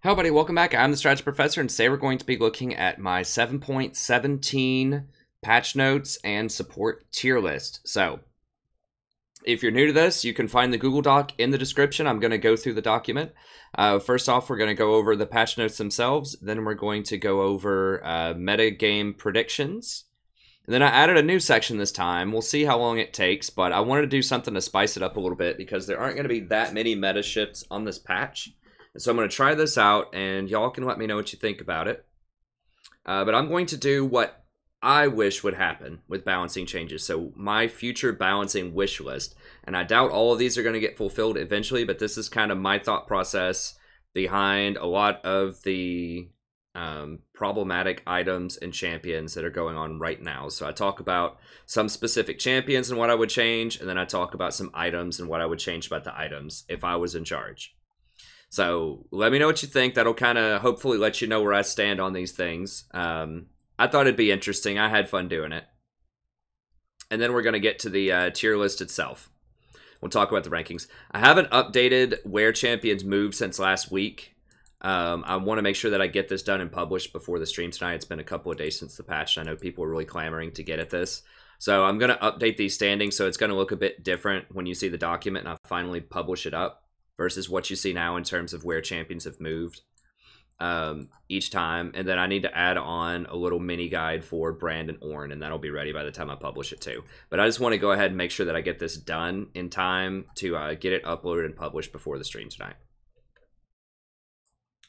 Hello buddy, welcome back. I'm the Strategy Professor, and today we're going to be looking at my 7.17 patch notes and support tier list. So, if you're new to this, you can find the Google Doc in the description. I'm going to go through the document. First off, we're going to go over the patch notes themselves. Then we're going to go over metagame predictions. And then I added a new section this time. We'll see how long it takes, but I wanted to do something to spice it up a little bit because there aren't going to be that many meta shifts on this patch. So I'm going to try this out, and y'all can let me know what you think about it. But I'm going to do what I wish would happen with balancing changes. So my future balancing wish list. And I doubt all of these are going to get fulfilled eventually, but this is kind of my thought process behind a lot of the problematic items and champions that are going on right now. So I talk about some specific champions and what I would change, and then I talk about some items and what I would change about the items if I was in charge. So let me know what you think. That'll kind of hopefully let you know where I stand on these things. I thought it'd be interesting. I had fun doing it. And then we're going to get to the tier list itself. We'll talk about the rankings. I haven't updated where champions moved since last week. I want to make sure that I get this done and published before the stream tonight. It's been a couple of days since the patch. I know people are really clamoring to get at this. So I'm going to update these standings so it's going to look a bit different when you see the document and I finally publish it up versus what you see now in terms of where champions have moved each time. And then I need to add on a little mini guide for Brand and Ornn, and that'll be ready by the time I publish it too. But I just want to go ahead and make sure that I get this done in time to get it uploaded and published before the stream tonight.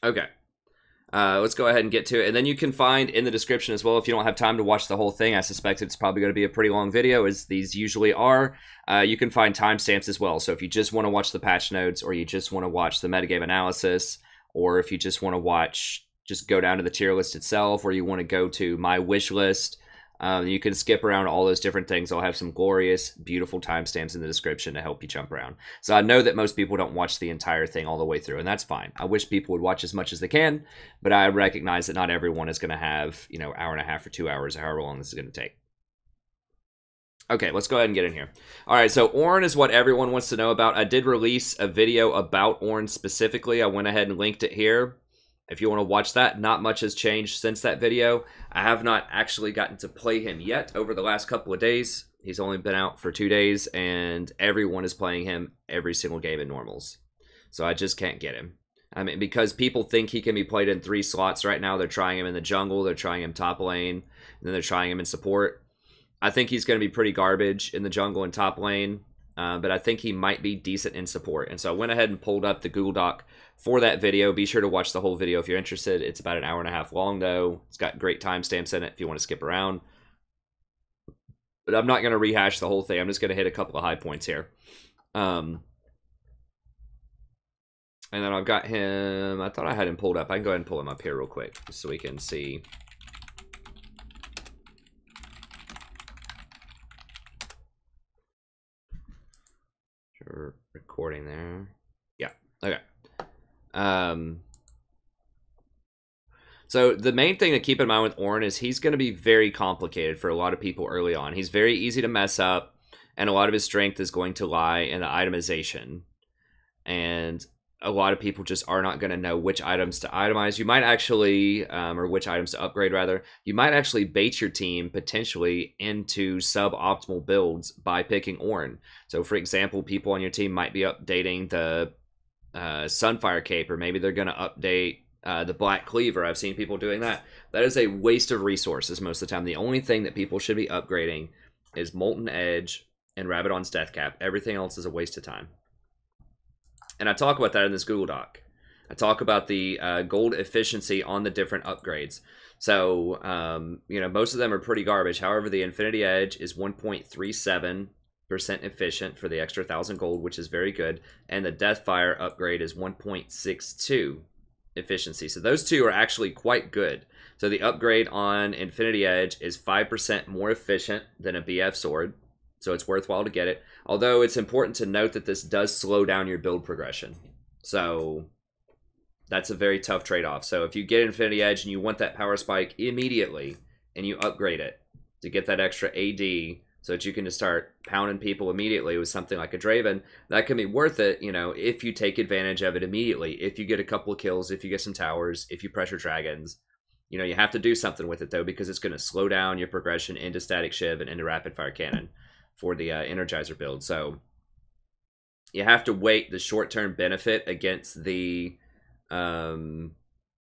Okay. Let's go ahead and get to it. And then you can find in the description as well, if you don't have time to watch the whole thing, I suspect it's probably going to be a pretty long video, as these usually are. You can find timestamps as well. So if you just want to watch the patch notes, or you just want to watch the metagame analysis, or if you just want to watch, just go down to the tier list itself, or you want to go to my wish list, you can skip around all those different things. I'll have some glorious, beautiful timestamps in the description to help you jump around. So I know that most people don't watch the entire thing all the way through, and that's fine. I wish people would watch as much as they can, but I recognize that not everyone is going to have, you know, hour and a half or 2 hours, or however long this is going to take. Okay, let's go ahead and get in here. All right, so Ornn is what everyone wants to know about. I did release a video about Ornn specifically. I went ahead and linked it here. If you want to watch that, not much has changed since that video. I have not actually gotten to play him yet over the last couple of days. He's only been out for 2 days, and everyone is playing him every single game in normals. So I just can't get him. I mean, because people think he can be played in 3 slots right now. They're trying him in the jungle, they're trying him top lane, and then they're trying him in support. I think he's going to be pretty garbage in the jungle and top lane, but I think he might be decent in support. And so I went ahead and pulled up the Google Doc for that video. Be sure to watch the whole video if you're interested. It's about an hour and a half long, though. It's got great timestamps in it if you want to skip around. But I'm not going to rehash the whole thing. I'm just going to hit a couple of high points here. And then I've got him. I thought I had him pulled up. I can go ahead and pull him up here real quick just so we can see. Recording there. Yeah. Okay. So the main thing to keep in mind with Ornn is he's going to be very complicated for a lot of people early on. He's very easy to mess up, and a lot of his strength is going to lie in the itemization. And a lot of people just are not going to know which items to itemize. You might actually, or which items to upgrade rather, you might actually bait your team potentially into suboptimal builds by picking Ornn. So for example, people on your team might be updating the Sunfire Cape, or maybe they're going to update the Black Cleaver. I've seen people doing that. That is a waste of resources most of the time. The only thing that people should be upgrading is Molten Edge and Rabadon's Death Cap. Everything else is a waste of time. And I talk about that in this Google Doc. I talk about the gold efficiency on the different upgrades. So, you know, most of them are pretty garbage. However, the Infinity Edge is 1.37% efficient for the extra 1,000 gold, which is very good. And the Deathfire upgrade is 1.62 efficiency. So those two are actually quite good. So the upgrade on Infinity Edge is 5% more efficient than a BF sword. So it's worthwhile to get it. Although it's important to note that this does slow down your build progression. So that's a very tough trade-off. So if you get Infinity Edge and you want that power spike immediately, and you upgrade it to get that extra AD so that you can just start pounding people immediately with something like a Draven. That can be worth it, you know, if you take advantage of it immediately. If you get a couple of kills, if you get some towers, if you pressure dragons. You know, you have to do something with it, though, because it's going to slow down your progression into Static Shiv and into Rapid Fire Cannon for the Energizer build. So you have to weight the short-term benefit against the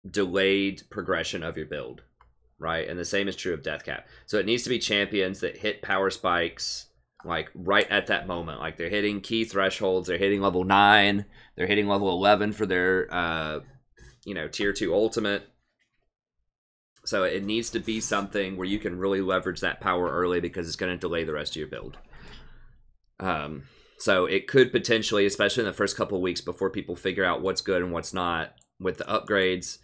delayed progression of your build, right? And the same is true of Deathcap. So it needs to be champions that hit power spikes like right at that moment. Like they're hitting key thresholds, they're hitting level 9, they're hitting level 11 for their you know, tier 2 ultimate. So it needs to be something where you can really leverage that power early because it's going to delay the rest of your build. So it could potentially, especially in the first couple of weeks before people figure out what's good and what's not with the upgrades,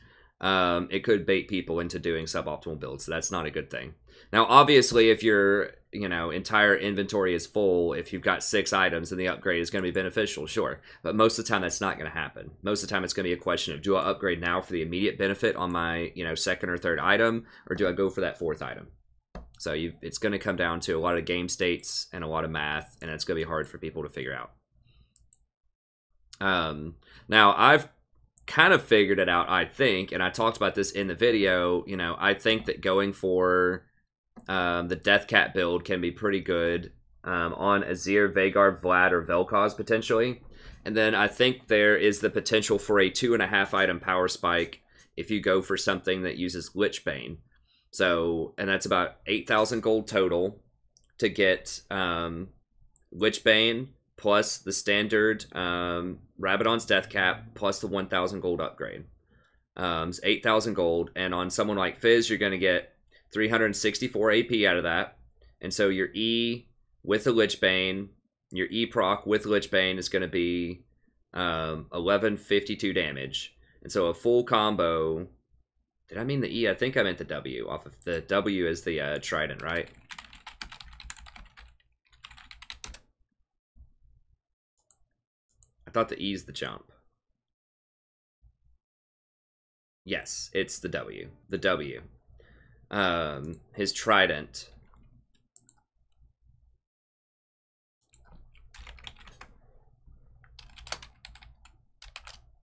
it could bait people into doing suboptimal builds. So that's not a good thing. Now, obviously, if your entire inventory is full, if you've got 6 items and the upgrade is going to be beneficial, sure. But most of the time, that's not going to happen. Most of the time, it's going to be a question of, do I upgrade now for the immediate benefit on my second or third item, or do I go for that 4th item? So it's going to come down to a lot of game states and a lot of math, and it's going to be hard for people to figure out. Now, I've kind of figured it out, I think, and I talked about this in the video. I think that going for the Deathcat build can be pretty good on Azir, Veigar, Vlad, or Vel'Koz potentially. And then I think there is the potential for a 2.5 item power spike if you go for something that uses Lichbane. So, and that's about 8,000 gold total to get Lichbane plus the standard Rabadon's Deathcap plus the 1,000 gold upgrade. It's 8,000 gold, and on someone like Fizz, you're going to get 364 AP out of that. And so your E with the Lichbane, your E proc with Lichbane is going to be 1152 damage. And so a full combo... Did I mean the E? I think I meant the W. Off of the W is the Trident, right? I thought the E is the jump. Yes, it's the W. The W. His Trident.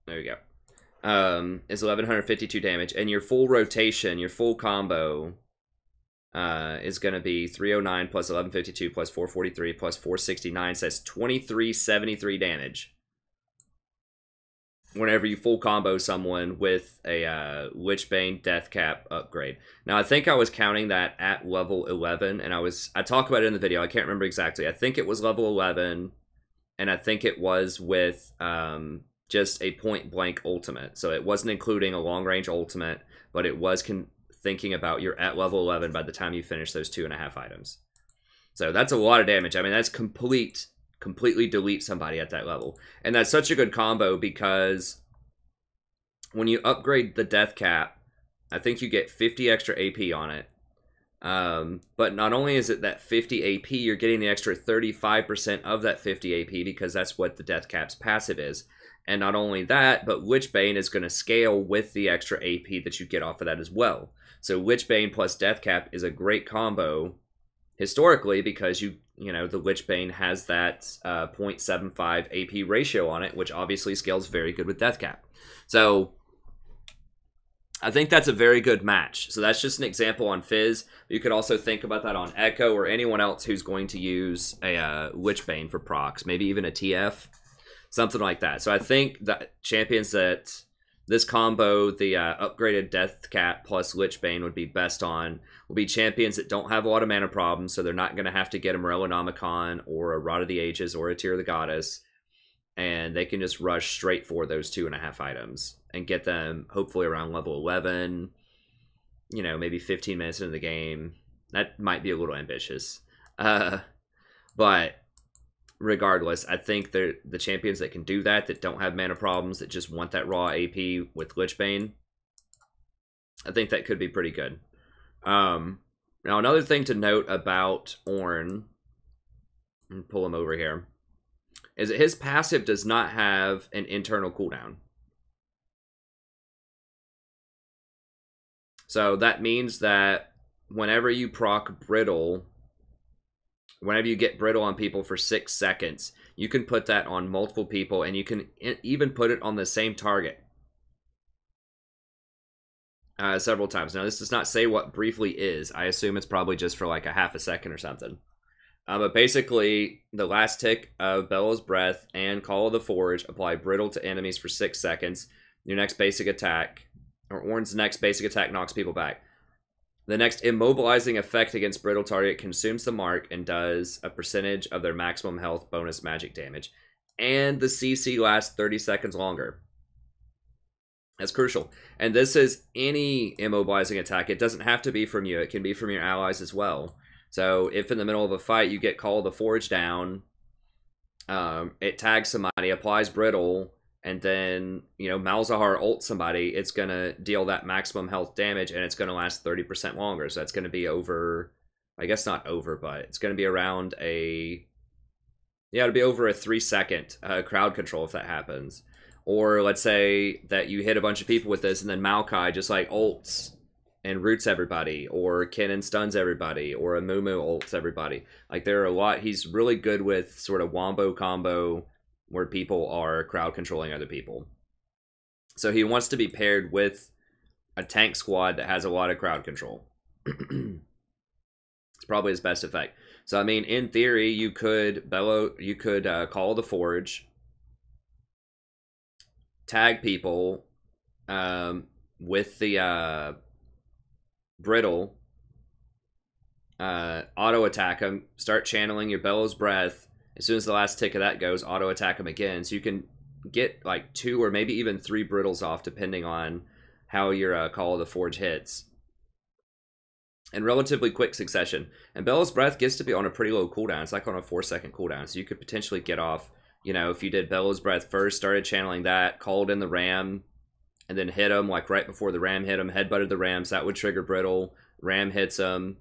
There we go. Is 1152 damage, and your full rotation, your full combo is going to be 309 plus 1152 plus 443 plus 469, so that's 2373 damage whenever you full combo someone with a Lichbane Deathcap upgrade. Now, I think I was counting that at level 11, and I talked about it in the video. I can't remember exactly. I think it was level 11, and I think it was with just a point-blank ultimate. So it wasn't including a long-range ultimate, but it was thinking about you're at level 11 by the time you finish those 2.5 items. So that's a lot of damage. I mean, that's completely delete somebody at that level. And that's such a good combo because when you upgrade the Deathcap, I think you get 50 extra AP on it. But not only is it that 50 AP, you're getting the extra 35% of that 50 AP because that's what the Deathcap's passive is. And not only that, but Lichbane is going to scale with the extra AP that you get off of that as well. So Lichbane plus Deathcap is a great combo historically because the Lichbane has that 0.75 AP ratio on it, which obviously scales very good with Deathcap. So I think that's a very good match. So that's just an example on Fizz. You could also think about that on Echo or anyone else who's going to use a Lichbane for procs, maybe even a TF. Something like that. So I think that champions that this combo, the upgraded Deathcat plus Lichbane would be best on, will be champions that don't have a lot of mana problems, so they're not going to have to get a Morellonomicon or a Rod of the Ages or a Tear of the Goddess, and they can just rush straight for those 2.5 items and get them hopefully around level 11, maybe 15 minutes into the game. That might be a little ambitious. But regardless, I think the champions that can do that don't have mana problems, that just want that raw AP with Lichbane, I think that could be pretty good. Now, another thing to note about Ornn, and pull him over here, is that his passive does not have an internal cooldown. So that means that whenever you proc Brittle Whenever you get brittle on people for 6 seconds, you can put that on multiple people, and you can even put it on the same target several times. Now, this does not say what briefly is. I assume it's probably just for like a half a second or something. But basically, the last tick of Bellows Breath and Call of the Forge apply brittle to enemies for 6 seconds. Your next basic attack, or Ornn's next basic attack, knocks people back. The next immobilizing effect against brittle target consumes the mark and does a percentage of their maximum health bonus magic damage. And the CC lasts 30 seconds longer. That's crucial. And this is any immobilizing attack. It doesn't have to be from you. It can be from your allies as well. So if in the middle of a fight you get Call of the Forge down, it tags somebody, applies brittle, and then, you know, Malzahar ults somebody, it's going to deal that maximum health damage, and it's going to last 30% longer. So that's going to be over, I guess not over, but it's going to be around a, yeah, it'll be over a 3-second crowd control if that happens. Or let's say that you hit a bunch of people with this, and then Maokai just like ults and roots everybody, or Kennen stuns everybody, or a Mumu ults everybody. Like, there are a lot, he's really good with sort of wombo combo, where people are crowd controlling other people. So he wants to be paired with a tank squad that has a lot of crowd control. It's probably his best effect. So I mean, in theory, you could Call the Forge, tag people with the brittle, auto attack them, start channeling your Bellows Breath. As soon as the last tick of that goes, auto attack them again. So you can get like 2 or maybe even 3 brittles off, depending on how your Call of the Forge hits. In relatively quick succession. And Bellows Breath gets to be on a pretty low cooldown. It's like on a 4-second cooldown. So you could potentially get off, you know, if you did Bellows Breath first, started channeling that, called in the ram, and then hit him like right before the ram hit him, headbutted the ram, so that would trigger brittle. Ram hits him,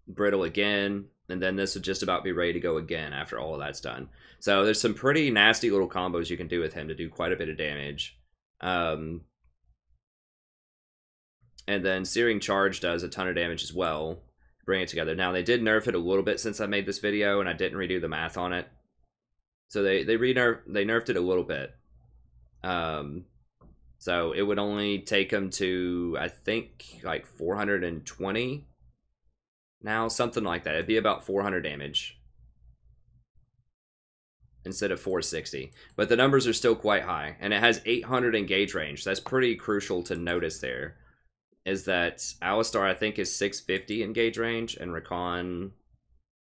brittle again, and then this would just about be ready to go again after all of that's done. So there's some pretty nasty little combos you can do with him to do quite a bit of damage. And then Searing Charge does a ton of damage as well. Bring it together. Now, they did nerf it a little bit since I made this video, and I didn't redo the math on it. So they nerfed it a little bit. So it would only take them to, I think, like 420 now, something like that. It'd be about 400 damage instead of 460. But the numbers are still quite high, and it has 800 engage range. That's pretty crucial to notice there, is that Alistar, I think, is 650 engage range, and Rakan,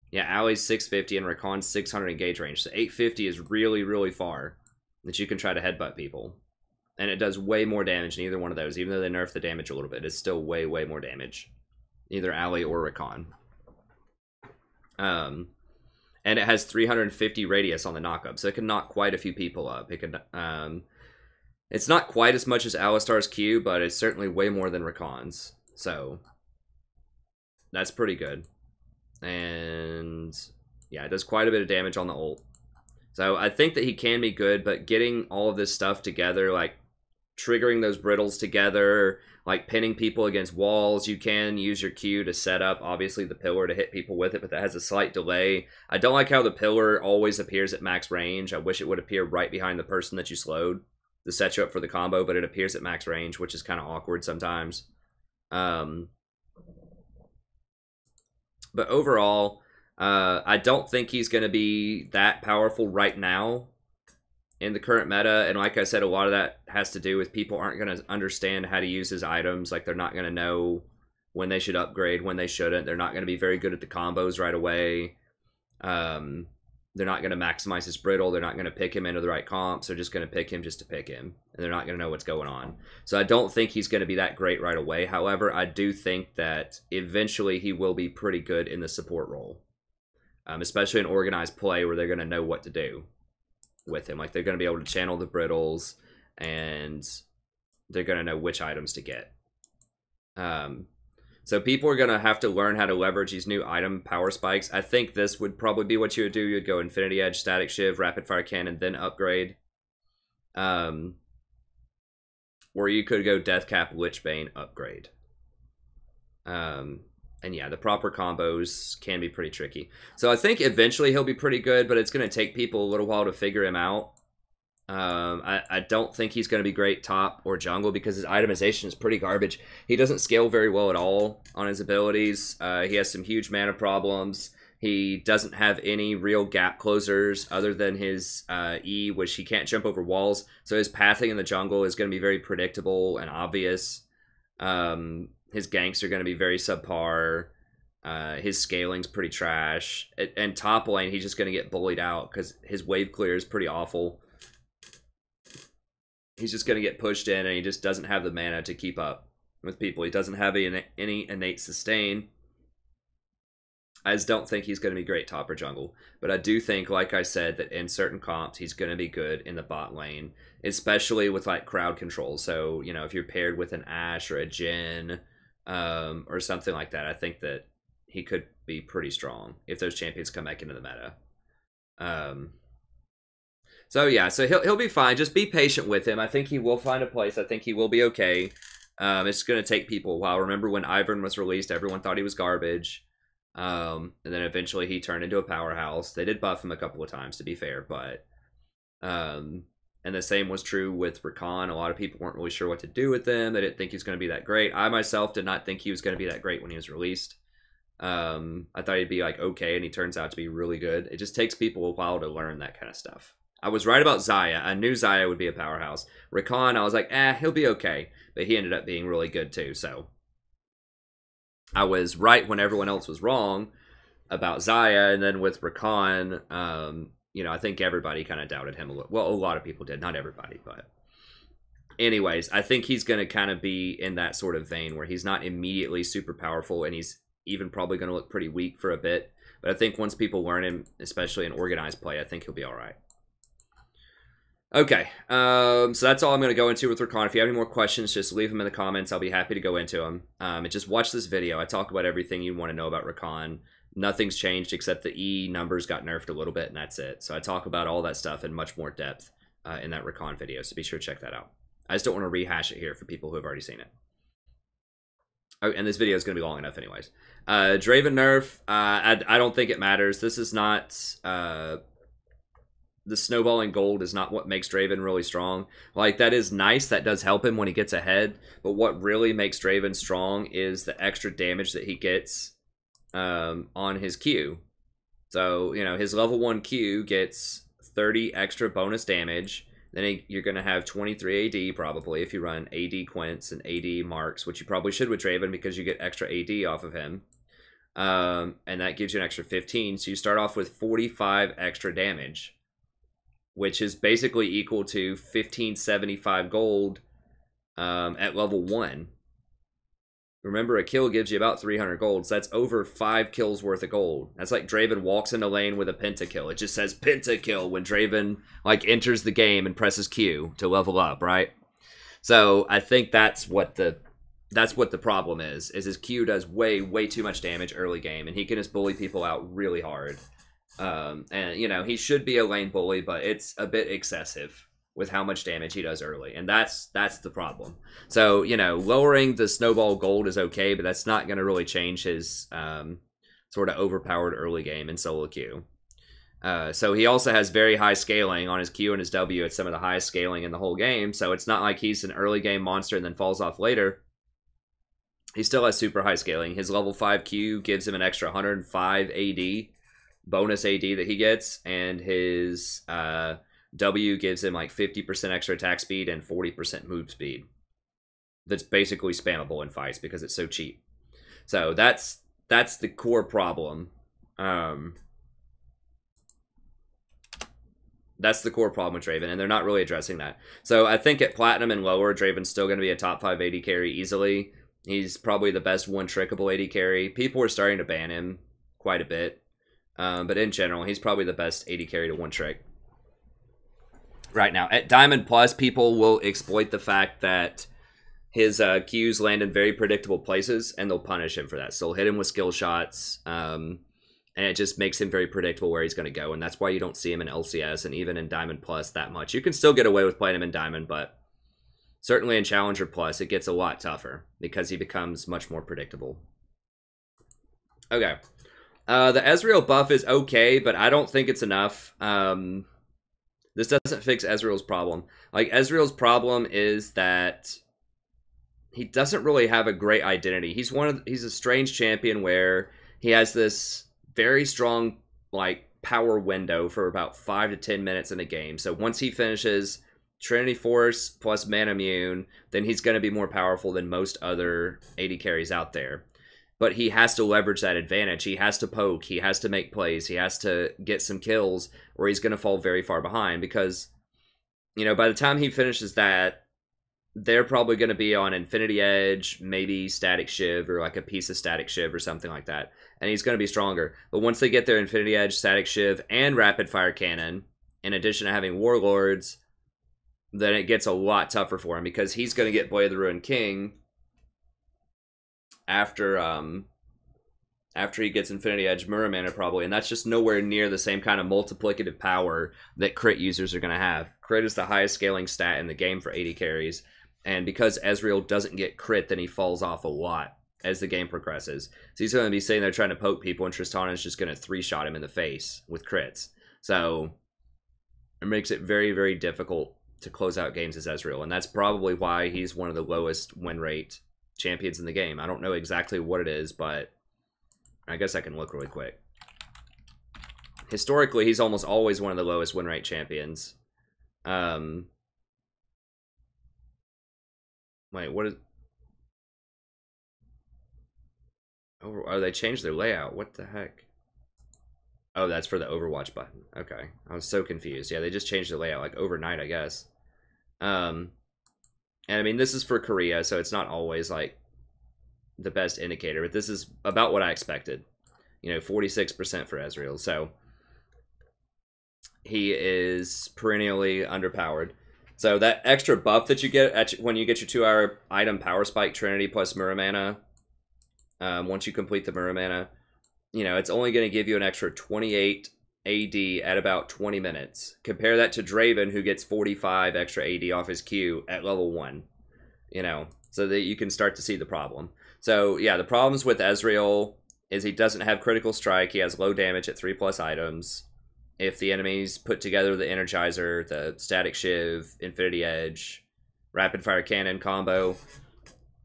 yeah, Ali's 650 and Rakan's 600 engage range. So 850 is really, really far that you can try to headbutt people. And it does way more damage than either one of those. Even though they nerf the damage a little bit, it's still way, way more damage. Either Ali or Rakan. And it has 350 radius on the knockup, so it can knock quite a few people up. It can, it's not quite as much as Alistar's Q, but it's certainly way more than Rakan's. So that's pretty good. And yeah, it does quite a bit of damage on the ult. So I think that he can be good, but getting all of this stuff together, like triggering those brittles together, like pinning people against walls, you can use your Q to set up, obviously, the pillar to hit people with it, but that has a slight delay. I don't like how the pillar always appears at max range. I wish it would appear right behind the person that you slowed to set you up for the combo, but it appears at max range, which is kind of awkward sometimes. But overall, I don't think he's going to be that powerful right now in the current meta, and like I said, a lot of that has to do with people aren't going to understand how to use his items. Like, they're not going to know when they should upgrade, when they shouldn't. They're not going to be very good at the combos right away. They're not going to maximize his brittle. They're not going to pick him into the right comps. They're just going to pick him just to pick him, and they're not going to know what's going on. So I don't think he's going to be that great right away. However, I do think that eventually he will be pretty good in the support role, especially in organized play where they're going to know what to do with him. Like, they're going to be able to channel the brittles, and they're going to know which items to get. So people are going to have to learn how to leverage these new item power spikes. I think this would probably be what you would do. You'd go Infinity Edge, Static Shiv, Rapid Fire Cannon, then upgrade. Or you could go Death Cap, Lich Bane, upgrade. And yeah, the proper combos can be pretty tricky. So I think eventually he'll be pretty good, but it's going to take people a little while to figure him out. I don't think he's going to be great top or jungle because his itemization is pretty garbage. He doesn't scale very well at all on his abilities. He has some huge mana problems. He doesn't have any real gap closers other than his E, which he can't jump over walls. So his pathing in the jungle is going to be very predictable and obvious. His ganks are going to be very subpar. His scaling's pretty trash. And top lane, he's just going to get bullied out because his wave clear is pretty awful. He's just going to get pushed in, and he just doesn't have the mana to keep up with people. He doesn't have any innate sustain. I just don't think he's going to be great top or jungle. But I do think, like I said, that in certain comps, he's going to be good in the bot lane, especially with like crowd control. So, you know, if you're paired with an Ashe or a Jhin or something like that, I think that he could be pretty strong if those champions come back into the meta. So yeah, so he'll be fine. Just be patient with him. I think he will find a place. I think he will be okay. It's going to take people a while. Remember when Ivern was released, everyone thought he was garbage. And then eventually he turned into a powerhouse. They did buff him a couple of times, to be fair, but and the same was true with Rakan. A lot of people weren't really sure what to do with him. They didn't think he was going to be that great. I myself did not think he was going to be that great when he was released. I thought he'd be like okay, and he turns out to be really good. It just takes people a while to learn that kind of stuff. I was right about Xayah. I knew Xayah would be a powerhouse. Rakan, I was like, he'll be okay. But he ended up being really good too, so I was right when everyone else was wrong about Xayah, and then with Rakan, you know, I think everybody kind of doubted him a little. Well, a lot of people did, not everybody, but anyways, I think he's going to kind of be in that sort of vein where he's not immediately super powerful, and he's even probably going to look pretty weak for a bit. But I think once people learn him, especially in organized play, I think he'll be all right. Okay, so that's all I'm going to go into with Rakan. If you have any more questions, just leave them in the comments. I'll be happy to go into them. And just watch this video. I talk about everything you want to know about Rakan. Nothing's changed except the E numbers got nerfed a little bit, and that's it. So I talk about all that stuff in much more depth in that Rakan video, so be sure to check that out. I just don't want to rehash it here for people who have already seen it. Oh, and this video is going to be long enough anyways. Draven nerf, I don't think it matters. This is not... the snowballing gold is not what makes Draven really strong. Like, that is nice. That does help him when he gets ahead. But what really makes Draven strong is the extra damage that he gets on his Q. So, you know, his level 1 Q gets 30 extra bonus damage. Then you're going to have 23 AD probably if you run AD Quints and AD Marks, which you probably should with Draven because you get extra AD off of him. And that gives you an extra 15. So you start off with 45 extra damage, which is basically equal to 1575 gold at level 1. Remember, a kill gives you about 300 gold, so that's over 5 kills worth of gold. That's like Draven walks into lane with a pentakill. It just says pentakill when Draven like enters the game and presses Q to level up, right? So I think that's what the problem is his Q does way too much damage early game, and he can just bully people out really hard. And, you know, he should be a lane bully, but it's a bit excessive with how much damage he does early. And that's the problem. So, you know, lowering the snowball gold is okay, but that's not going to really change his sort of overpowered early game in solo queue. So he also has very high scaling on his Q and his W. It's some of the highest scaling in the whole game. So it's not like he's an early game monster and then falls off later. He still has super high scaling. His level 5 Q gives him an extra 105 AD. Bonus AD that he gets, and his W gives him like 50% extra attack speed and 40% move speed. That's basically spammable in fights because it's so cheap. So that's the core problem. That's the core problem with Draven, and they're not really addressing that. So I think at Platinum and lower, Draven's still going to be a top 5 AD carry easily. He's probably the best one-trickable AD carry. People are starting to ban him quite a bit. But in general, he's probably the best AD carry to one trick right now. At Diamond Plus, people will exploit the fact that his Qs land in very predictable places, and they'll punish him for that. So they'll hit him with skill shots, and it just makes him very predictable where he's going to go. And that's why you don't see him in LCS and even in Diamond Plus that much. You can still get away with playing him in Diamond, but certainly in Challenger Plus, it gets a lot tougher because he becomes much more predictable. Okay. The Ezreal buff is okay, but I don't think it's enough. This doesn't fix Ezreal's problem. Like, Ezreal's problem is that he doesn't really have a great identity. He's a strange champion where he has this very strong, like, power window for about 5 to 10 minutes in a game. So once he finishes Trinity Force plus Mana Immune, then he's going to be more powerful than most other AD carries out there. But he has to leverage that advantage. He has to poke. He has to make plays. He has to get some kills, or he's going to fall very far behind. Because, you know, by the time he finishes that, they're probably going to be on Infinity Edge, maybe Static Shiv, or like a piece of Static Shiv or something like that. And he's going to be stronger. But once they get their Infinity Edge, Static Shiv, and Rapid Fire Cannon, in addition to having Warlords, then it gets a lot tougher for him, because he's going to get Blade of the Ruined King after he gets Infinity Edge, Muramana probably, and that's just nowhere near the same kind of multiplicative power that crit users are going to have. Crit is the highest scaling stat in the game for AD carries, and because Ezreal doesn't get crit, then he falls off a lot as the game progresses. So he's going to be sitting there trying to poke people, and Tristana is just going to 3-shot him in the face with crits. So it makes it very, very difficult to close out games as Ezreal, and that's probably why he's one of the lowest win rate champions in the game. I don't know exactly what it is, but I guess I can look really quick. Historically, he's almost always one of the lowest win rate champions. Wait, what is... Oh, they changed their layout. What the heck? Oh, that's for the Overwatch button. Okay. I was so confused. Yeah, they just changed the layout like overnight, I guess. And I mean, this is for Korea, so it's not always like the best indicator, but this is about what I expected. You know, 46% for Ezreal, so he is perennially underpowered. So that extra buff that you get when you get your 2-hour item Power Spike Trinity plus Muramana, once you complete the Muramana, you know, it's only going to give you an extra 28 AD at about 20 minutes. Compare that to Draven, who gets 45 extra AD off his Q at level 1. You know, so that you can start to see the problem. So, yeah, the problems with Ezreal is he doesn't have critical strike. He has low damage at 3+ items. If the enemies put together the Energizer, the Static Shiv, Infinity Edge, Rapid Fire Cannon combo,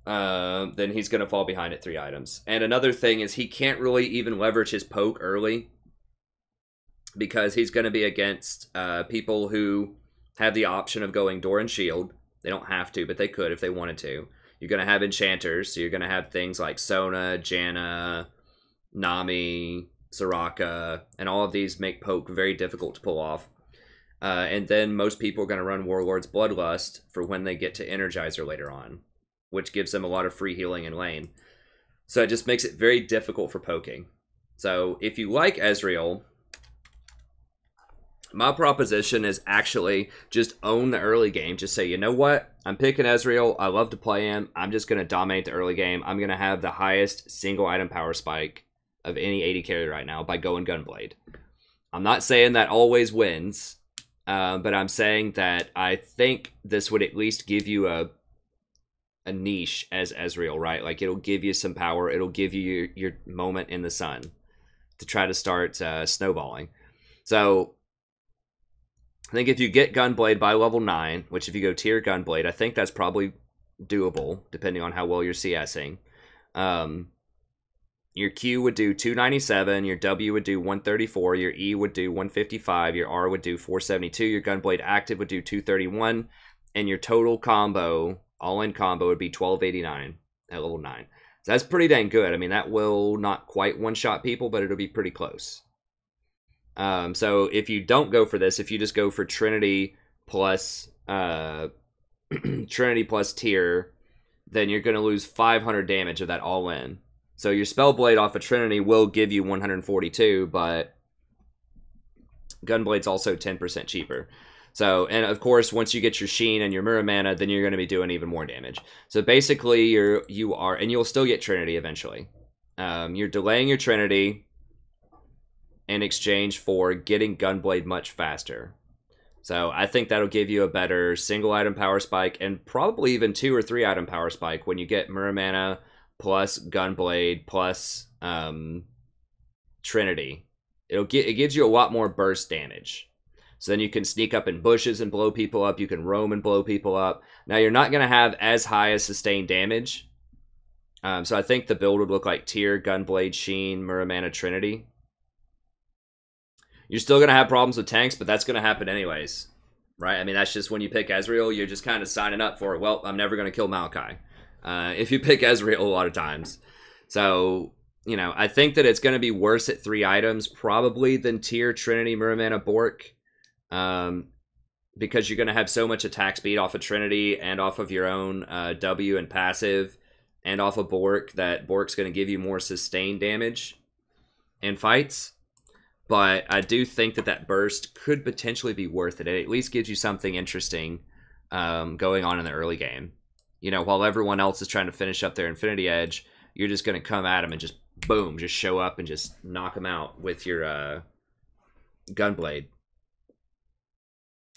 then he's going to fall behind at 3 items. And another thing is he can't really even leverage his poke early, because he's going to be against people who have the option of going Door and Shield. They don't have to, but they could if they wanted to. You're going to have enchanters, so you're going to have things like Sona, Janna, Nami, Soraka, and all of these make poke very difficult to pull off. And then most people are going to run Warlord's Bloodlust for when they get to Energizer later on, which gives them a lot of free healing in lane. So it just makes it very difficult for poking. So if you like Ezreal, my proposition is actually just own the early game. Just say, you know what? I'm picking Ezreal. I love to play him. I'm just going to dominate the early game. I'm going to have the highest single item power spike of any AD carry right now by going Gunblade. I'm not saying that always wins, but I'm saying that I think this would at least give you a niche as Ezreal, right? Like, it'll give you some power. It'll give you your moment in the sun to try to start snowballing. So I think if you get Gunblade by level 9, which if you go tier Gunblade, I think that's probably doable, depending on how well you're CSing. Your Q would do 297, your W would do 134, your E would do 155, your R would do 472, your Gunblade active would do 231, and your total combo, all-in combo, would be 1289 at level 9. So that's pretty dang good. I mean, that will not quite one-shot people, but it'll be pretty close. So if you don't go for this, if you just go for Trinity plus Trinity plus tier, then you're going to lose 500 damage of that all-in. So your Spellblade off of Trinity will give you 142, but Gunblade's also 10% cheaper. So, and of course, once you get your Sheen and your Muramana, then you're going to be doing even more damage. So basically, you are, and you'll still get Trinity eventually. You're delaying your Trinity in exchange for getting Gunblade much faster. So I think that'll give you a better single item power spike, and probably even 2 or 3 item power spike when you get Muramana plus Gunblade plus Trinity. It gives you a lot more burst damage. So then you can sneak up in bushes and blow people up. You can roam and blow people up. Now you're not going to have as high as sustained damage. So I think the build would look like Tyr, Gunblade, Sheen, Muramana, Trinity. You're still going to have problems with tanks, but that's going to happen anyways. Right? I mean, that's just when you pick Ezreal, you're just kind of signing up for it. Well, I'm never going to kill Maokai. If you pick Ezreal a lot of times. So, you know, I think that it's going to be worse at 3 items probably than Tyr, Trinity, Muramana, Bork. Because you're going to have so much attack speed off of Trinity and off of your own W and passive and off of Bork that Bork's going to give you more sustained damage in fights. But I do think that that burst could potentially be worth it. It at least gives you something interesting going on in the early game. You know, while everyone else is trying to finish up their Infinity Edge, you're just going to come at them and just, boom, just show up and just knock them out with your Gunblade.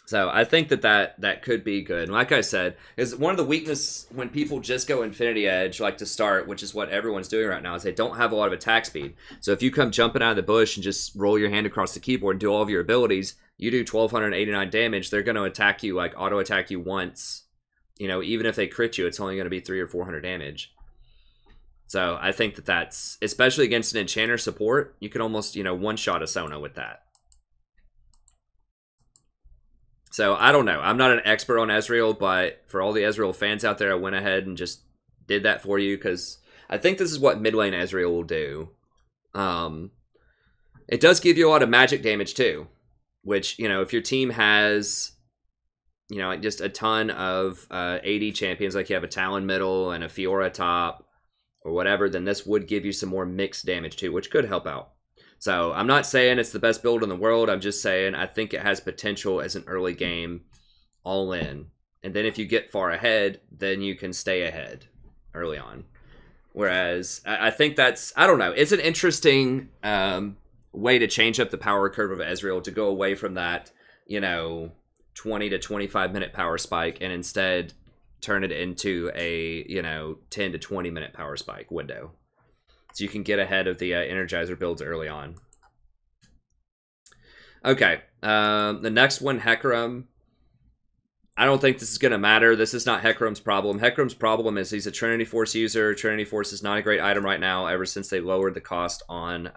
So I think that could be good. And like I said, is one of the weaknesses when people just go Infinity Edge, like to start, which is what everyone's doing right now, is they don't have a lot of attack speed. So if you come jumping out of the bush and just roll your hand across the keyboard and do all of your abilities, you do 1,289 damage, they're going to attack you, like auto-attack you once. You know, even if they crit you, it's only going to be 300 or 400 damage. So I think that that's, especially against an Enchanter support, you can almost, you know, one-shot a Sona with that. So, I don't know. I'm not an expert on Ezreal, but for all the Ezreal fans out there, I went ahead and just did that for you because I think this is what mid lane Ezreal will do. It does give you a lot of magic damage too, which, you know, if your team has, you know, just a ton of AD champions, like you have a Talon middle and a Fiora top or whatever, then this would give you some more mixed damage too, which could help out. So I'm not saying it's the best build in the world. I'm just saying I think it has potential as an early game all in. And then if you get far ahead, then you can stay ahead early on. Whereas I think that's, I don't know, it's an interesting way to change up the power curve of Ezreal to go away from that, you know, 20 to 25 minute power spike and instead turn it into a, you know, 10 to 20 minute power spike window. So you can get ahead of the Energizer builds early on. Okay, the next one, Hecarim. I don't think this is going to matter. This is not Hecarim's problem. Hecarim's problem is he's a Trinity Force user. Trinity Force is not a great item right now ever since they lowered the cost on...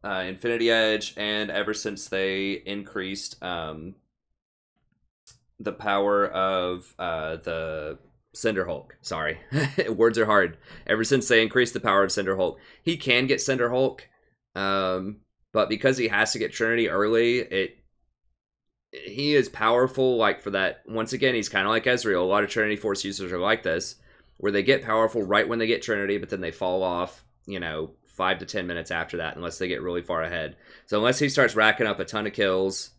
Infinity Edge, and ever since they increased the power of the... Cinder Hulk, sorry. Words are hard. Ever since they increased the power of Cinder Hulk. He can get Cinder Hulk, but because he has to get Trinity early, he is powerful, like, for that. Once again, he's kind of like Ezreal. A lot of Trinity Force users are like this, where they get powerful right when they get Trinity, but then they fall off, you know, 5 to 10 minutes after that, unless they get really far ahead. So unless he starts racking up a ton of kills,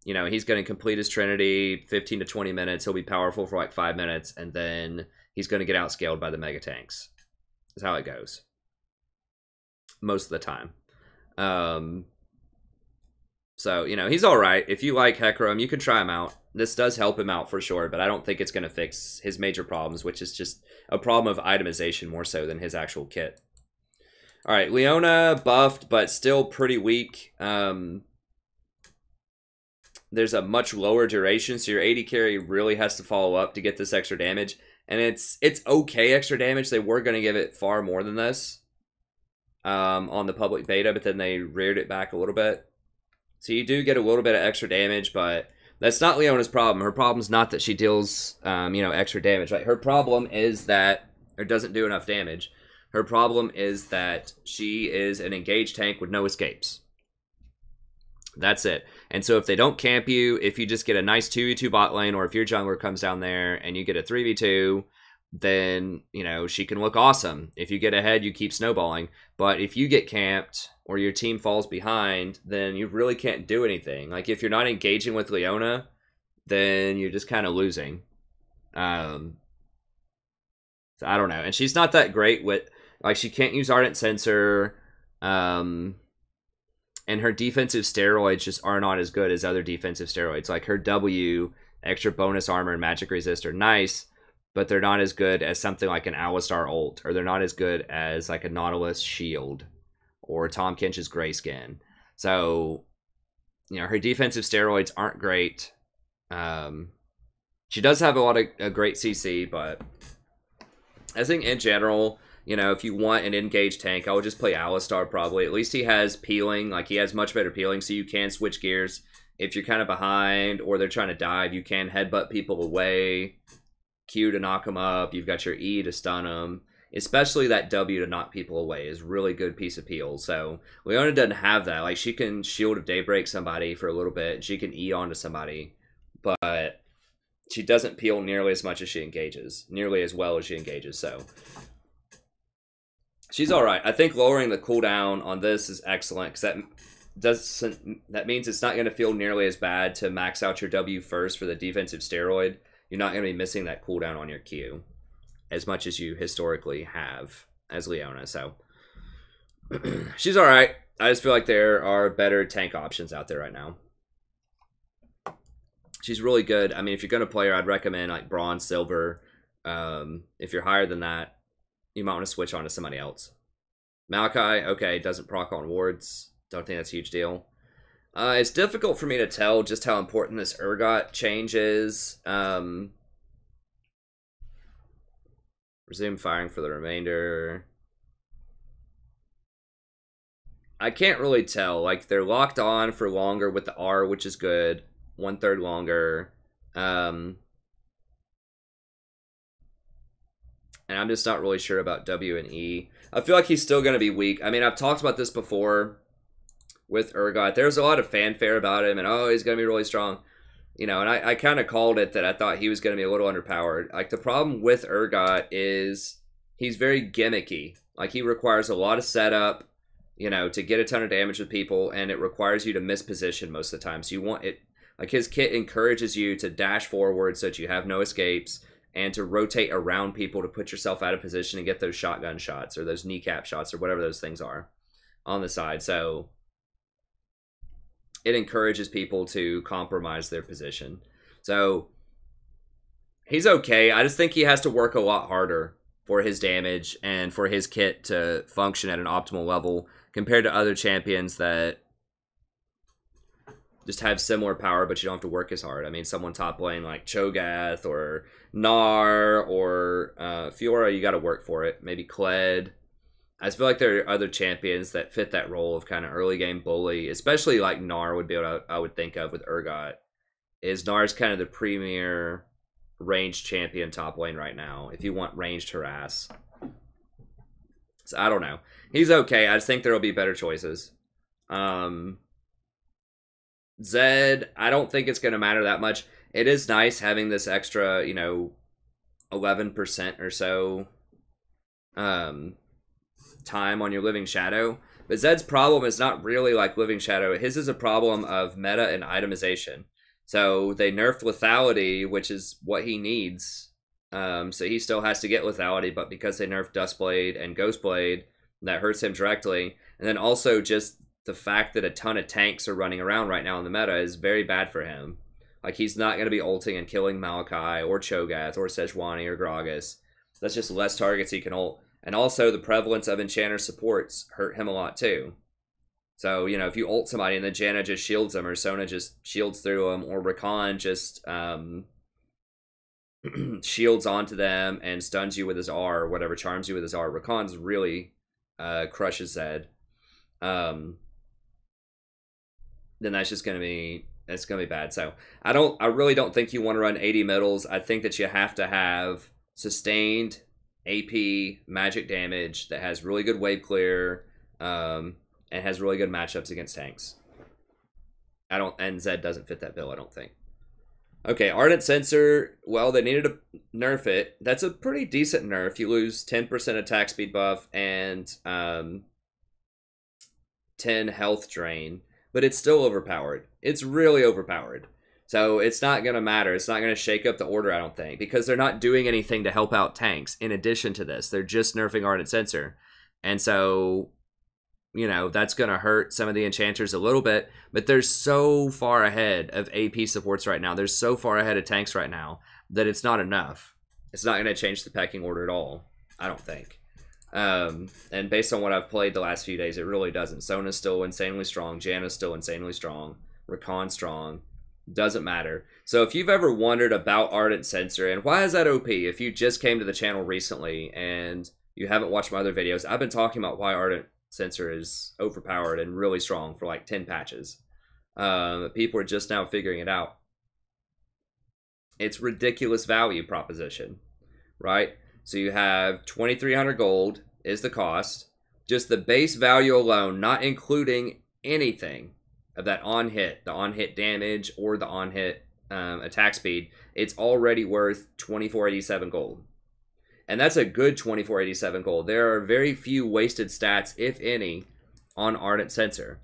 you know, he's going to complete his Trinity 15 to 20 minutes. He'll be powerful for like 5 minutes, and then he's going to get outscaled by the mega tanks. That's how it goes. Most of the time. So, you know, he's all right. If you like Hecarim, you can try him out. This does help him out for sure, but I don't think it's going to fix his major problems, which is just a problem of itemization more so than his actual kit. All right, Leona buffed, but still pretty weak. There's a much lower duration, so your AD carry really has to follow up to get this extra damage. And it's okay extra damage. They were going to give it far more than this on the public beta, but then they reared it back a little bit. So you do get a little bit of extra damage, but that's not Leona's problem. Her problem's not that she deals, you know, extra damage. Right? Her problem is that, or doesn't do enough damage. Her problem is that she is an engaged tank with no escapes. That's it. And so if they don't camp you, if you just get a nice 2v2 bot lane, or if your jungler comes down there and you get a 3v2, then, you know, she can look awesome. If you get ahead, you keep snowballing. But if you get camped or your team falls behind, then you really can't do anything. Like, if you're not engaging with Leona, then you're just kind of losing. So I don't know. And she's not that great with, like, she can't use Ardent Sensor. And her defensive steroids just are not as good as other defensive steroids. Like, her W, extra bonus armor, and magic resist are nice, but they're not as good as something like an Alistar ult, or they're not as good as like a Nautilus shield or Tom Kench's Grayskin. So, you know, her defensive steroids aren't great. She does have a lot of great CC, but I think in general, you know, if you want an engaged tank, I would just play Alistar probably. At least he has peeling. Like, he has much better peeling, so you can switch gears. If you're kind of behind or they're trying to dive, you can headbutt people away, Q to knock them up. You've got your E to stun them. Especially that W to knock people away is a really good piece of peel. So Leona doesn't have that. Like, she can Shield of Daybreak somebody for a little bit. She can E onto somebody. But she doesn't peel nearly as much as she engages. Nearly as well as she engages. So she's alright. I think lowering the cooldown on this is excellent. Because that means it's not going to feel nearly as bad to max out your W first for the defensive steroid. You're not going to be missing that cooldown on your Q as much as you historically have as Leona. So she's alright. I just feel like there are better tank options out there right now. She's really good. I mean, if you're going to play her, I'd recommend like bronze, silver. If you're higher than that, you might want to switch on to somebody else. Maokai, okay, doesn't proc on wards. Don't think that's a huge deal. It's difficult for me to tell just how important this Urgot change is. Resume firing for the remainder. I can't really tell. Like, they're locked on for longer with the R, which is good. 1/3 longer. And I'm just not really sure about W and E. I feel like he's still going to be weak. I mean, I've talked about this before with Urgot. There's a lot of fanfare about him, and oh, he's going to be really strong. You know, and I kind of called it that I thought he was going to be a little underpowered. Like, the problem with Urgot is he's very gimmicky. Like, he requires a lot of setup, you know, to get a ton of damage with people, and it requires you to miss position most of the time. So you want it, like, his kit encourages you to dash forward so that you have no escapes, and to rotate around people to put yourself out of position and get those shotgun shots, or those kneecap shots, or whatever those things are on the side. So it encourages people to compromise their position. So he's okay. I just think he has to work a lot harder for his damage and for his kit to function at an optimal level compared to other champions that just have similar power, but you don't have to work as hard. I mean, someone top lane like Cho'Gath or Gnar or Fiora, you got to work for it. Maybe Kled. I just feel like there are other champions that fit that role of kind of early game bully, especially like Gnar would be what I would think of with Urgot. Is Gnar's kind of the premier ranged champion top lane right now, if you want ranged harass. So I don't know. He's okay. I just think there will be better choices. Zed, I don't think it's going to matter that much. It is nice having this extra, you know, 11% or so time on your Living Shadow. But Zed's problem is not really like Living Shadow. His is a problem of meta and itemization. So they nerfed lethality, which is what he needs. So he still has to get lethality, but because they nerfed Duskblade and Ghostblade, that hurts him directly. And then also just the fact that a ton of tanks are running around right now in the meta is very bad for him. Like, he's not going to be ulting and killing Maokai or Cho'Gath or Sejuani or Gragas. That's just less targets he can ult. And also, the prevalence of Enchanter supports hurt him a lot, too. So, you know, if you ult somebody and then Janna just shields them, or Sona just shields through them, or Rakan just shields onto them and stuns you with his R, or whatever, charms you with his R, Rakan's really crushes Zed. Then that's just going to be, it's going to be bad. So, I really don't think you want to run 80 middles. I think that you have to have sustained AP magic damage that has really good wave clear, and has really good matchups against tanks. And Zed doesn't fit that bill, I don't think. Okay, Ardent Sensor, well, they needed to nerf it. That's a pretty decent nerf. You lose 10% attack speed buff and 10 health drain, but it's still overpowered. It's really overpowered. So it's not going to matter. It's not going to shake up the order, I don't think, because they're not doing anything to help out tanks in addition to this. They're just nerfing Ardent Sensor. And so, you know, that's going to hurt some of the enchanters a little bit, but they're so far ahead of AP supports right now. They're so far ahead of tanks right now that it's not enough. It's not going to change the pecking order at all, I don't think. And based on what I've played the last few days, it really doesn't. Sona's still insanely strong. Janna's still insanely strong. Rakan's strong. Doesn't matter. So if you've ever wondered about Ardent Sensor and why is that OP, if you just came to the channel recently and you haven't watched my other videos, I've been talking about why Ardent Sensor is overpowered and really strong for like 10 patches. People are just now figuring it out. It's ridiculous value proposition, right? So you have 2,300 gold is the cost. Just the base value alone, not including anything of that on-hit, the on-hit damage or the on-hit attack speed, it's already worth 2,487 gold. And that's a good 2,487 gold. There are very few wasted stats, if any, on Ardent Sensor.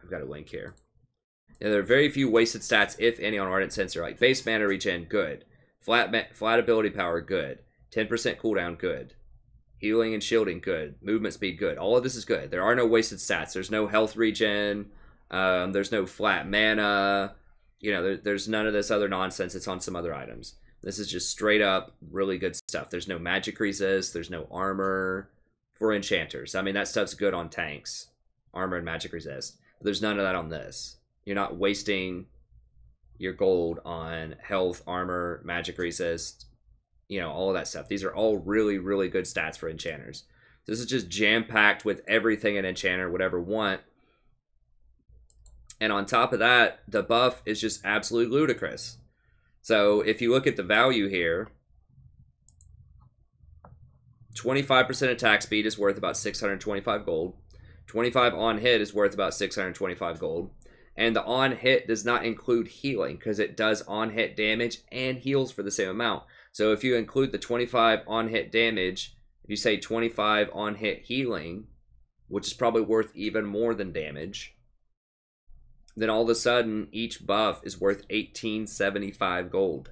I've got a link here. Yeah, there are very few wasted stats, if any, on Ardent Sensor. Like base mana regen, good. Flat ability power, good. 10% cooldown, good. Healing and shielding, good. Movement speed, good. All of this is good. There are no wasted stats. There's no health regen. There's no flat mana. You know, there's none of this other nonsense that's on some other items. This is just straight up really good stuff. There's no magic resist. There's no armor for enchanters. I mean, that stuff's good on tanks. Armor and magic resist. But there's none of that on this. You're not wasting your gold on health, armor, magic resist, you know, all of that stuff. These are all really, really good stats for enchanters. This is just jam-packed with everything an enchanter would ever want. And on top of that, the buff is just absolutely ludicrous. So if you look at the value here, 25% attack speed is worth about 625 gold. 25 on hit is worth about 625 gold. And the on hit does not include healing because it does on hit damage and heals for the same amount. So if you include the 25 on hit damage, if you say 25 on hit healing, which is probably worth even more than damage, then all of a sudden each buff is worth 1875 gold.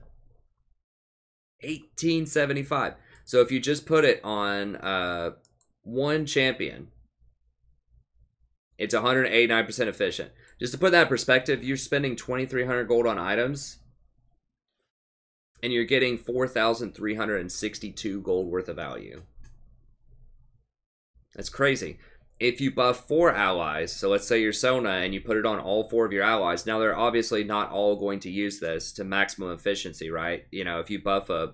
1875. So if you just put it on one champion, it's 189% efficient. Just to put that in perspective, you're spending 2,300 gold on items, and you're getting 4,362 gold worth of value. That's crazy. If you buff 4 allies, so let's say you're Sona and you put it on all 4 of your allies, now they're obviously not all going to use this to maximum efficiency, right? You know, if you buff a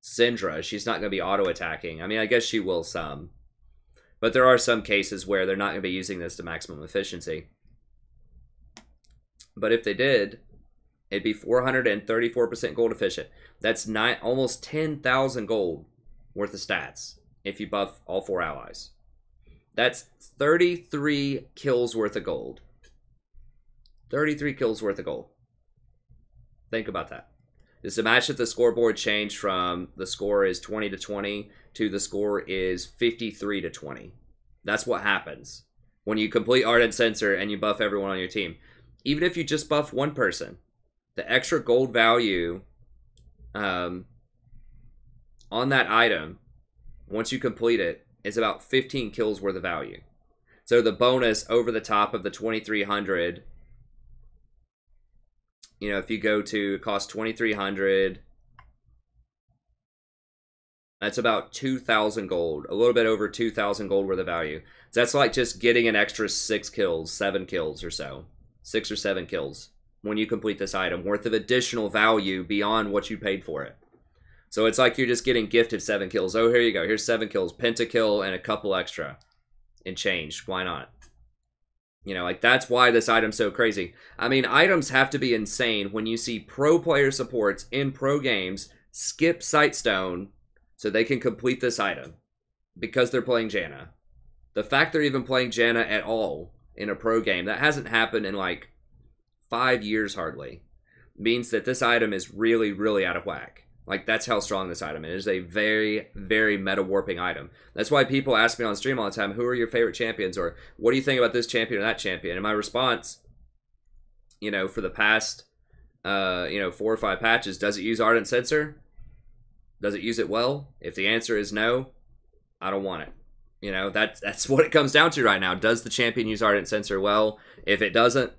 Syndra, she's not going to be auto-attacking. I mean, I guess she will some. But there are some cases where they're not going to be using this to maximum efficiency. But if they did, it'd be 434% gold efficient. That's almost 10,000 gold worth of stats if you buff all 4 allies. That's 33 kills worth of gold. 33 kills worth of gold. Think about that. Just imagine if the scoreboard changed from the score is 20 to 20 to the score is 53 to 20. That's what happens when you complete Ardent Sensor and you buff everyone on your team. Even if you just buff one person, the extra gold value on that item, once you complete it, is about 15 kills worth of value. So the bonus over the top of the 2,300, you know, if you go to, it costs 2,300, that's about 2,000 gold, a little bit over 2,000 gold worth of value. So that's like just getting an extra 6 kills, 7 kills or so. 6 or 7 kills when you complete this item, worth of additional value beyond what you paid for it. So it's like you're just getting gifted 7 kills. Oh, here you go. Here's 7 kills, pentakill, and a couple extra and change. Why not? You know, like that's why this item's so crazy. I mean, items have to be insane when you see pro player supports in pro games skip Sightstone so they can complete this item because they're playing Janna. The fact they're even playing Janna at all in a pro game, that hasn't happened in like 5 years hardly, means that this item is really, really out of whack. Like, that's how strong this item is. It is a very, very meta-warping item. That's why people ask me on stream all the time, who are your favorite champions? Or, what do you think about this champion or that champion? And my response, you know, for the past, 4 or 5 patches, does it use Ardent Sensor? Does it use it well? If the answer is no, I don't want it. You know, that's what it comes down to right now. Does the champion use Ardent Sensor well? If it doesn't,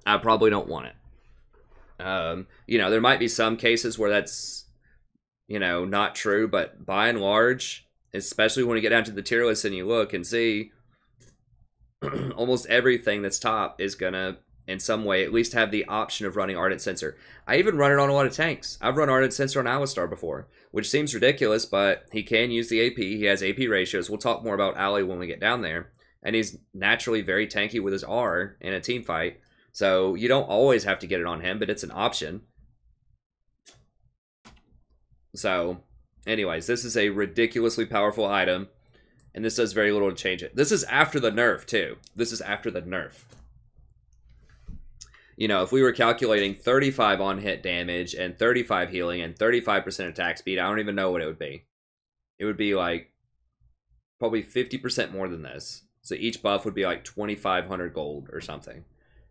I probably don't want it. You know, there might be some cases where that's, you know, not true, but by and large, especially when you get down to the tier list and you look and see almost everything that's top is gonna, in some way, at least have the option of running Ardent Sensor. I even run it on a lot of tanks. I've run Ardent Sensor on Alistar before, which seems ridiculous, but he can use the AP. He has AP ratios. We'll talk more about Ali when we get down there. And he's naturally very tanky with his R in a team fight. So you don't always have to get it on him, but it's an option. So, anyways, this is a ridiculously powerful item, and this does very little to change it. This is after the nerf, too. This is after the nerf. You know, if we were calculating 35 on-hit damage and 35 healing and 35% attack speed, I don't even know what it would be. It would be like probably 50% more than this. So each buff would be like 2,500 gold or something.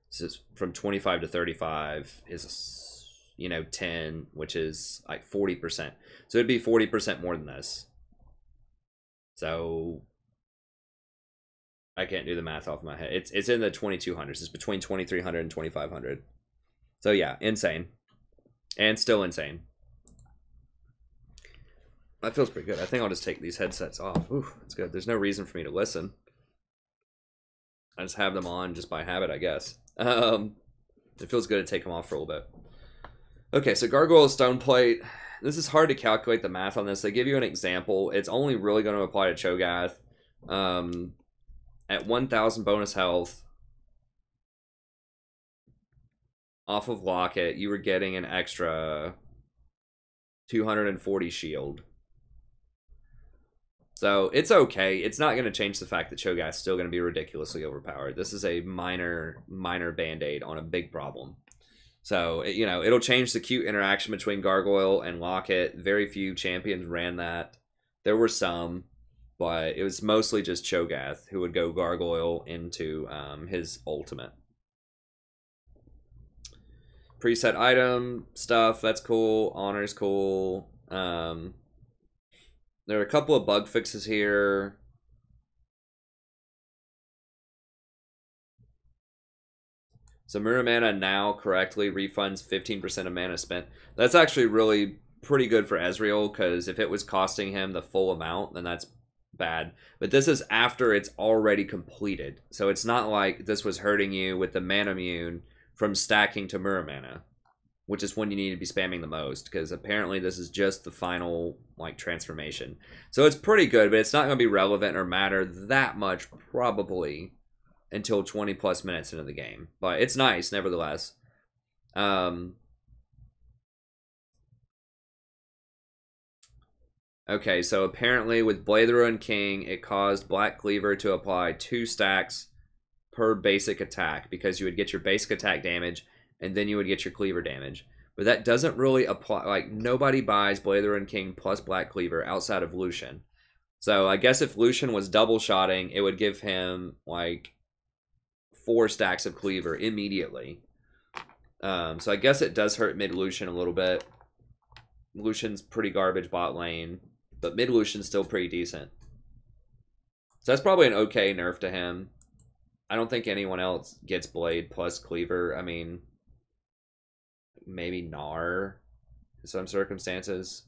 So from 25 to 35 is, you know, 10, which is like 40%. So it'd be 40% more than this. So I can't do the math off my head. It's in the 2,200s. It's between 2,300 and 2,500. So yeah, insane. And still insane. That feels pretty good. I think I'll just take these headsets off. Ooh, that's good. There's no reason for me to listen. I just have them on just by habit, I guess. It feels good to take them off for a little bit. Okay, so Gargoyle Stone Plate. This is hard to calculate the math on this. They give you an example. It's only really going to apply to Cho'Gath. At 1,000 bonus health off of Locket, you were getting an extra 240 shield. So it's okay. It's not going to change the fact that Cho'Gath's still going to be ridiculously overpowered. This is a minor band-aid on a big problem. So, you know, it'll change the cute interaction between Gargoyle and Locket. Very few champions ran that. There were some, but it was mostly just Cho'Gath who would go Gargoyle into his ultimate. Preset item stuff, that's cool. Honor's cool. There are a couple of bug fixes here. So Mirror Mana now correctly refunds 15% of mana spent. That's actually really pretty good for Ezreal, because if it was costing him the full amount, then that's bad. But this is after it's already completed. So it's not like this was hurting you with the Mana Immune from stacking to Mirror Mana, which is when you need to be spamming the most, because apparently this is just the final like transformation. So it's pretty good, but it's not going to be relevant or matter that much probably until 20 plus minutes into the game. But it's nice nevertheless. Okay, so apparently with Blade of the Ruined King, it caused Black Cleaver to apply 2 stacks per basic attack, because you would get your basic attack damage and then you would get your cleaver damage. But that doesn't really apply. Like, nobody buys Blade of the Ruined King plus Black Cleaver outside of Lucian. So I guess if Lucian was double shotting, it would give him like 4 stacks of cleaver immediately. So I guess it does hurt mid Lucian a little bit. Lucian's pretty garbage bot lane, but mid Lucian's still pretty decent. So that's probably an okay nerf to him. I don't think anyone else gets Blade plus Cleaver. I mean, maybe Gnar in some circumstances.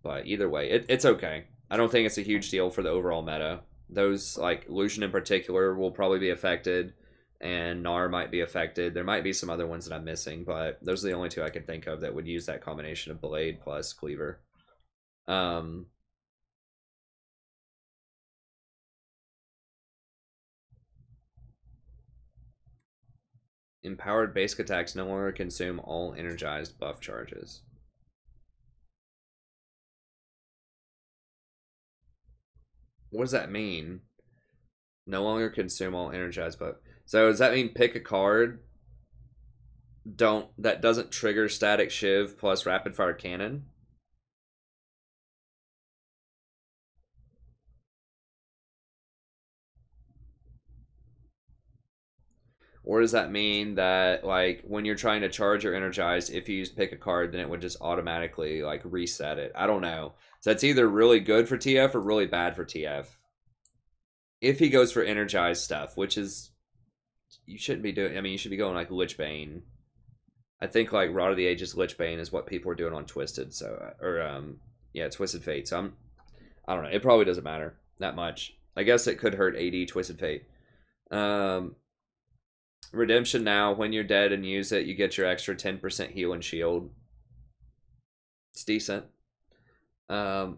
But either way, it's okay. I don't think it's a huge deal for the overall meta. Those, like Lucian in particular, will probably be affected, and Gnar might be affected. There might be some other ones that I'm missing, but those are the only 2 I can think of that would use that combination of Blade plus Cleaver. Empowered basic attacks no longer consume all energized buff charges. What does that mean? No longer consume all energized buff. So does that mean pick a card that doesn't trigger static shiv plus rapid fire cannon? Or does that mean that, like, when you're trying to charge or energized, if you pick a card, then it would just automatically, like, reset it? I don't know. So that's either really good for TF or really bad for TF. If he goes for energized stuff, which is, you shouldn't be doing, I mean, you should be going, like, Lich Bane I think like Rod of the Ages Lich Bane is what people are doing on Twisted. So yeah, Twisted Fate. So I don't know. It probably doesn't matter that much. I guess it could hurt AD Twisted Fate. Redemption now. When you're dead and use it, you get your extra 10% heal and shield. It's decent. Malzahar's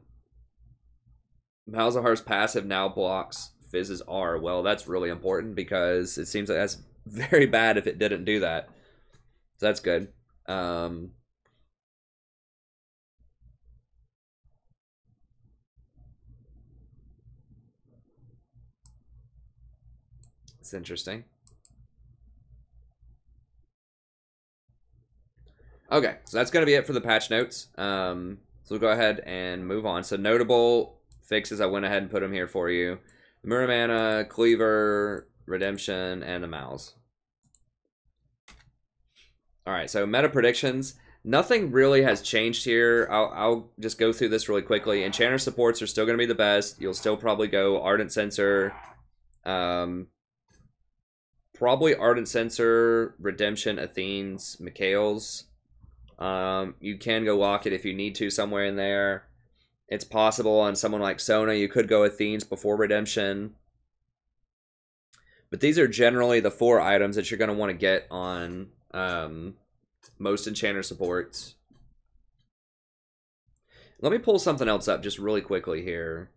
passive now blocks Fizz's R. Well, that's really important because it seems like that's very bad if it didn't do that. So that's good. It's interesting. Okay, so that's going to be it for the patch notes. So we'll go ahead and move on. So notable fixes, I went ahead and put them here for you. Muramana, Cleaver, Redemption, and the Mouse. All right, so meta predictions. Nothing really has changed here. I'll just go through this really quickly. Enchanter supports are still going to be the best. You'll still probably go Ardent Censer. Probably Ardent Censer, Redemption, Athene's, Mikhail's. You can go Locket if you need to somewhere in there. It's possible on someone like Sona, you could go Athene's before Redemption. But these are generally the 4 items that you're going to want to get on most Enchanter supports. Let me pull something else up just really quickly here.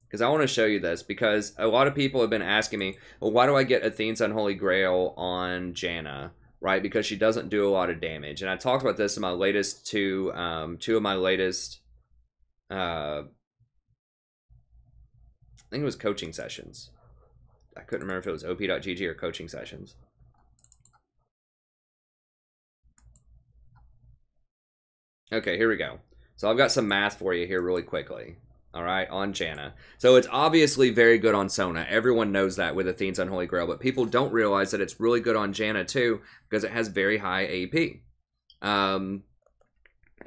Because I want to show you this, because a lot of people have been asking me, well, why do I get Athene's Unholy Grail on Janna? Right, because she doesn't do a lot of damage. And I talked about this in my latest two of my latest, I think it was coaching sessions. I couldn't remember if it was op.gg or coaching sessions. Okay, here we go. So I've got some math for you here really quickly. All right, on Janna. So it's obviously very good on Sona. Everyone knows that with Athene's Unholy Grail, but people don't realize that it's really good on Janna too because it has very high AP.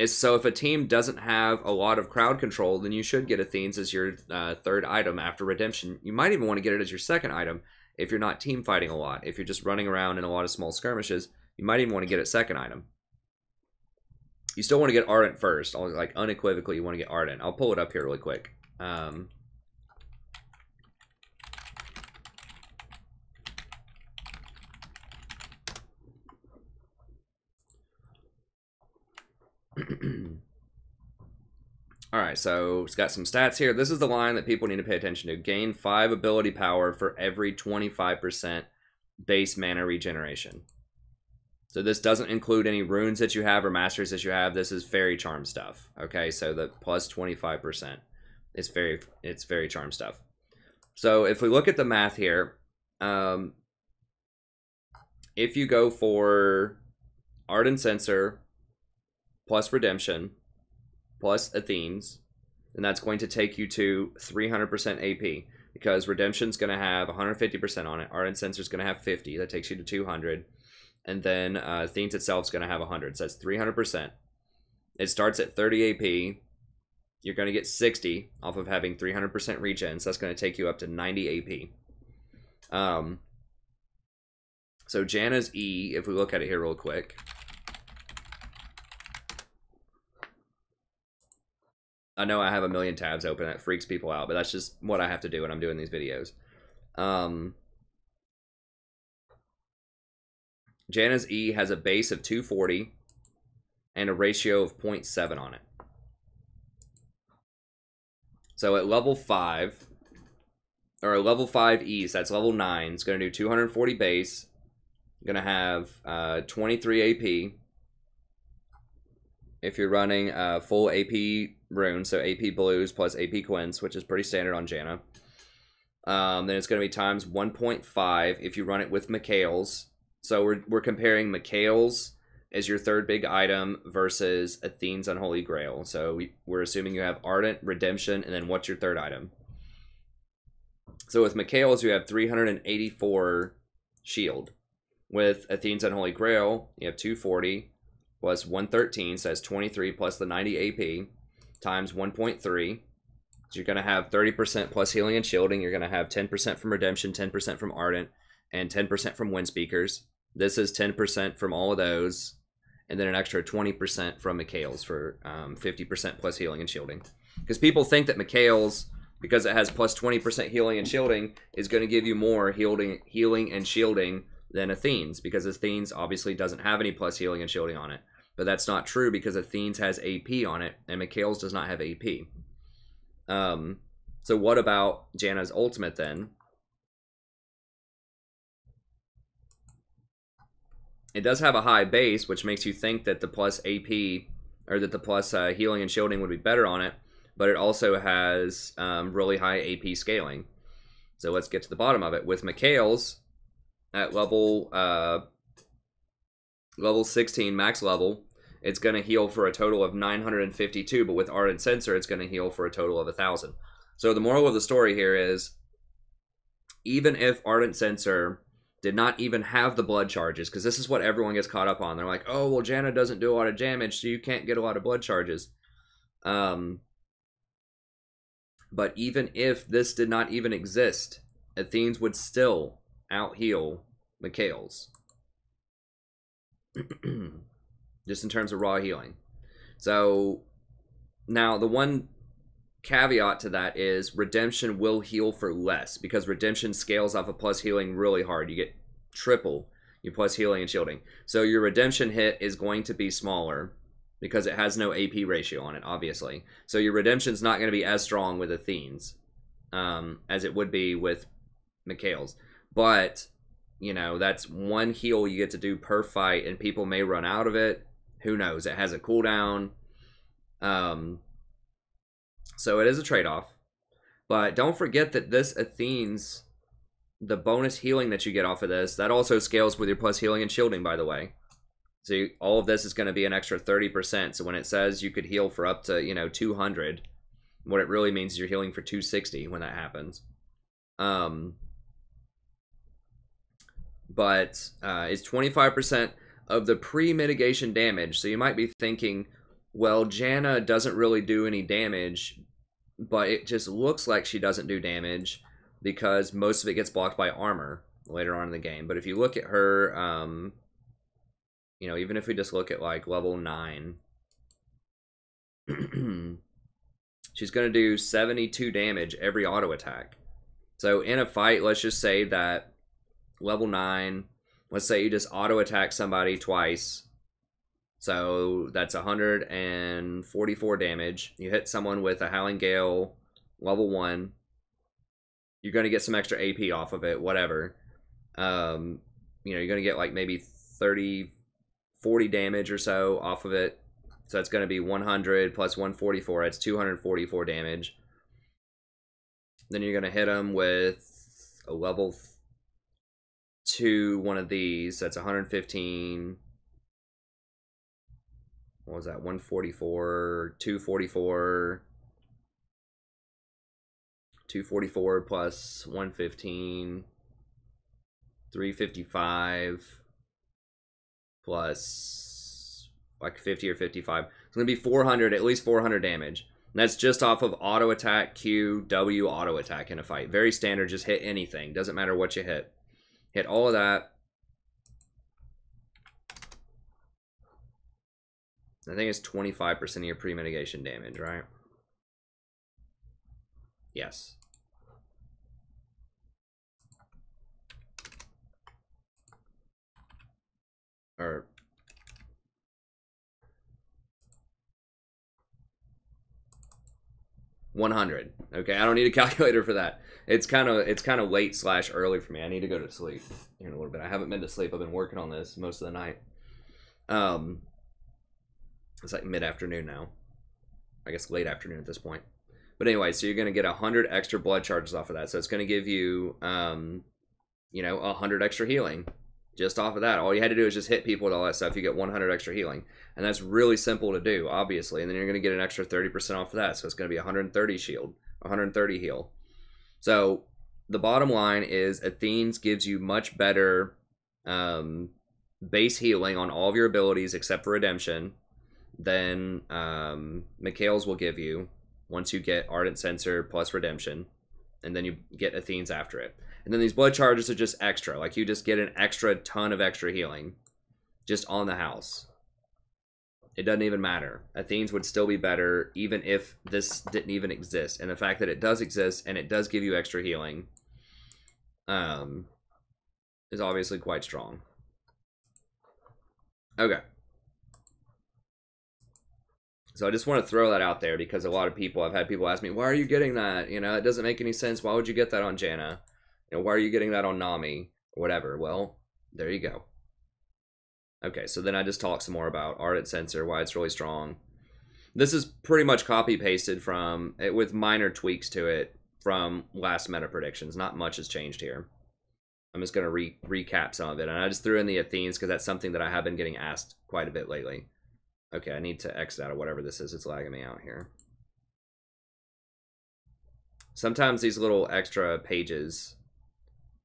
So if a team doesn't have a lot of crowd control, then you should get Athene's as your 3rd item after Redemption. You might even want to get it as your 2nd item if you're not team fighting a lot. If you're just running around in a lot of small skirmishes, you might even want to get it 2nd item. You still want to get Ardent first. Like, unequivocally, you want to get Ardent. I'll pull it up here really quick. All right, so it's got some stats here. This is the line that people need to pay attention to. Gain 5 ability power for every 25% base mana regeneration. So this doesn't include any runes that you have or masters that you have. This is fairy charm stuff. Okay, so the plus 25%. It's very charm stuff. So if we look at the math here, if you go for Ardent Censer plus Redemption plus Athene's, then that's going to take you to 300% AP because Redemption's going to have 150% on it. Ardent Censor's going to have 50. That takes you to 200. And then Athene's itself is going to have 100. So that's 300%. It starts at 30 AP. You're going to get 60 off of having 300% regen. So that's going to take you up to 90 AP. So Janna's E, if we look at it here real quick. I know I have a million tabs open. That freaks people out. But that's just what I have to do when I'm doing these videos. Janna's E has a base of 240 and a ratio of 0.7 on it. So at level 5, or level 5 E, so that's level 9, it's going to do 240 base, going to have 23 AP. If you're running full AP runes, so AP blues plus AP quints, which is pretty standard on Janna. Then it's going to be times 1.5 if you run it with Mikhail's. So we're comparing Mikhail's as your 3rd big item versus Athene's Unholy Grail. So we're assuming you have Ardent, Redemption, and then what's your 3rd item? So with Mikhail's, you have 384 shield. With Athene's Unholy Grail, you have 240 plus 113, so that's 23 plus the 90 AP times 1.3. So you're going to have 30% plus healing and shielding. You're going to have 10% from Redemption, 10% from Ardent, and 10% from Wind Speakers. This is 10% from all of those, and then an extra 20% from Mikhail's for 50% plus healing and shielding. Because people think that Mikhail's, because it has plus 20% healing and shielding, is going to give you more healing and shielding than Athene's, because Athene's obviously doesn't have any plus healing and shielding on it. But that's not true, because Athene's has AP on it, and Mikhail's does not have AP. So what about Janna's ultimate then? It does have a high base, which makes you think that the plus AP, or that the plus healing and shielding would be better on it, but it also has really high AP scaling. So let's get to the bottom of it. With Mikhail's at level 16 max level, it's going to heal for a total of 952, but with Ardent Sensor, it's going to heal for a total of 1,000. So the moral of the story here is, even if Ardent Sensor did not even have the blood charges, because this is what everyone gets caught up on. They're like, oh, well, Janna doesn't do a lot of damage, so you can't get a lot of blood charges. But even if this did not even exist, Athene's would still out-heal Mikhail's. Just in terms of raw healing. So, now the one caveat to that is Redemption will heal for less, because Redemption scales off of plus healing really hard. You get triple your plus healing and shielding. So your Redemption hit is going to be smaller because it has no AP ratio on it, obviously. So your Redemption's not going to be as strong with Athene's as it would be with Mikhail's. But, you know, that's one heal you get to do per fight, and people may run out of it. Who knows? It has a cooldown. So it is a trade-off. But don't forget that this Athene's, the bonus healing that you get off of this, that also scales with your plus healing and shielding, by the way. So all of this is going to be an extra 30%. So when it says you could heal for up to, you know, 200, what it really means is you're healing for 260 when that happens. But it's 25% of the pre-mitigation damage. So you might be thinking, well, Janna doesn't really do any damage, but it just looks like she doesn't do damage because most of it gets blocked by armor later on in the game. But if you look at her, you know, even if we just look at like level 9, she's going to do 72 damage every auto attack. So in a fight, let's just say that level 9, let's say you just auto attack somebody twice. So that's 144 damage. You hit someone with a Howling Gale, level 1. You're going to get some extra AP off of it, whatever. You know, you're going to get like maybe 30, 40 damage or so off of it. So that's going to be 100 plus 144. That's 244 damage. Then you're going to hit them with a level 2 one of these. That's 115. What was that? 144, 244. 244 plus 115. 355 plus like 50 or 55. It's going to be 400, at least 400 damage. And that's just off of auto attack, Q, W, auto attack in a fight. Very standard, just hit anything. Doesn't matter what you hit. Hit all of that. I think it's 25% of your pre-mitigation damage, right? Yes. Or 100. Okay, I don't need a calculator for that. It's kind of late / early for me. I need to go to sleep here in a little bit. I haven't been to sleep. I've been working on this most of the night. It's like mid-afternoon now. I guess late afternoon at this point. But anyway, so you're going to get 100 extra blood charges off of that. So it's going to give you, you know, 100 extra healing. Just off of that. All you had to do is just hit people with all that stuff. You get 100 extra healing. And that's really simple to do, obviously. And then you're going to get an extra 30% off of that. So it's going to be 130 shield, 130 heal. So the bottom line is Athene's gives you much better base healing on all of your abilities except for Redemption than Mikhail's will give you once you get Ardent Sensor plus Redemption. And then you get Athene's after it. And then these blood charges are just extra. Like, you just get an extra ton of extra healing just on the house. It doesn't even matter. Athene's would still be better even if this didn't even exist. And the fact that it does exist and it does give you extra healing is obviously quite strong. Okay. So I just want to throw that out there because a lot of people, I've had people ask me, why are you getting that? You know, it doesn't make any sense. Why would you get that on Janna? You know, why are you getting that on Nami? Or whatever. Well, there you go. Okay, so then I just talk some more about Ardent Sensor, why it's really strong. This is pretty much copy-pasted from it with minor tweaks to it from last meta predictions. Not much has changed here. I'm just going to recap some of it. And I just threw in the Athenes because that's something that I have been getting asked quite a bit lately. Okay, I need to exit out of whatever this is. It's lagging me out here. Sometimes these little extra pages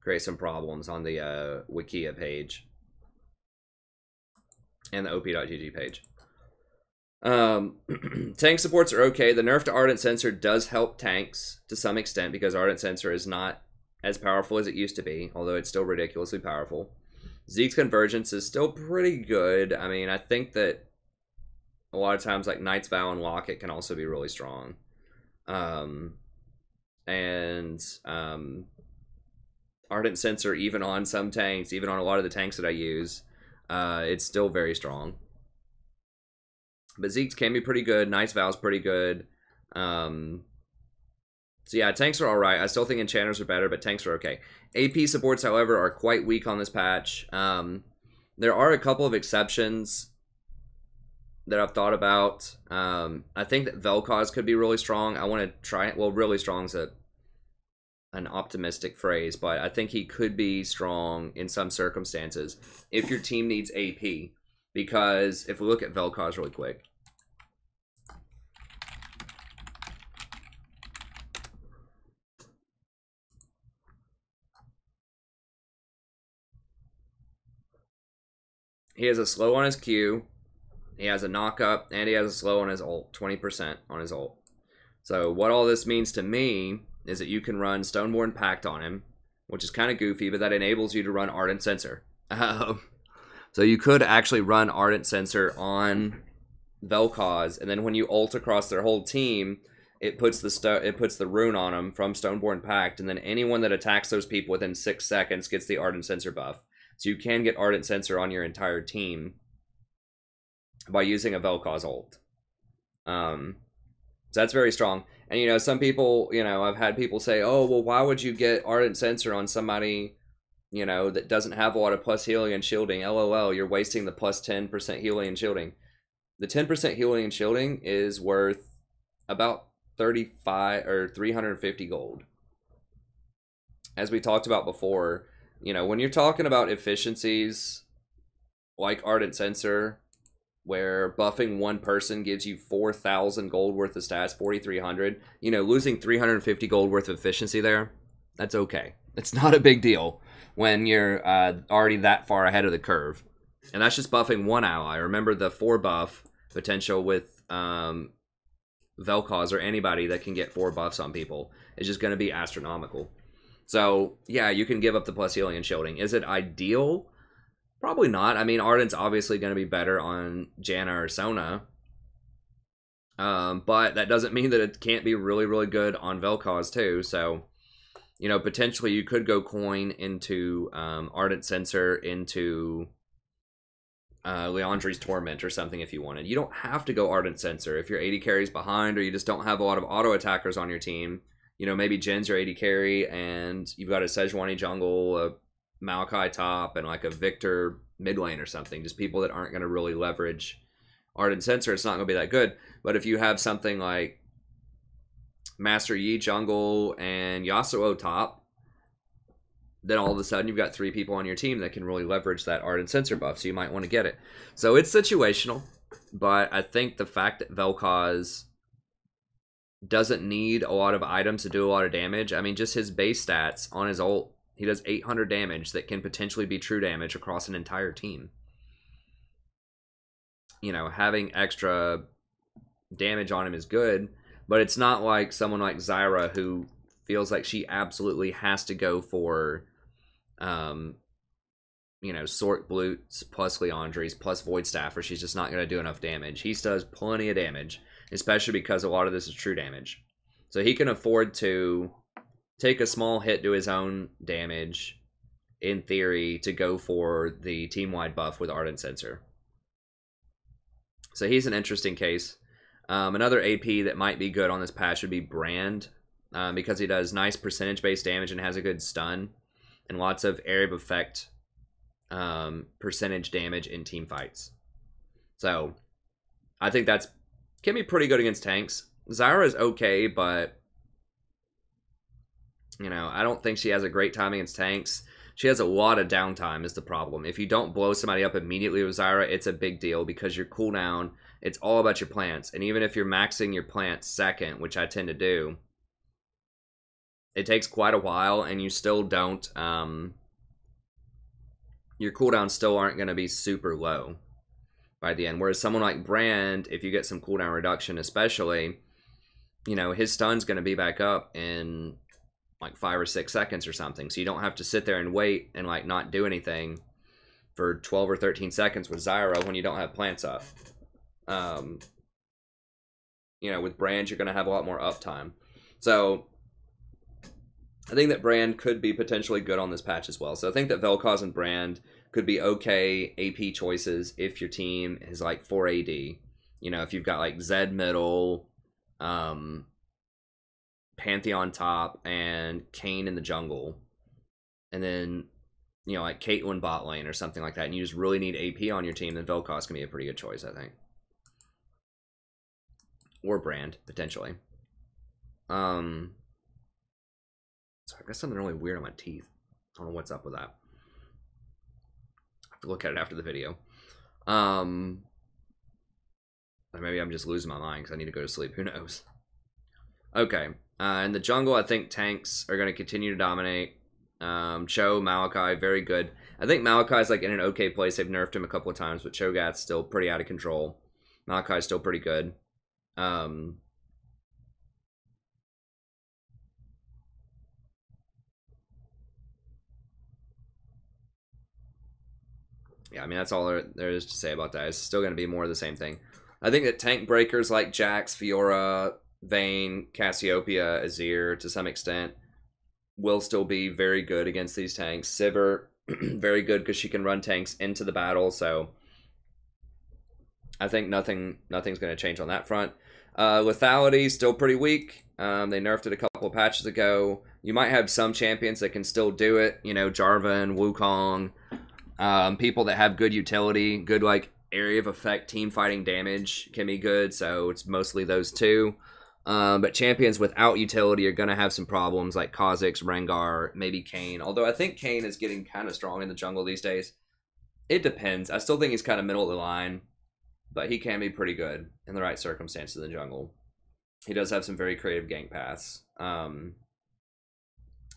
create some problems on the Wikia page and the op.gg page. Tank supports are okay. The nerf to Ardent Sensor does help tanks to some extent because Ardent Sensor is not as powerful as it used to be, although it's still ridiculously powerful. Zeke's Convergence is still pretty good. I mean, I think that a lot of times, like, Knight's Vow and Locket can also be really strong. Ardent Sensor, even on some tanks, even on a lot of the tanks that I use, it's still very strong. But Zeke's can be pretty good. Knight's Vow is pretty good. So yeah, tanks are alright. I still think enchanters are better, but tanks are okay. AP supports, however, are quite weak on this patch. There are a couple of exceptions that I've thought about. I think that Vel'Koz could be really strong. I want to try it. Well, really strong is an optimistic phrase, but I think he could be strong in some circumstances if your team needs AP. Because if we look at Vel'Koz really quick. He has a slow on his Q, he has a knock up, and he has a slow on his ult, 20% on his ult. So what all this means to me is that you can run Stoneborn Pact on him, which is kind of goofy, but that enables you to run Ardent Sensor. So you could actually run Ardent Sensor on Vel'Koz, and then when you ult across their whole team, it puts the rune on them from Stoneborn Pact, and then anyone that attacks those people within 6 seconds gets the Ardent Sensor buff. So you can get Ardent Sensor on your entire team by using a Vel'Koz ult. So that's very strong. And, you know, some people, you know, I've had people say, oh, well, why would you get Ardent Sensor on somebody, you know, that doesn't have a lot of plus healing and shielding? LOL, you're wasting the plus 10% healing and shielding. The 10% healing and shielding is worth about 35 or 350 gold. As we talked about before, you know, when you're talking about efficiencies like Ardent Sensor, where buffing one person gives you 4,000 gold worth of stats, 4,300, you know, losing 350 gold worth of efficiency there, that's okay. It's not a big deal when you're already that far ahead of the curve. And that's just buffing one ally. Remember the 4 buff potential with Vel'Koz or anybody that can get 4 buffs on people is just going to be astronomical. So, yeah, you can give up the plus healing and shielding. Is it ideal? Probably not. I mean, Ardent's obviously going to be better on Janna or Sona. But that doesn't mean that it can't be really, really good on Vel'Koz too. So, you know, potentially you could go coin into Ardent Sensor into Leandri's Torment or something if you wanted. You don't have to go Ardent Sensor. If your AD carry's behind or you just don't have a lot of auto attackers on your team, you know, maybe Jin's your AD carry and you've got a Sejuani jungle, a Maokai top, and like a Victor mid lane or something. Just people that aren't going to really leverage Ardent Sensor. It's not going to be that good. But if you have something like Master Yi jungle and Yasuo top, then all of a sudden you've got 3 people on your team that can really leverage that Ardent Sensor buff. So you might want to get it. So it's situational. But I think the fact that Vel'Koz doesn't need a lot of items to do a lot of damage. I mean, just his base stats on his ult, he does 800 damage that can potentially be true damage across an entire team. You know, having extra damage on him is good, but it's not like someone like Zyra who feels like she absolutely has to go for, you know, Sork Blutes plus Leandries plus Void Staff, or she's just not going to do enough damage. He does plenty of damage, especially because a lot of this is true damage. So he can afford to take a small hit to his own damage, in theory, to go for the team-wide buff with Ardent Sensor. So he's an interesting case. Another AP that might be good on this patch would be Brand, because he does nice percentage-based damage and has a good stun, and lots of area of effect percentage damage in team fights. So I think that's can be pretty good against tanks. Zyra is okay, but you know, I don't think she has a great time against tanks. She has a lot of downtime is the problem. If you don't blow somebody up immediately with Zyra, it's a big deal because your cooldown, it's all about your plants. And even if you're maxing your plants second, which I tend to do, it takes quite a while and you still don't your cooldowns still aren't going to be super low by the end. Whereas someone like Brand, if you get some cooldown reduction especially, you know, his stun's going to be back up in like 5 or 6 seconds or something. So you don't have to sit there and wait and like not do anything for 12 or 13 seconds with Zyra when you don't have plants up. You know, with Brand, you're going to have a lot more uptime. So I think that Brand could be potentially good on this patch as well. So I think that Vel'Koz and Brand could be okay AP choices if your team is like 4 AD. You know, if you've got like Zed middle, Pantheon top, and Kayn in the jungle. And then, you know, like Caitlyn bot lane or something like that. And you just really need AP on your team, then Vel'Koz can be a pretty good choice, I think. Or Brand, potentially. So I've got something really weird on my teeth. I don't know what's up with that. I have to look at it after the video. Or maybe I'm just losing my mind because I need to go to sleep. Who knows? Okay. In the jungle, I think tanks are going to continue to dominate. Cho, Malachi, very good. I think Malachi's like in an okay place. They've nerfed him a couple of times, but Cho'Gath's still pretty out of control. Malachi's still pretty good. Yeah, I mean, that's all there is to say about that. It's still going to be more of the same thing. I think that tank breakers like Jax, Fiora, Vayne, Cassiopeia, Azir, to some extent, will still be very good against these tanks. Sivir, very good because she can run tanks into the battle, so I think nothing's going to change on that front. Lethality, still pretty weak. They nerfed it a couple of patches ago. You might have some champions that can still do it. You know, Jarvan, Wukong. People that have good utility, good like area of effect team fighting damage can be good, so it's mostly those two. But champions without utility are going to have some problems like Kha'Zix, Rengar, maybe Kayn. Although I think Kayn is getting kind of strong in the jungle these days. It depends. I still think he's kind of middle of the line, but he can be pretty good in the right circumstances in the jungle. He does have some very creative gank paths. But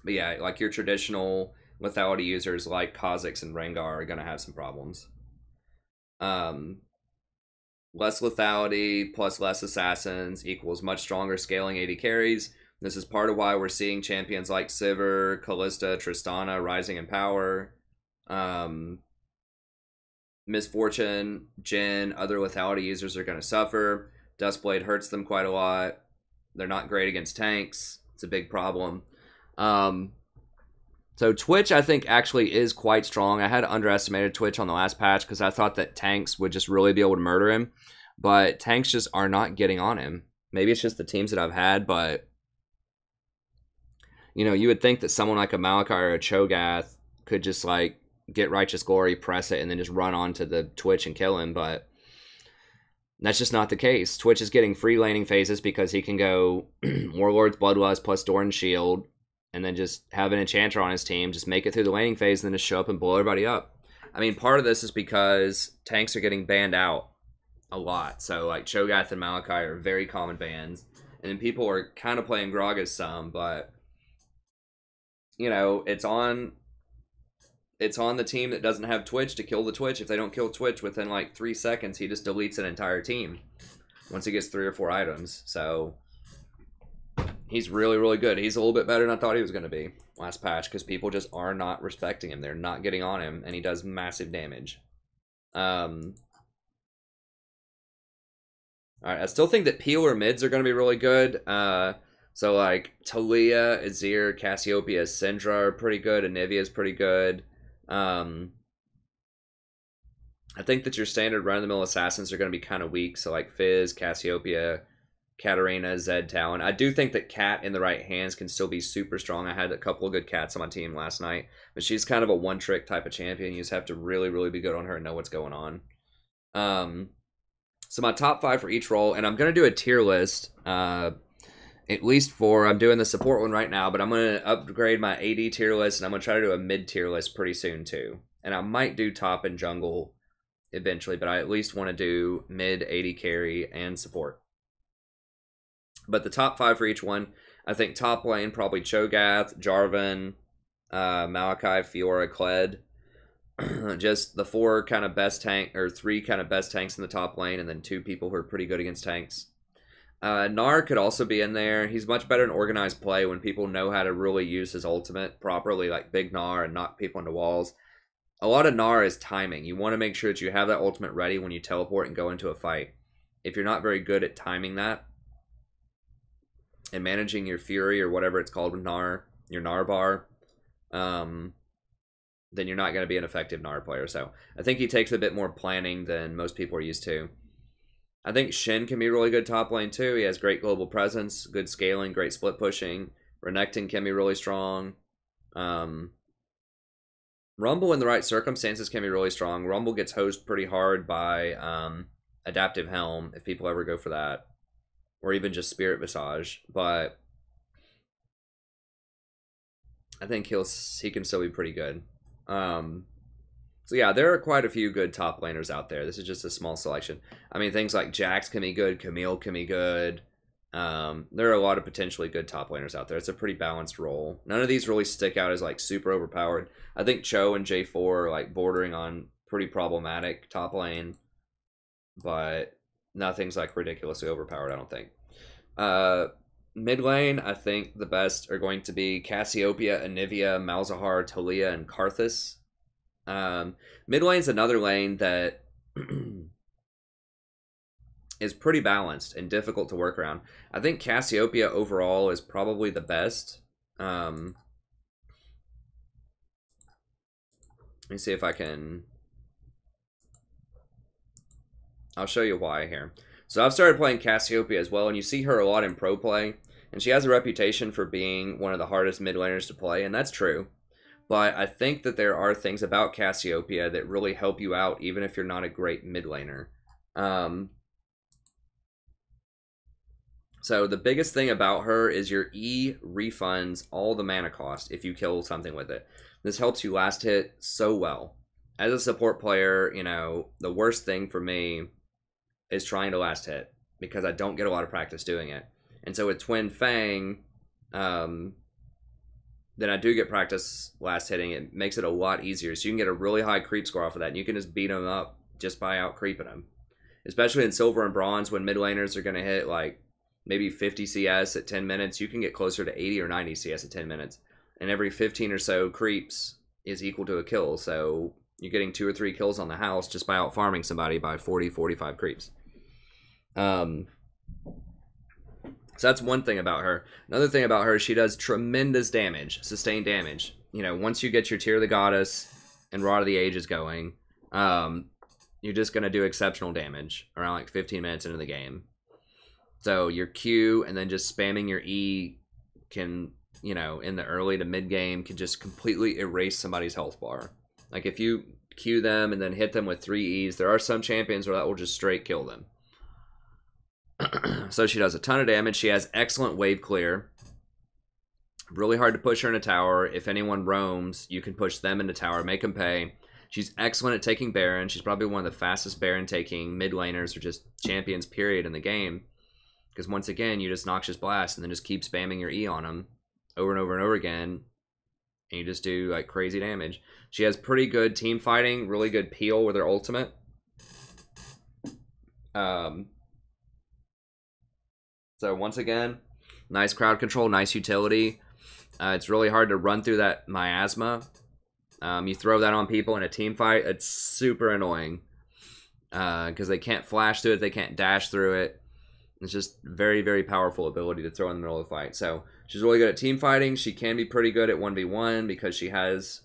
yeah, like your traditional lethality users like Kha'Zix and Rengar are going to have some problems. Less lethality plus less assassins equals much stronger scaling AD carries. This is part of why we're seeing champions like Sivir, Kalista, Tristana rising in power. Misfortune, Jhin, other lethality users are going to suffer. Duskblade hurts them quite a lot. They're not great against tanks. It's a big problem. So Twitch, I think, actually is quite strong. I had underestimated Twitch on the last patch because I thought that tanks would just really be able to murder him. But tanks just are not getting on him. Maybe it's just the teams that I've had, but you know, you would think that someone like a Malachi or a Cho'Gath could just like get Righteous Glory, press it, and then just run onto the Twitch and kill him, but that's just not the case. Twitch is getting free laning phases because he can go Warlord's Bloodlust plus Doran's Shield, and then just have an enchanter on his team, just make it through the laning phase, and then just show up and blow everybody up. I mean, part of this is because tanks are getting banned out a lot. So, like, Cho'Gath and Malachi are very common bans. And then people are kind of playing Gragas some, but, you know, it's on the team that doesn't have Twitch to kill the Twitch. If they don't kill Twitch within, like, 3 seconds, he just deletes an entire team once he gets 3 or 4 items. So He's really, really good. He's a little bit better than I thought he was going to be last patch because people just are not respecting him. They're not getting on him, and he does massive damage. All right, I still think that peeler mids are going to be really good. So like Talia, Azir, Cassiopeia, Syndra are pretty good. Anivia is pretty good. I think that your standard run-of-the-mill assassins are going to be kind of weak. So like Fizz, Cassiopeia, Katarina, Zed, Talon. I do think that Cat in the right hands can still be super strong. I had a couple of good Cats on my team last night, but she's kind of a one-trick type of champion. You just have to really, really be good on her and know what's going on. So my top 5 for each role, and I'm going to do a tier list, at least for, I'm doing the support one right now, but I'm going to upgrade my AD tier list, and I'm going to try to do a mid-tier list pretty soon too. And I might do top and jungle eventually, but I at least want to do mid, AD carry, and support. But the top 5 for each one, I think top lane, probably Cho'Gath, Jarvan, Maokai, Fiora, Kled. Just the 4 kind of best tank, or 3 kind of best tanks in the top lane, and then 2 people who are pretty good against tanks. Gnar could also be in there. He's much better in organized play when people know how to really use his ultimate properly, like big Gnar and knock people into walls. A lot of Gnar is timing. You want to make sure that you have that ultimate ready when you teleport and go into a fight. If you're not very good at timing that and managing your Fury or whatever it's called with Gnar, your Gnar bar, then you're not going to be an effective Gnar player. So I think he takes a bit more planning than most people are used to. I think Shin can be really good top lane too. He has great global presence, good scaling, great split pushing. Renekton can be really strong. Rumble in the right circumstances can be really strong. Rumble gets hosed pretty hard by Adaptive Helm, if people ever go for that. Or even just Spirit Visage. But I think he can still be pretty good. So yeah, there are quite a few good top laners out there. This is just a small selection. I mean, things like Jax can be good, Camille can be good. There are a lot of potentially good top laners out there. It's a pretty balanced role. None of these really stick out as like super overpowered. I think Cho and J4 are like bordering on pretty problematic top lane, but nothing's like ridiculously overpowered, I don't think. Mid lane, I think the best are going to be Cassiopeia, Anivia, Malzahar, Talia, and Karthus. Mid lane's another lane that is pretty balanced and difficult to work around. I think Cassiopeia overall is probably the best. Let me see if I can... I'll show you why here. So I've started playing Cassiopeia as well, and you see her a lot in pro play, and she has a reputation for being one of the hardest mid laners to play, and that's true. But I think that there are things about Cassiopeia that really help you out, even if you're not a great mid laner. So the biggest thing about her is your E refunds all the mana cost if you kill something with it. This helps you last hit so well. As a support player, you know, the worst thing for me is trying to last hit because I don't get a lot of practice doing it. And so with Twin Fang, then I do get practice last hitting. It makes it a lot easier. So you can get a really high creep score off of that. And you can just beat them up just by out creeping them. Especially in silver and bronze when mid laners are going to hit like maybe 50 CS at 10 minutes. You can get closer to 80 or 90 CS at 10 minutes. And every 15 or so creeps is equal to a kill. So you're getting 2 or 3 kills on the house just by out farming somebody by 40, 45 creeps. So that's one thing about her. Another thing about her is she does tremendous damage, sustained damage. You know, once you get your Tear of the Goddess and Rod of the Ages going, you're just going to do exceptional damage around like 15 minutes into the game. So your Q and then just spamming your E can, you know, in the early to mid game can just completely erase somebody's health bar. Like if you Q them and then hit them with 3 E's, there are some champions where that will just straight kill them. So she does a ton of damage. She has excellent wave clear. Really hard to push her in a tower. If anyone roams, you can push them into tower, make them pay. She's excellent at taking Baron. She's probably one of the fastest Baron taking mid laners or just champions period in the game. Because once again, you just Noxious Blast and then just keep spamming your E on them over and over and over again. And you just do like crazy damage. She has pretty good team fighting, really good peel with her ultimate. So once again, Nice crowd control, nice utility. It's really hard to run through that miasma. You throw that on people in a team fight, it's super annoying. Because they can't flash through it, they can't dash through it. It's just very, very powerful ability to throw in the middle of the fight. So she's really good at team fighting. She can be pretty good at 1v1 because she has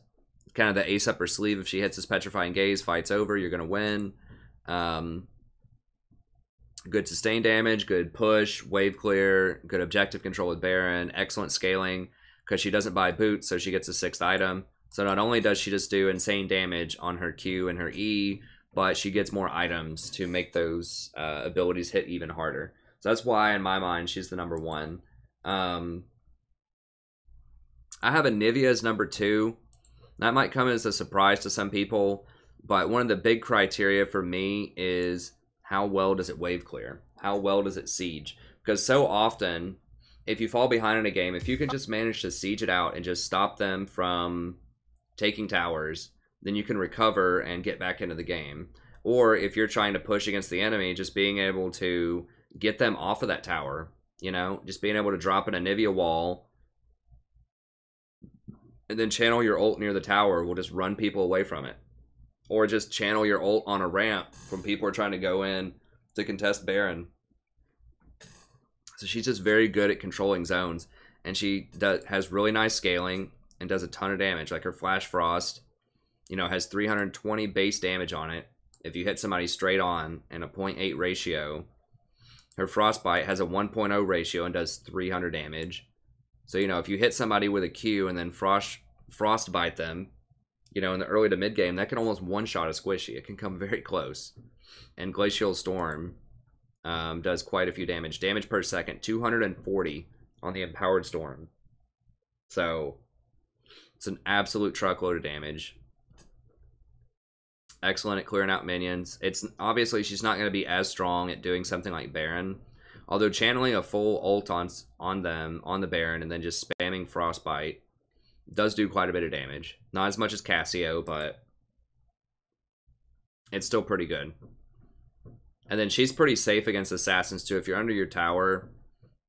kind of the ace up her sleeve. If she hits this Petrifying Gaze, fight's over, you're going to win. Good sustain damage, good push, wave clear, good objective control with Baron, excellent scaling because she doesn't buy boots, so she gets a 6th item. So not only does she just do insane damage on her Q and her E, but she gets more items to make those abilities hit even harder. So that's why, in my mind, she's the number 1. I have Anivia as number 2. That might come as a surprise to some people, but one of the big criteria for me is how well does it wave clear? How well does it siege? Because so often, if you fall behind in a game, if you can just manage to siege it out and just stop them from taking towers, then you can recover and get back into the game. Or if you're trying to push against the enemy, just being able to get them off of that tower, you know, just being able to drop an Anivia wall and then channel your ult near the tower will just run people away from it. Or just channel your ult on a ramp from people who are trying to go in to contest Baron. So she's just very good at controlling zones. And she has really nice scaling and does a ton of damage. Like her Flash Frost, you know, has 320 base damage on it. If you hit somebody straight on and a 0.8 ratio, her Frostbite has a 1.0 ratio and does 300 damage. So, you know, if you hit somebody with a Q and then Frostbite them, you know, in the early to mid game, that can almost one-shot a Squishy. It can come very close. And Glacial Storm does quite a few damage. Damage per second, 240 on the Empowered Storm. So, it's an absolute truckload of damage. Excellent at clearing out minions. It's obviously she's not going to be as strong at doing something like Baron. Although channeling a full ult on the Baron and then just spamming Frostbite does do quite a bit of damage. Not as much as Cassio, but it's still pretty good. And then she's pretty safe against assassins too. If you're under your tower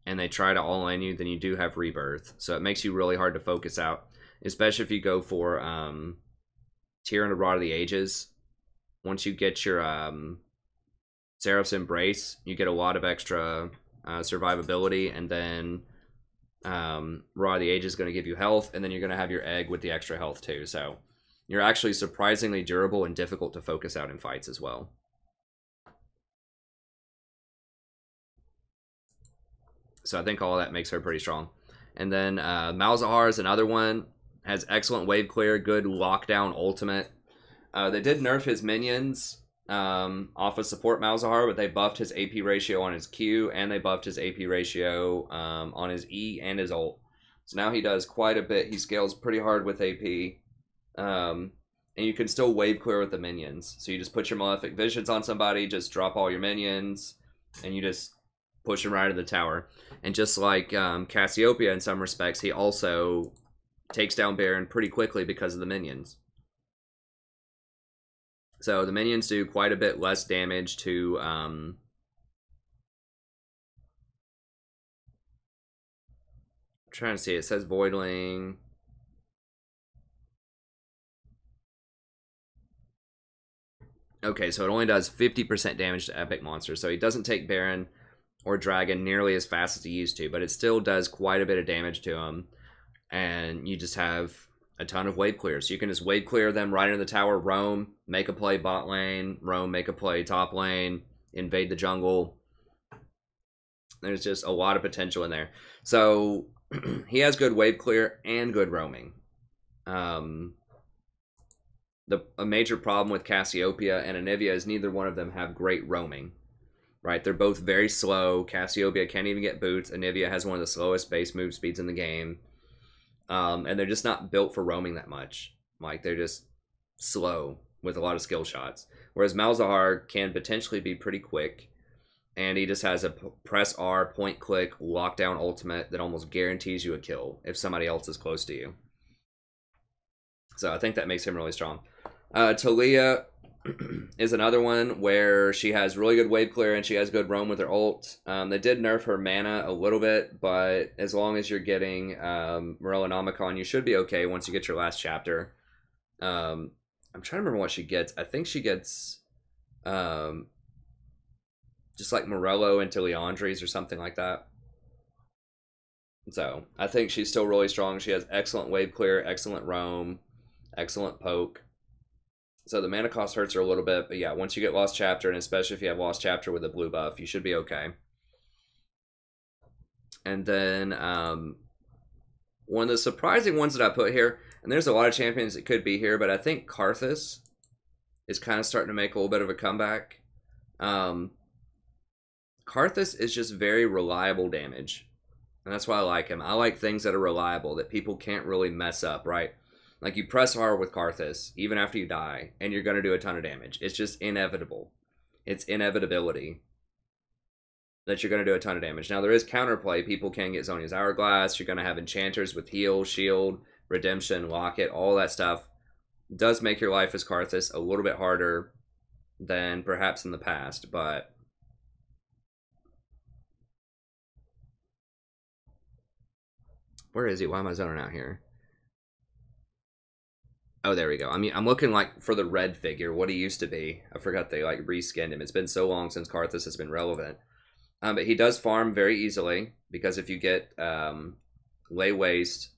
and they try to all-in you, then you do have Rebirth. So it makes you really hard to focus out. Especially if you go for Tyranid of Rod of the Ages. Once you get your Seraph's Embrace, you get a lot of extra survivability, and then Rod of the Ages is going to give you health, and then you're going to have your egg with the extra health too. So you're actually surprisingly durable and difficult to focus out in fights as well. So I think all of that makes her pretty strong. And then Malzahar is another one. Has excellent wave clear, good lockdown ultimate. They did nerf his minions off of support Malzahar, but they buffed his AP ratio on his Q, and they buffed his AP ratio on his E and his ult. So now he does quite a bit. He scales pretty hard with AP. And you can still wave clear with the minions. So you just put your Malefic Visions on somebody, just drop all your minions, and you just push them right to the tower. And just like Cassiopeia in some respects, he also takes down Baron pretty quickly because of the minions. So the minions do quite a bit less damage to trying to see, it says Voidling. Okay, so it only does 50% damage to epic monsters. So he doesn't take Baron or Dragon nearly as fast as he used to, but it still does quite a bit of damage to him. And you just have a ton of wave clears. So you can just wave clear them right into the tower, roam, make a play bot lane, roam, make a play top lane, invade the jungle. There's just a lot of potential in there. So he has good wave clear and good roaming. A major problem with Cassiopeia and Anivia is neither one of them have great roaming. Right? They're both very slow. Cassiopeia can't even get boots. Anivia has one of the slowest base move speeds in the game. And they're just not built for roaming that much. Like, they're just slow with a lot of skill shots. Whereas Malzahar can potentially be pretty quick. And he just has a press R, point click, lockdown ultimate that almost guarantees you a kill if somebody else is close to you. So I think that makes him really strong. Talia, is another one where she has really good wave clear and she has good roam with her ult. They did nerf her mana a little bit, but as long as you're getting Morellonomicon, you should be okay once you get your last chapter. I'm trying to remember what she gets. I think she gets just like Morello into Leandres or something like that. So I think she's still really strong. She has excellent wave clear, excellent roam, excellent poke. So the mana cost hurts her a little bit, but yeah, once you get Lost Chapter, and especially if you have Lost Chapter with a blue buff, you should be okay. And then one of the surprising ones that I put here, and there's a lot of champions that could be here, but I think Karthus is kind of starting to make a little bit of a comeback. Karthus is just very reliable damage, and that's why I like him. I like things that are reliable, that people can't really mess up, right? Like, you press hard with Karthus, even after you die, and you're going to do a ton of damage. It's just inevitable. It's inevitability that you're going to do a ton of damage. Now, there is counterplay. People can get Zhonya's Hourglass. You're going to have enchanters with heal, shield, redemption, locket, all that stuff. It does make your life as Karthus a little bit harder than perhaps in the past, but where is he? Why am I zoning out here? Oh, there we go. I mean, I'm looking like for the red figure, what he used to be. I forgot they like reskinned him. It's been so long since Karthus has been relevant. But he does farm very easily, because if you get Lay Waste,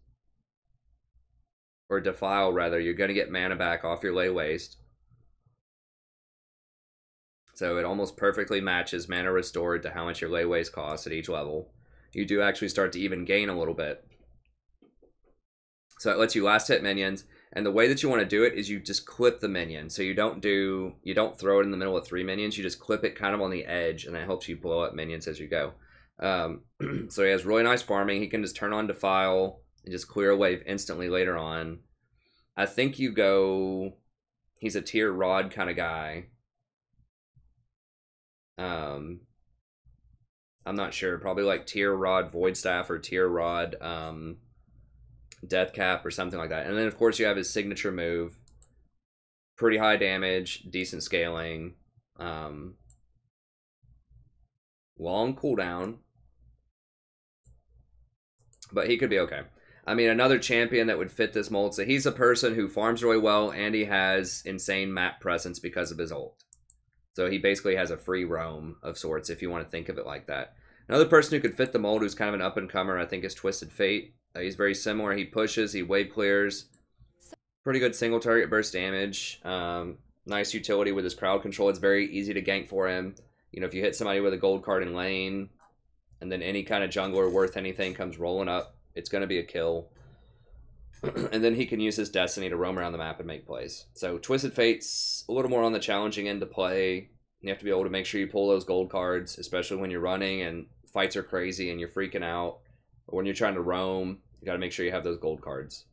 or Defile rather, you're going to get mana back off your Lay Waste. So it almost perfectly matches mana restored to how much your Lay Waste costs at each level. You do actually start to even gain a little bit. So it lets you last hit minions. And the way that you want to do it is you just clip the minion. So you don't throw it in the middle of 3 minions. You just clip it kind of on the edge, and that helps you blow up minions as you go. So he has really nice farming. He can just turn on Defile and just clear a wave instantly later on. I think he's a tier Rod kind of guy. I'm not sure. Probably like tier Rod Void Staff or tier Rod Death Cap or something like that. And then of course you have his signature move. Pretty high damage, decent scaling, long cooldown, but he could be okay. I mean, another champion that would fit this mold, so he's a person who farms really well and he has insane map presence because of his ult. So he basically has a free roam of sorts, if you want to think of it like that. Another person who could fit the mold, who's kind of an up-and-comer, I think, is Twisted Fate. He's very similar. He pushes, he wave clears. Pretty good single target burst damage. Nice utility with his crowd control. It's very easy to gank for him. You know, if you hit somebody with a gold card in lane, and then any kind of jungler worth anything comes rolling up, it's going to be a kill. And then he can use his destiny to roam around the map and make plays. So Twisted Fate's a little more on the challenging end to play. You have to be able to make sure you pull those gold cards, especially when you're running and fights are crazy and you're freaking out. Or when you're trying to roam, you got to make sure you have those gold cards.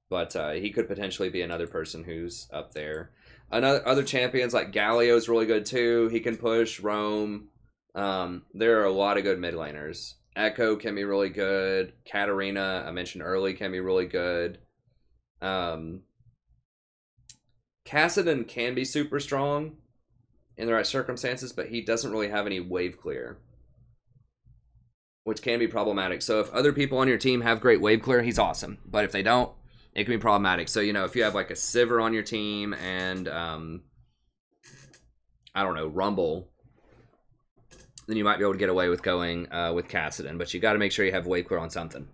But he could potentially be another person who's up there. Other champions like Galio's really good too. He can push, roam. There are a lot of good mid laners. Echo can be really good. Katarina, I mentioned early, can be really good. Kassadin can be super strong in the right circumstances, but he doesn't really have any wave clear, which can be problematic. So if other people on your team have great wave clear, he's awesome. But if they don't, it can be problematic. So, you know, if you have like a Sivir on your team and, I don't know, Rumble, then you might be able to get away with going with Kassadin. But you got to make sure you have wave clear on something.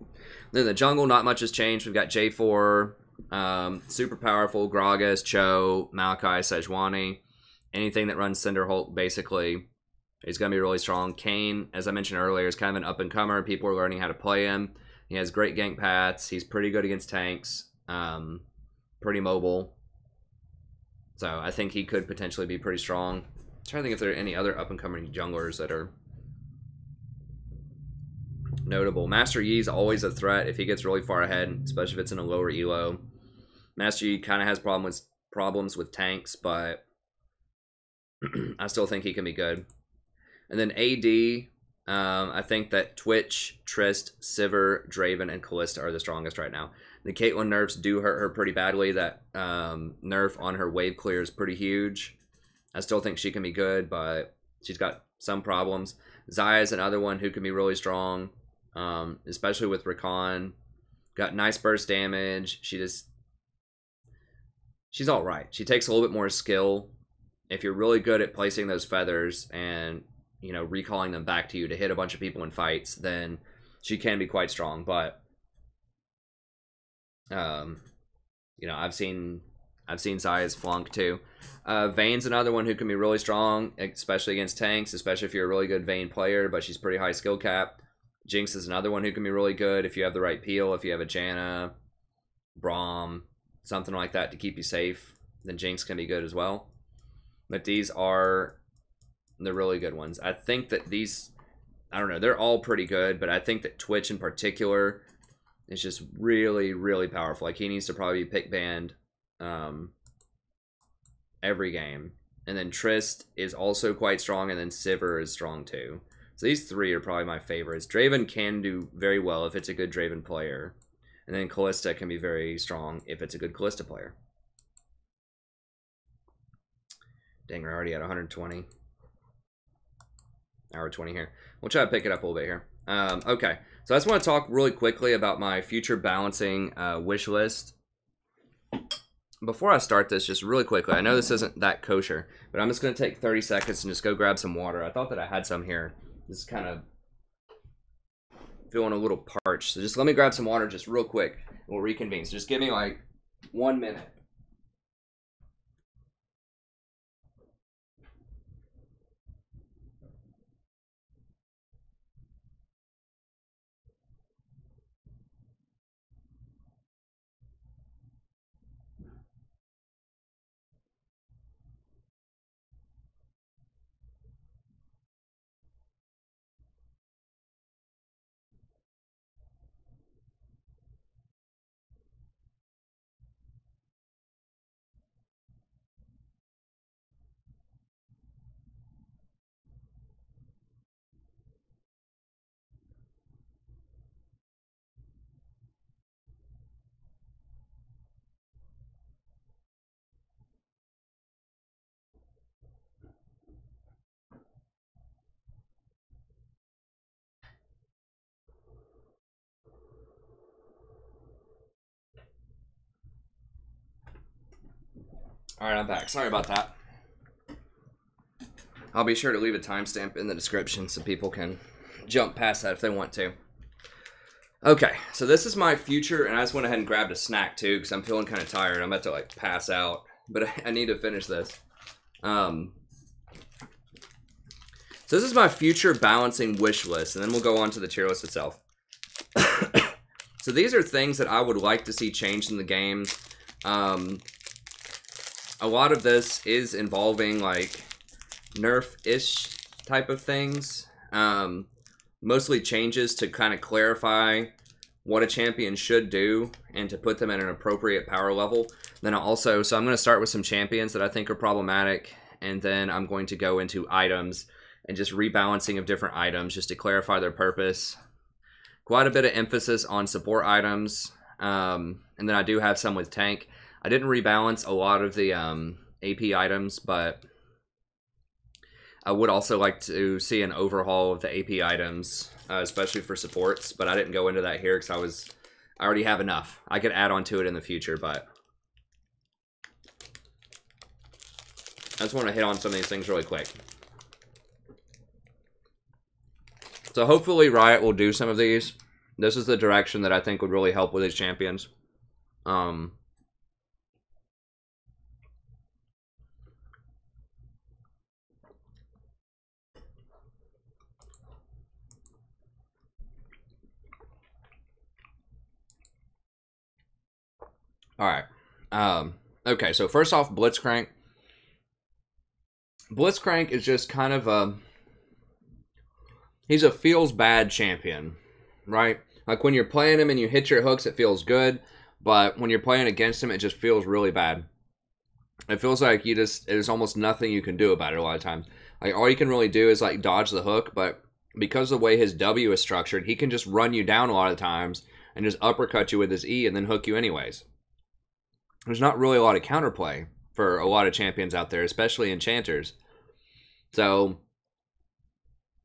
Then the jungle, not much has changed. We've got J4, super powerful, Gragas, Cho, Maokai, Sejuani. Anything that runs Cinderhulk, basically, is going to be really strong. Kayn, as I mentioned earlier, is kind of an up-and-comer. People are learning how to play him. He has great gank paths. He's pretty good against tanks. Pretty mobile. So I think he could potentially be pretty strong. I'm trying to think if there are any other up-and-coming junglers that are notable. Master Yi's always a threat if he gets really far ahead, especially if it's in a lower elo. Master Yi kind of has problems with tanks, but I still think he can be good. And then AD, I think that Twitch, Trist, Sivir, Draven, and Kalista are the strongest right now. The Caitlyn nerfs do hurt her pretty badly. That nerf on her wave clear is pretty huge. I still think she can be good, but she's got some problems. Xayah is another one who can be really strong, especially with Rakan. Got nice burst damage. She's all right. She takes a little bit more skill. If you're really good at placing those feathers and, you know, recalling them back to you to hit a bunch of people in fights, then she can be quite strong. But, you know, I've seen Xayah's flunk too. Vayne's another one who can be really strong, especially against tanks, especially if you're a really good Vayne player, but she's pretty high skill cap. Jinx is another one who can be really good if you have the right peel, if you have a Janna, Braum, something like that to keep you safe, then Jinx can be good as well. But these are the really good ones. I think that these, I don't know, they're all pretty good, but I think that Twitch in particular is just really, really powerful. Like, he needs to probably be pick banned every game. And then Trist is also quite strong, and then Sivir is strong too. So these three are probably my favorites. Draven can do very well if it's a good Draven player. And then Kalista can be very strong if it's a good Kalista player. Dang, we're already at 120. Hour 20 here. We'll try to pick it up a little bit here. Okay, so I just want to talk really quickly about my future balancing wish list. Before I start this, just really quickly, I know this isn't that kosher, but I'm just going to take 30 seconds and just go grab some water. I thought that I had some here. This is kind of feeling a little parched. So just let me grab some water just real quick, and we'll reconvene. So just give me like 1 minute. All right, I'm back. Sorry about that. I'll be sure to leave a timestamp in the description so people can jump past that if they want to. Okay, so this is my future, and I just went ahead and grabbed a snack too because I'm feeling kind of tired. I'm about to like pass out, but I need to finish this. So this is my future balancing wish list, and then we'll go on to the tier list itself. So these are things that I would like to see changed in the game. A lot of this is involving like nerf-ish type of things. Mostly changes to kind of clarify what a champion should do and to put them at an appropriate power level. Then also, so I'm going to start with some champions that I think are problematic, and then I'm going to go into items and just rebalancing of different items just to clarify their purpose. Quite a bit of emphasis on support items, and then I do have some with tank. I didn't rebalance a lot of the AP items, but I would also like to see an overhaul of the AP items, especially for supports, but I didn't go into that here because I already have enough. I could add on to it in the future, but I just want to hit on some of these things really quick. So hopefully Riot will do some of these. This is the direction that I think would really help with these champions. Alright. Okay, so first off, Blitzcrank. Blitzcrank is just kind of a... He's a feels bad champion, right? Like when you're playing him and you hit your hooks, it feels good. But when you're playing against him, it just feels really bad. It feels like there's almost nothing you can do about it a lot of times. Like all you can really do is like dodge the hook, but because of the way his W is structured, he can just run you down a lot of times and just uppercut you with his E and then hook you anyways. There's not really a lot of counterplay for a lot of champions out there, especially enchanters. So,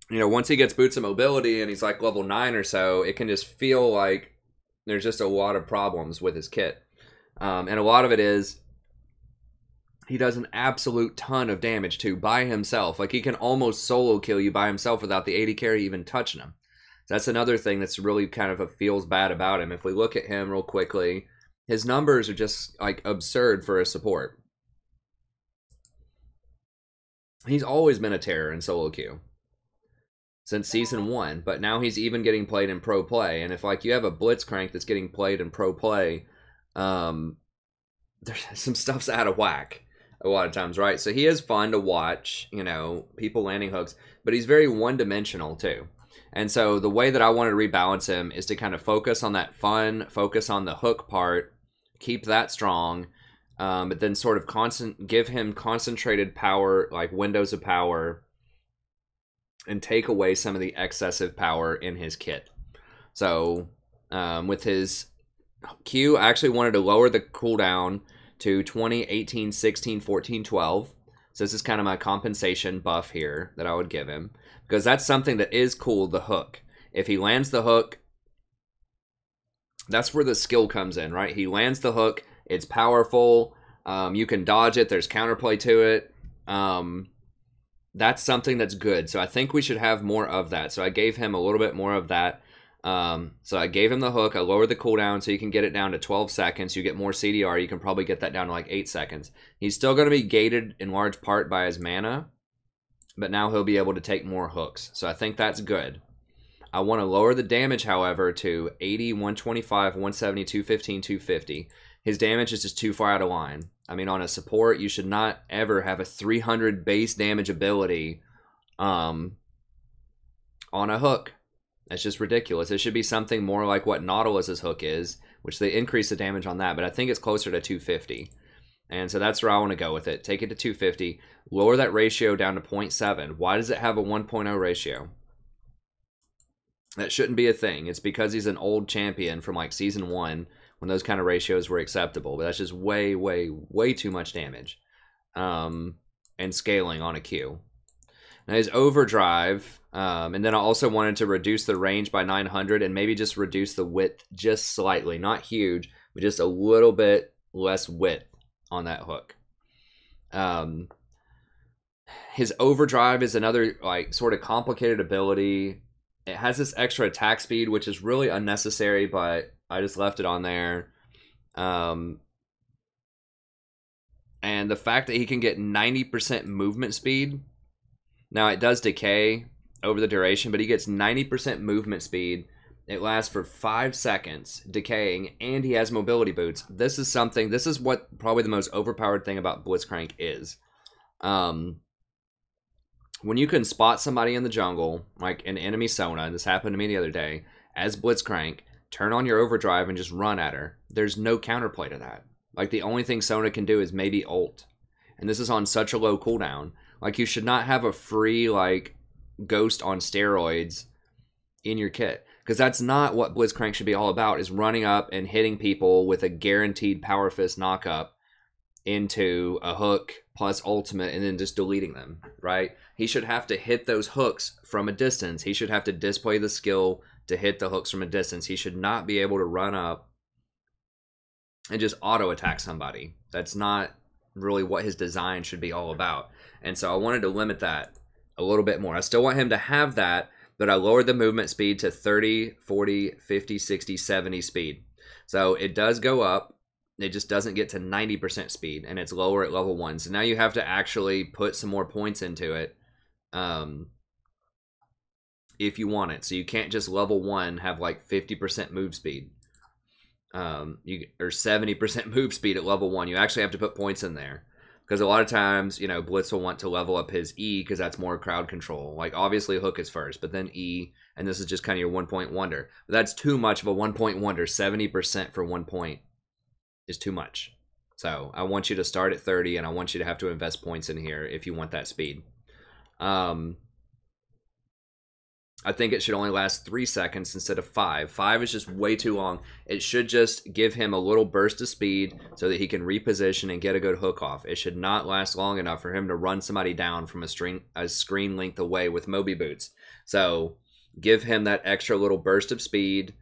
you know, once he gets boots of mobility and he's like level 9 or so, it can just feel like there's just a lot of problems with his kit. And a lot of it is he does an absolute ton of damage too by himself. Like, he can almost solo kill you by himself without the AD carry even touching him. That's another thing that's really kind of feels bad about him. If we look at him real quickly, his numbers are just like absurd for a support. He's always been a terror in solo queue since season 1, but now he's even getting played in pro play. And if like you have a Blitzcrank that's getting played in pro play, there's some stuff's out of whack a lot of times, right? So he is fun to watch, you know, people landing hooks, but he's very one-dimensional too. And so the way that I wanted to rebalance him is to kind of focus on that fun, focus on the hook part, keep that strong, but then sort of give him concentrated power, like windows of power, and take away some of the excessive power in his kit. So with his Q, I actually wanted to lower the cooldown to 20, 18, 16, 14, 12. So this is kind of my compensation buff here that I would give him, because that's something that is cool, the hook. If he lands the hook, that's where the skill comes in, right? He lands the hook, it's powerful, you can dodge it, there's counterplay to it. That's something that's good. So I think we should have more of that. So I gave him a little bit more of that. So I gave him the hook. I lowered the cooldown so you can get it down to 12 seconds. You get more CDR. You can probably get that down to like 8 seconds. He's still going to be gated in large part by his mana, but now he'll be able to take more hooks. So I think that's good. I want to lower the damage, however, to 80, 125, 170, 215, 250. His damage is just too far out of line. I mean, on a support, you should not ever have a 300 base damage ability on a hook. That's just ridiculous. It should be something more like what Nautilus's hook is, which they increase the damage on that, but I think it's closer to 250. And so that's where I want to go with it. Take it to 250, lower that ratio down to 0.7. Why does it have a 1.0 ratio? That shouldn't be a thing. It's because he's an old champion from like season 1 when those kind of ratios were acceptable. But that's just way, way, way too much damage. And scaling on a Q. Now his overdrive, and then I also wanted to reduce the range by 900 and maybe just reduce the width just slightly. Not huge, but just a little bit less width on that hook. His overdrive is another like sort of complicated ability. It has this extra attack speed, which is really unnecessary, but I just left it on there. And the fact that he can get 90% movement speed. Now, it does decay over the duration, but he gets 90% movement speed. It lasts for 5 seconds, decaying, and he has mobility boots. This is what probably the most overpowered thing about Blitzcrank is. When you can spot somebody in the jungle, like an enemy Sona, and this happened to me the other day, as Blitzcrank, turn on your overdrive and just run at her. There's no counterplay to that. Like, the only thing Sona can do is maybe ult. And this is on such a low cooldown. Like, you should not have a free, like, ghost on steroids in your kit. Because that's not what Blitzcrank should be all about, is running up and hitting people with a guaranteed Power Fist knockup into a hook plus ultimate and then just deleting them, right? He should have to hit those hooks from a distance. He should have to display the skill to hit the hooks from a distance. He should not be able to run up and just auto attack somebody. That's not really what his design should be all about. And so I wanted to limit that a little bit more. I still want him to have that, but I lowered the movement speed to 30, 40, 50, 60, 70 speed. So it does go up. It just doesn't get to 90% speed, and it's lower at level 1. So now you have to actually put some more points into it if you want it. So you can't just level 1 have like 50% move speed. Or 70% move speed at level 1. You actually have to put points in there. Because a lot of times, you know, Blitz will want to level up his E because that's more crowd control. Like, obviously, Hook is first, but then E, and this is just kind of your 1-point wonder. But that's too much of a 1-point wonder. 70% for 1 point is too much. So I want you to start at 30, and I want you to have to invest points in here if you want that speed. I think it should only last 3 seconds instead of 5. 5 is just way too long. It should just give him a little burst of speed so that he can reposition and get a good hook off. It should not last long enough for him to run somebody down from a screen length away with Moby Boots. So give him that extra little burst of speed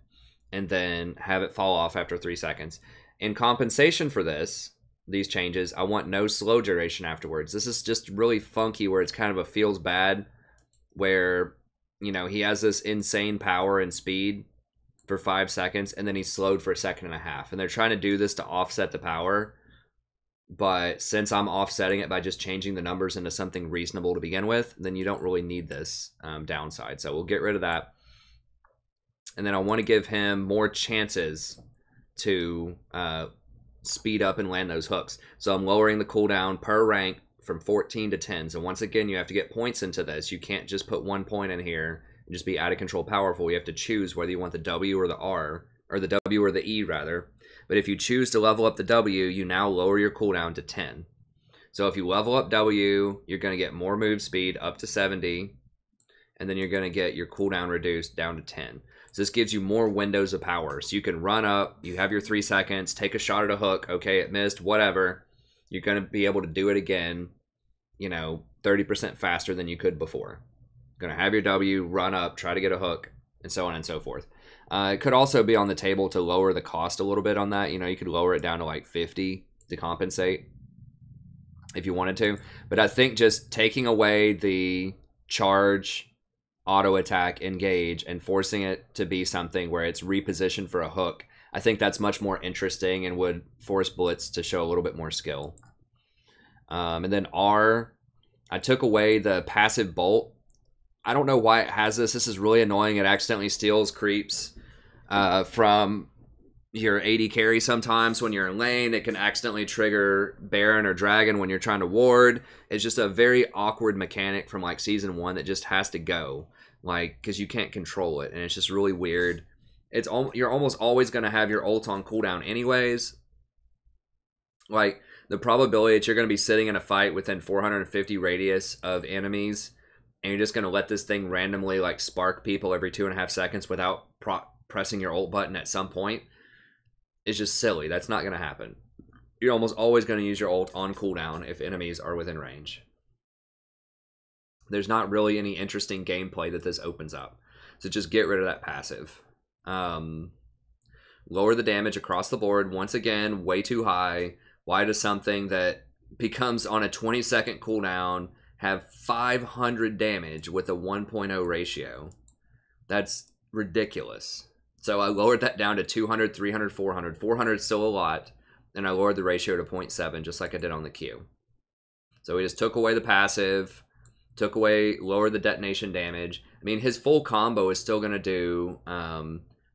and then have it fall off after 3 seconds. In compensation for these changes, I want no slow duration afterwards. This is just really funky where it's kind of a feels bad where, you know, he has this insane power and speed for 5 seconds, and then he's slowed for 1.5 seconds. And they're trying to do this to offset the power. But since I'm offsetting it by just changing the numbers into something reasonable to begin with, then you don't really need this downside. So we'll get rid of that. And then I want to give him more chances to speed up and land those hooks. So I'm lowering the cooldown per rank from 14 to 10. So once again, you have to get points into this. You can't just put 1 point in here and just be out of control powerful. You have to choose whether you want the W or the R, or the W or the E rather. But if you choose to level up the W, you now lower your cooldown to 10. So if you level up W, you're going to get more move speed up to 70, and then you're going to get your cooldown reduced down to 10. So this gives you more windows of power. So you can run up, you have your 3 seconds, take a shot at a hook, okay, it missed, whatever. You're going to be able to do it again, you know, 30% faster than you could before. Going to have your W, run up, try to get a hook, and so on and so forth. It could also be on the table to lower the cost a little bit on that. You know, you could lower it down to like 50 to compensate if you wanted to. But I think just taking away the charge, auto attack, engage, and forcing it to be something where it's repositioned for a hook, I think that's much more interesting and would force Blitz to show a little bit more skill. And then R, I took away the passive bolt. I don't know why it has this. This is really annoying. It accidentally steals creeps from your AD carry sometimes when you're in lane. It can accidentally trigger Baron or Dragon when you're trying to ward. It's just a very awkward mechanic from like Season 1 that just has to go, like, because you can't control it, and it's just really weird. You're almost always going to have your ult on cooldown anyways. Like, the probability that you're going to be sitting in a fight within 450 radius of enemies, and you're just going to let this thing randomly, like, spark people every 2.5 seconds without pressing your ult button at some point, is just silly. That's not going to happen. You're almost always going to use your ult on cooldown if enemies are within range. There's not really any interesting gameplay that this opens up. So just get rid of that passive. Lower the damage across the board. Once again, way too high. Why does something that becomes on a 20-second cooldown have 500 damage with a 1.0 ratio? That's ridiculous. So I lowered that down to 200, 300, 400. 400 is still a lot. And I lowered the ratio to 0.7, just like I did on the Q. So we just took away the passive, lowered the detonation damage. I mean, his full combo is still going to do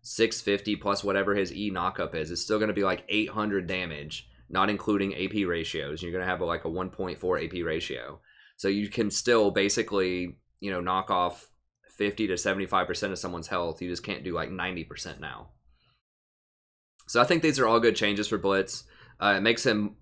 650 plus whatever his E knockup is. It's still going to be like 800 damage, not including AP ratios. You're going to have like a 1.4 AP ratio. So you can still basically, you know, knock off 50 to 75% of someone's health. You just can't do like 90% now. So I think these are all good changes for Blitz. It makes him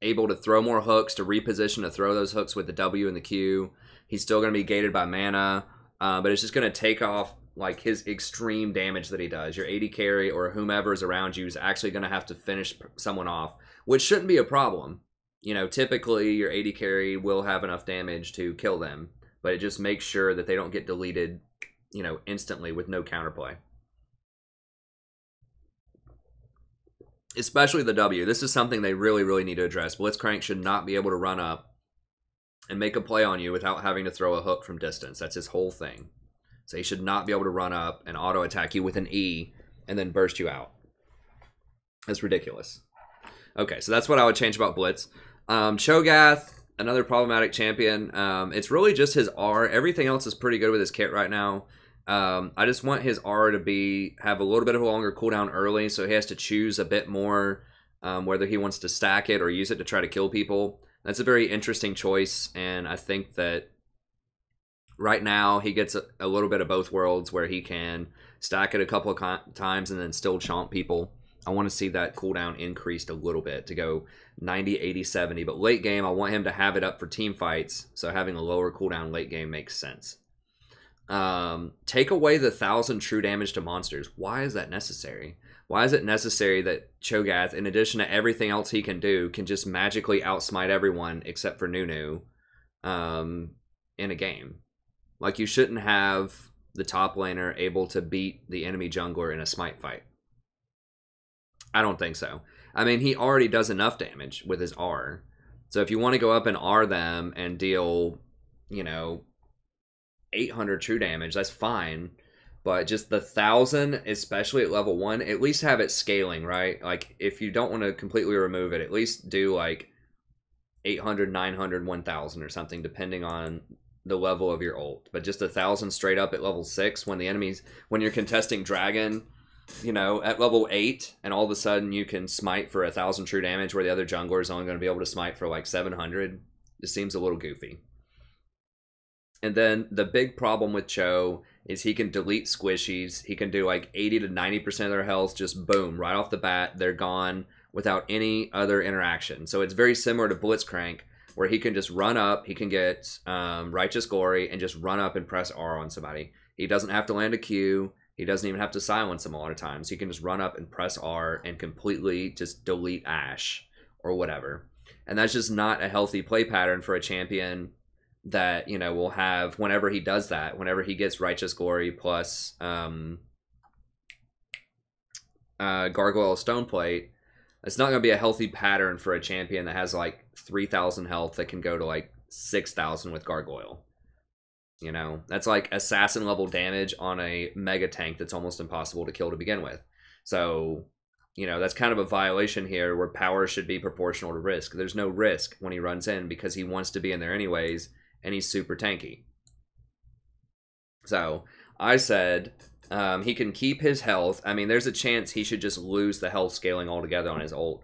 able to throw more hooks, to reposition, to throw those hooks with the W and the Q. He's still going to be gated by mana, but it's just going to take off like his extreme damage that he does. Your AD carry or whomever is around you is actually going to have to finish someone off, which shouldn't be a problem. You know, typically your AD carry will have enough damage to kill them, but it just makes sure that they don't get deleted, you know, instantly with no counterplay. Especially the W. This is something they really, really need to address. Blitzcrank should not be able to run up and make a play on you without having to throw a hook from distance. That's his whole thing. So he should not be able to run up and auto-attack you with an E and then burst you out. That's ridiculous. Okay, so that's what I would change about Blitz. Cho'Gath, another problematic champion. It's really just his R. Everything else is pretty good with his kit right now. I just want his R to have a little bit of a longer cooldown early, so he has to choose a bit more whether he wants to stack it or use it to try to kill people. That's a very interesting choice, and I think that right now he gets a little bit of both worlds where he can stack it a couple of times and then still chomp people. I want to see that cooldown increased a little bit to go 90, 80, 70, but late game I want him to have it up for team fights, so having a lower cooldown late game makes sense. Take away the 1,000 true damage to monsters. Why is that necessary? Why is it necessary that Cho'Gath, in addition to everything else he can do, can just magically outsmite everyone except for Nunu in a game? Like, you shouldn't have the top laner able to beat the enemy jungler in a smite fight. I don't think so. I mean, he already does enough damage with his R. So if you want to go up and R them and deal, you know, 800 true damage, that's fine. But just the 1,000, especially at level 1, at least have it scaling, right? Like, if you don't want to completely remove it, at least do like 800, 900, 1,000 or something, depending on the level of your ult. But just 1,000 straight up at level 6 when the enemies, when you're contesting Dragon, you know, at level 8, and all of a sudden you can smite for 1,000 true damage where the other jungler is only going to be able to smite for like 700. It seems a little goofy. And then the big problem with Cho is he can delete squishies. He can do like 80 to 90% of their health, just boom, right off the bat, they're gone without any other interaction. So it's very similar to Blitzcrank, where he can just run up, he can get Righteous Glory, and just run up and press R on somebody. He doesn't have to land a Q. He doesn't even have to silence them a lot of times. He can just run up and press R and completely just delete Ashe or whatever. And that's just not a healthy play pattern for a champion that, you know, will have, whenever he does that, whenever he gets Righteous Glory plus Gargoyle Stoneplate, it's not going to be a healthy pattern for a champion that has like 3,000 health that can go to like 6,000 with Gargoyle. You know, that's like assassin level damage on a mega tank that's almost impossible to kill to begin with. So, you know, that's kind of a violation here where power should be proportional to risk. There's no risk when he runs in because he wants to be in there anyways, and he's super tanky. So I said he can keep his health. I mean, there's a chance he should just lose the health scaling altogether on his ult,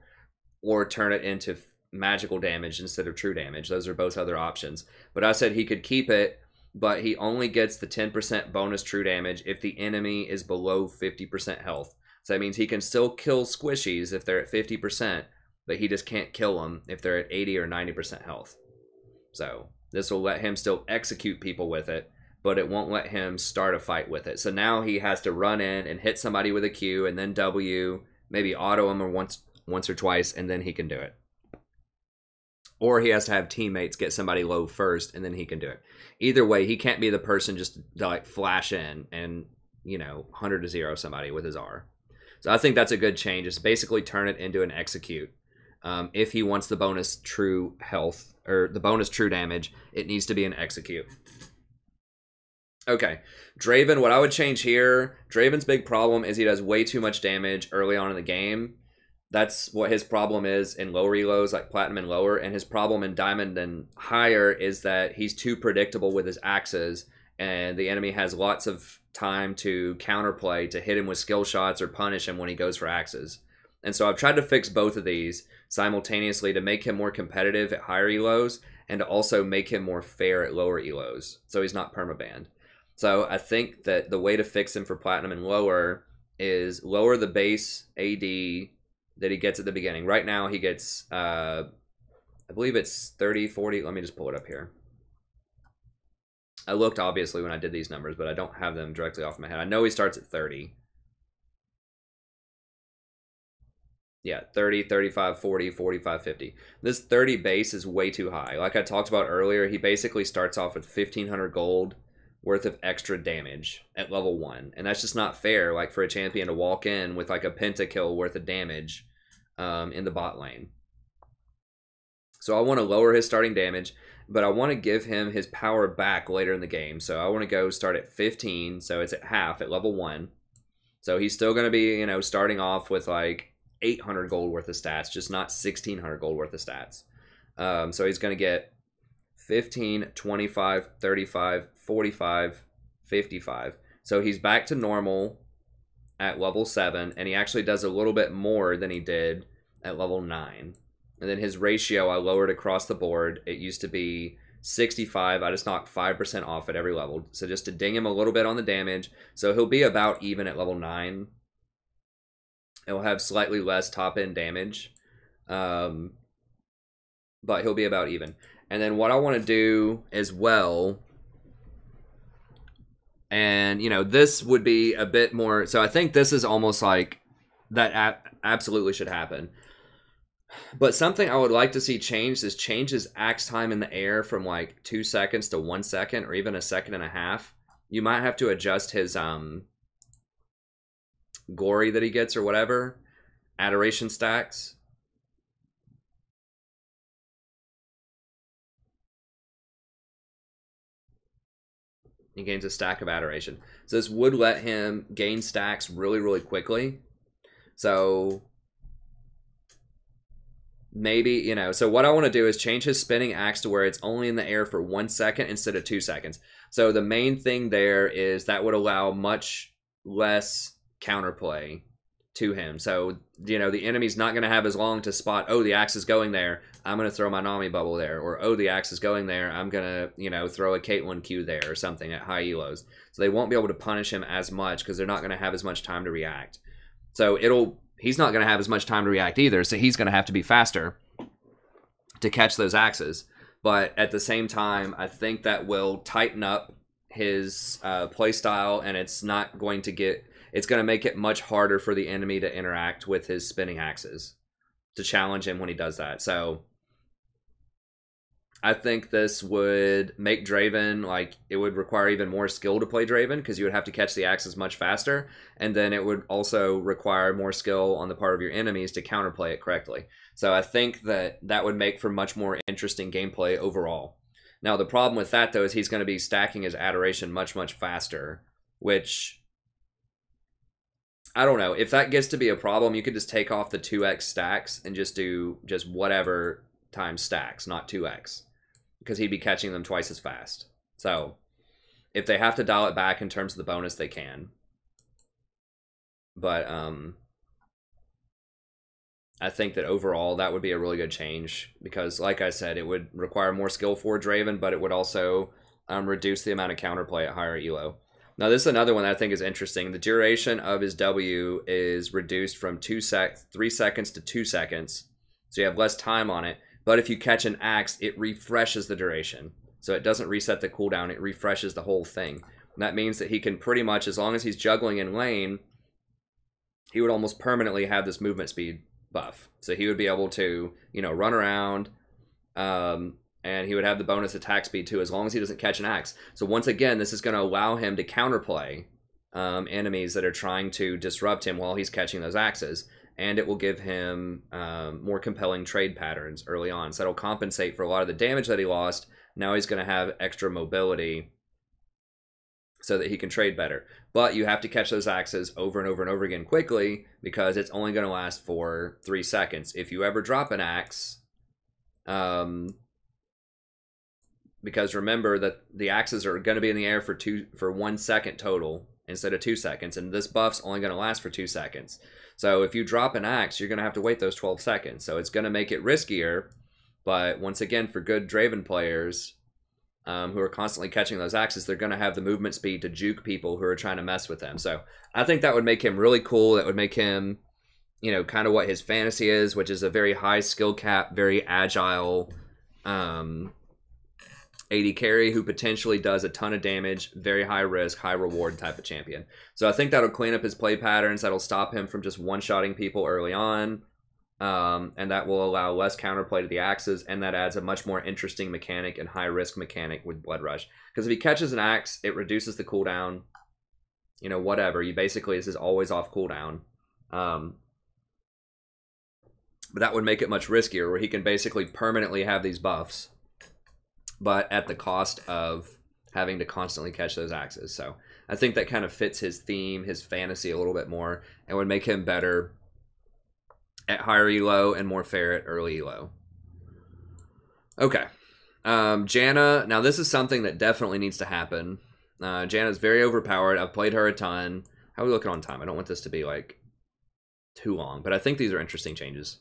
or turn it into magical damage instead of true damage. Those are both other options. But I said he could keep it, but he only gets the 10% bonus true damage if the enemy is below 50% health. So that means he can still kill squishies if they're at 50%, but he just can't kill them if they're at 80 or 90% health. So this will let him still execute people with it, but it won't let him start a fight with it. So now he has to run in and hit somebody with a Q and then W, maybe auto him or once or twice, and then he can do it. Or he has to have teammates get somebody low first, and then he can do it. Either way, he can't be the person just to like flash in and, you know, 100 to 0 somebody with his R. So I think that's a good change. Just basically turn it into an execute. If he wants the bonus true health, or the bonus true damage, it needs to be an execute. Okay, Draven, what I would change here, Draven's big problem is he does way too much damage early on in the game. That's what his problem is in lower elos, like Platinum and lower, and his problem in Diamond and higher is that he's too predictable with his axes, and the enemy has lots of time to counterplay, to hit him with skill shots or punish him when he goes for axes. And so I've tried to fix both of these simultaneously to make him more competitive at higher elos, and to also make him more fair at lower elos, so he's not permabanned. So I think that the way to fix him for Platinum and lower is lower the base AD that he gets at the beginning. Right now he gets, I believe it's 30, 40. Let me just pull it up here. I looked obviously when I did these numbers, but I don't have them directly off my head. I know he starts at 30. Yeah, 30, 35, 40, 45, 50. This 30 base is way too high. Like I talked about earlier, he basically starts off with 1,500 gold worth of extra damage at level 1. And that's just not fair, like for a champion to walk in with like a pentakill worth of damage in the bot lane. So I want to lower his starting damage, but I want to give him his power back later in the game. So I want to go start at 15, so it's at half at level 1. So he's still going to be, you know, starting off with like 800 gold worth of stats, just not 1,600 gold worth of stats. So he's going to get 15, 25, 35, 45, 55. So he's back to normal at level 7, and he actually does a little bit more than he did at level 9. And then his ratio I lowered across the board. It used to be 65. I just knocked 5% off at every level. So just to ding him a little bit on the damage. So he'll be about even at level 9. He'll have slightly less top-end damage. But he'll be about even. And then what I want to do as well And, you know, this would be a bit more... So I think this is almost like that absolutely should happen. But something I would like to see changed is change his axe time in the air from like 2 seconds to 1 second, or even 1.5 seconds. You might have to adjust his gory that he gets or whatever. Adoration stacks. He gains a stack of adoration. So this would let him gain stacks really, really quickly. So maybe, you know, so what I want to do is change his spinning axe to where it's only in the air for 1 second instead of 2 seconds. So the main thing there is that would allow much less counterplay to him. So, you know, the enemy's not going to have as long to spot, oh, the axe is going there, I'm going to throw my Nami bubble there. Or, oh, the axe is going there, I'm going to, you know, throw a Caitlyn Q there or something at high elos. So they won't be able to punish him as much because they're not going to have as much time to react. So he's not going to have as much time to react either, so he's going to have to be faster to catch those axes. But at the same time, I think that will tighten up his playstyle, and it's not going to get... It's going to make it much harder for the enemy to interact with his spinning axes, to challenge him when he does that. So I think this would make Draven, like, it would require even more skill to play Draven, because you would have to catch the axes much faster, and then it would also require more skill on the part of your enemies to counterplay it correctly. So I think that that would make for much more interesting gameplay overall. Now, the problem with that, though, is he's going to be stacking his adoration much, much faster, which... I don't know. If that gets to be a problem, you could just take off the 2x stacks and just do just whatever times stacks, not 2x. Because he'd be catching them twice as fast. So, if they have to dial it back in terms of the bonus, they can. But, I think that overall, that would be a really good change. Because, like I said, it would require more skill for Draven, but it would also reduce the amount of counterplay at higher elo. Now, this is another one that I think is interesting. The duration of his W is reduced from 3 seconds to 2 seconds. So you have less time on it. But if you catch an axe, it refreshes the duration. So it doesn't reset the cooldown, it refreshes the whole thing. And that means that he can pretty much, as long as he's juggling in lane, he would almost permanently have this movement speed buff. So he would be able to, you know, run around, and he would have the bonus attack speed too, as long as he doesn't catch an axe. So once again, this is going to allow him to counterplay enemies that are trying to disrupt him while he's catching those axes. And it will give him more compelling trade patterns early on. So that'll compensate for a lot of the damage that he lost. Now he's going to have extra mobility so that he can trade better. But you have to catch those axes over and over and over again quickly, because it's only going to last for 3 seconds. If you ever drop an axe... because remember that the axes are going to be in the air for 1 second total instead of 2 seconds, and this buff's only going to last for 2 seconds. So if you drop an axe, you're going to have to wait those 12 seconds. So it's going to make it riskier, but once again, for good Draven players who are constantly catching those axes, they're going to have the movement speed to juke people who are trying to mess with them. So I think that would make him really cool. That would make him, you know, kind of what his fantasy is, which is a very high skill cap, very agile AD carry who potentially does a ton of damage, very high risk, high reward type of champion. So I think that'll clean up his play patterns. That'll stop him from just one-shotting people early on. And that will allow less counterplay to the axes, and that adds a much more interesting mechanic and high-risk mechanic with Blood Rush. Because if he catches an axe, it reduces the cooldown. You know, whatever. You basically, this is always off cooldown. But that would make it much riskier, where he can basically permanently have these buffs, but at the cost of having to constantly catch those axes. So I think that kind of fits his theme, his fantasy a little bit more, and would make him better at higher elo and more fair at early elo. Okay. Janna, now this is something that definitely needs to happen. Janna's very overpowered. I've played her a ton. How are we looking on time? I don't want this to be like too long, but I think these are interesting changes.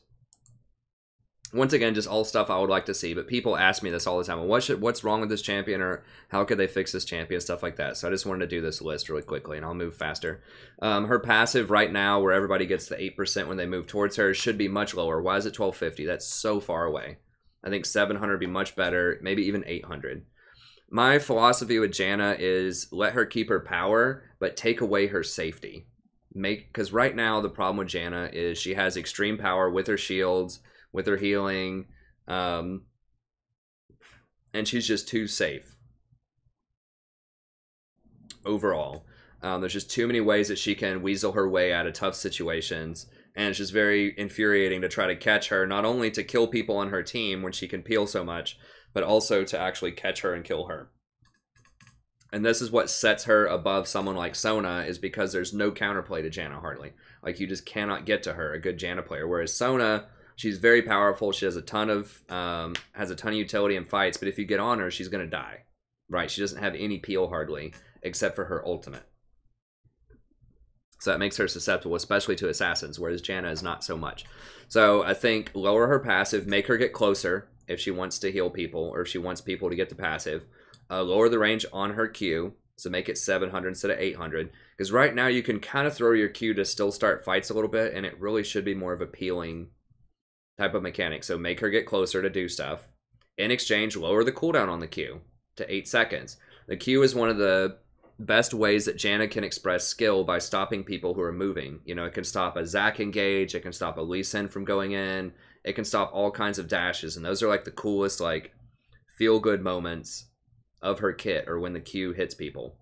Once again, just all stuff I would like to see, but people ask me this all the time. Well, what's wrong with this champion, or how could they fix this champion, stuff like that. So I just wanted to do this list really quickly, and I'll move faster. Her passive right now, where everybody gets the 8% when they move towards her, should be much lower. Why is it 1250? That's so far away. I think 700 would be much better, maybe even 800. My philosophy with Janna is let her keep her power, but take away her safety. Because right now the problem with Janna is she has extreme power with her shields, with her healing, and she's just too safe overall. There's just too many ways that she can weasel her way out of tough situations, and it's just very infuriating to try to catch her, not only to kill people on her team when she can peel so much, but also to actually catch her and kill her. And this is what sets her above someone like Sona, is because there's no counterplay to Janna hardly. Like, you just cannot get to her, a good Janna player. Whereas Sona, she's very powerful. She has a ton of utility in fights, but if you get on her, she's going to die. Right? She doesn't have any peel hardly, except for her ultimate. So that makes her susceptible, especially to assassins, whereas Janna is not so much. So I think lower her passive, make her get closer if she wants to heal people, or if she wants people to get the passive. Lower the range on her Q, so make it 700 instead of 800. Because right now you can kind of throw your Q to still start fights a little bit, and it really should be more of a peeling type of mechanic. So make her get closer to do stuff. In exchange, lower the cooldown on the Q to 8 seconds. The Q is one of the best ways that Janna can express skill by stopping people who are moving. You know, it can stop a Zac engage, it can stop a Lee Sin from going in, it can stop all kinds of dashes, and those are like the coolest, like, feel-good moments of her kit, or when the Q hits people.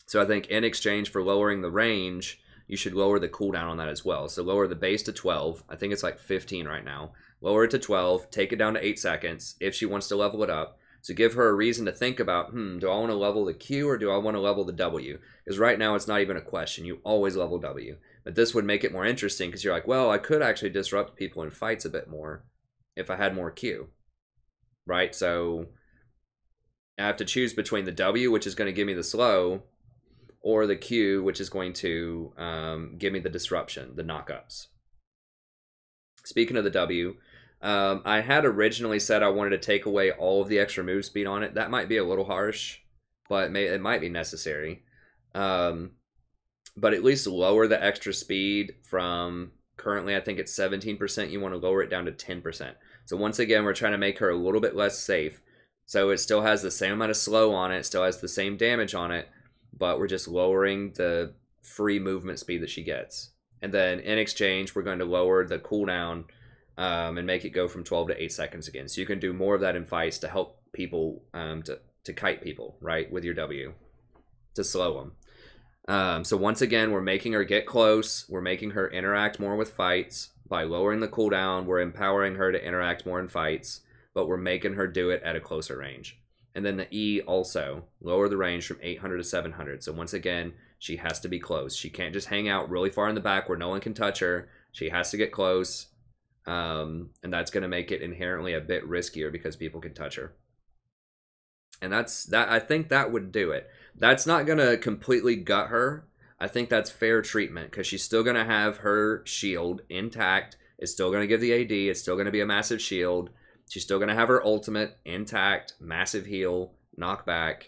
So I think in exchange for lowering the range, you should lower the cooldown on that as well. So lower the base to 12. I think it's like 15 right now. Lower it to 12, take it down to 8 seconds if she wants to level it up. So give her a reason to think about, do I want to level the Q or do I want to level the W? Because right now it's not even a question. You always level W. But this would make it more interesting because you're like, well, I could actually disrupt people in fights a bit more if I had more Q. Right? So I have to choose between the W, which is going to give me the slow, or the Q, which is going to give me the disruption, the knockups. Speaking of the W, I had originally said I wanted to take away all of the extra move speed on it. That might be a little harsh, but it might be necessary. But at least lower the extra speed from currently, I think it's 17%. You want to lower it down to 10%. So once again, we're trying to make her a little bit less safe. So it still has the same amount of slow on it, still has the same damage on it, but we're just lowering the free movement speed that she gets. And then in exchange, we're going to lower the cooldown and make it go from 12 to 8 seconds again. So you can do more of that in fights to help people, to kite people, right, with your W, to slow them. So once again, we're making her get close. We're making her interact more with fights. By lowering the cooldown, we're empowering her to interact more in fights, but we're making her do it at a closer range. And then the E also, lower the range from 800 to 700. So once again, she has to be close. She can't just hang out really far in the back where no one can touch her. She has to get close. And that's going to make it inherently a bit riskier because people can touch her. And I think that would do it. That's not going to completely gut her. I think that's fair treatment because she's still going to have her shield intact. It's still going to give the AD. It's still going to be a massive shield. She's still going to have her ultimate intact, massive heal, knockback.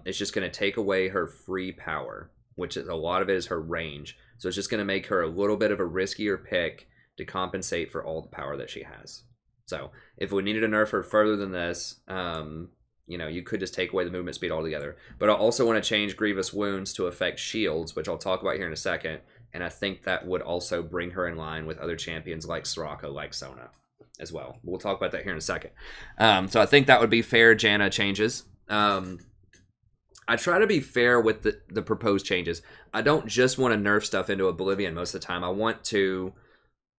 It's just going to take away her free power, which is a lot of it is her range. So it's just going to make her a little bit of a riskier pick to compensate for all the power that she has. So if we needed to nerf her further than this, you know, you could just take away the movement speed altogether. But I also want to change Grievous Wounds to affect shields, which I'll talk about here in a second. And I think that would also bring her in line with other champions like Soraka, like Sona as well. We'll talk about that here in a second. So I think that would be fair Janna changes. I try to be fair with the proposed changes. I don't just want to nerf stuff into Oblivion most of the time. I want to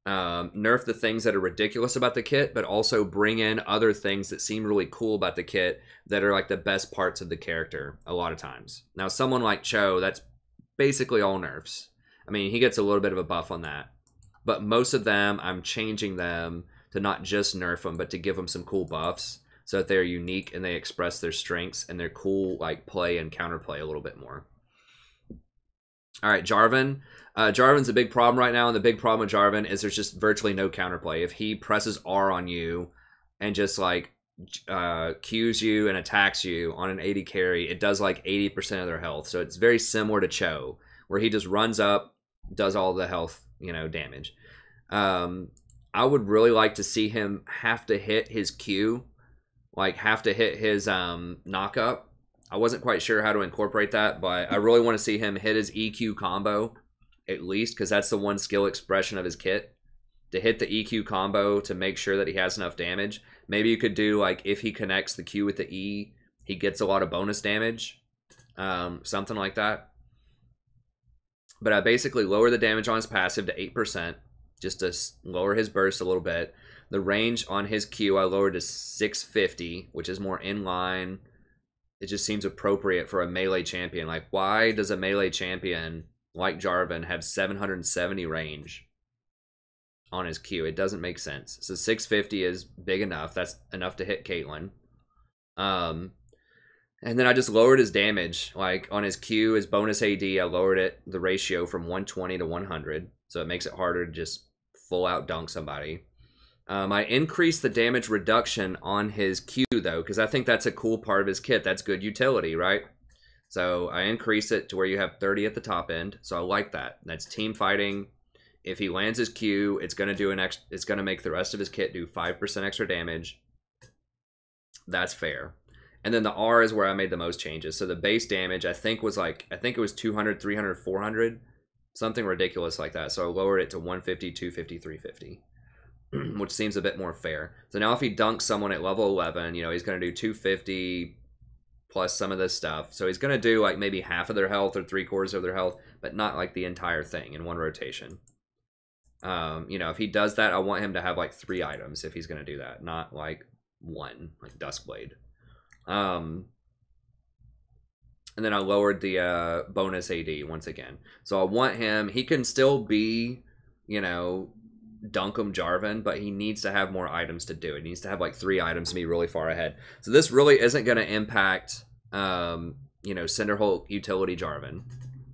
nerf the things that are ridiculous about the kit, but also bring in other things that seem really cool about the kit that are like the best parts of the character a lot of times. Now, someone like Cho, that's basically all nerfs. I mean, he gets a little bit of a buff on that. But most of them, I'm changing them to not just nerf them, but to give them some cool buffs so that they're unique and they express their strengths and their cool like play and counterplay a little bit more. All right, Jarvan. Jarvan's a big problem right now, and the big problem with Jarvan is there's just virtually no counterplay. If he presses R on you and just like Qs you and attacks you on an 80 carry, it does like 80% of their health. So it's very similar to Cho, where he just runs up, does all the health, you know, damage. I would really like to see him have to hit his Q like have to hit his knock up. I wasn't quite sure how to incorporate that, but I really want to see him hit his EQ combo at least, because that's the one skill expression of his kit. To hit the EQ combo to make sure that he has enough damage. Maybe you could do like if he connects the Q with the E, he gets a lot of bonus damage. Something like that. But I basically lower the damage on his passive to 8%, just to lower his burst a little bit. The range on his Q I lowered to 650, which is more in line. It just seems appropriate for a melee champion. Like, why does a melee champion like Jarvan have 770 range on his Q? It doesn't make sense. So 650 is big enough. That's enough to hit Caitlyn. And then I just lowered his damage. Like on his Q, his bonus AD, I lowered it, the ratio from 120 to 100. So it makes it harder to just full out dunk somebody. I increased the damage reduction on his Q though, because I think that's a cool part of his kit. That's good utility, right? So I increased it to where you have 30 at the top end. So I like that. That's team fighting. If he lands his Q, it's going to do it's going to make the rest of his kit do 5% extra damage. That's fair. And then the R is where I made the most changes. So the base damage, I think it was 200, 300, 400, something ridiculous like that. So I lowered it to 150, 250, 350, which seems a bit more fair. So now if he dunks someone at level 11, he's going to do 250 plus some of this stuff. So he's going to do like maybe half of their health or 3/4 of their health, but not like the entire thing in one rotation. If he does that, I want him to have like 3 items if he's going to do that, not like 1, like Duskblade. And then I lowered the bonus AD once again. So I want him, he can still be, Dunkum Jarvan, but he needs to have more items to do it. He needs to have like 3 items to be really far ahead. So this really isn't going to impact, Cinderhulk utility Jarvan.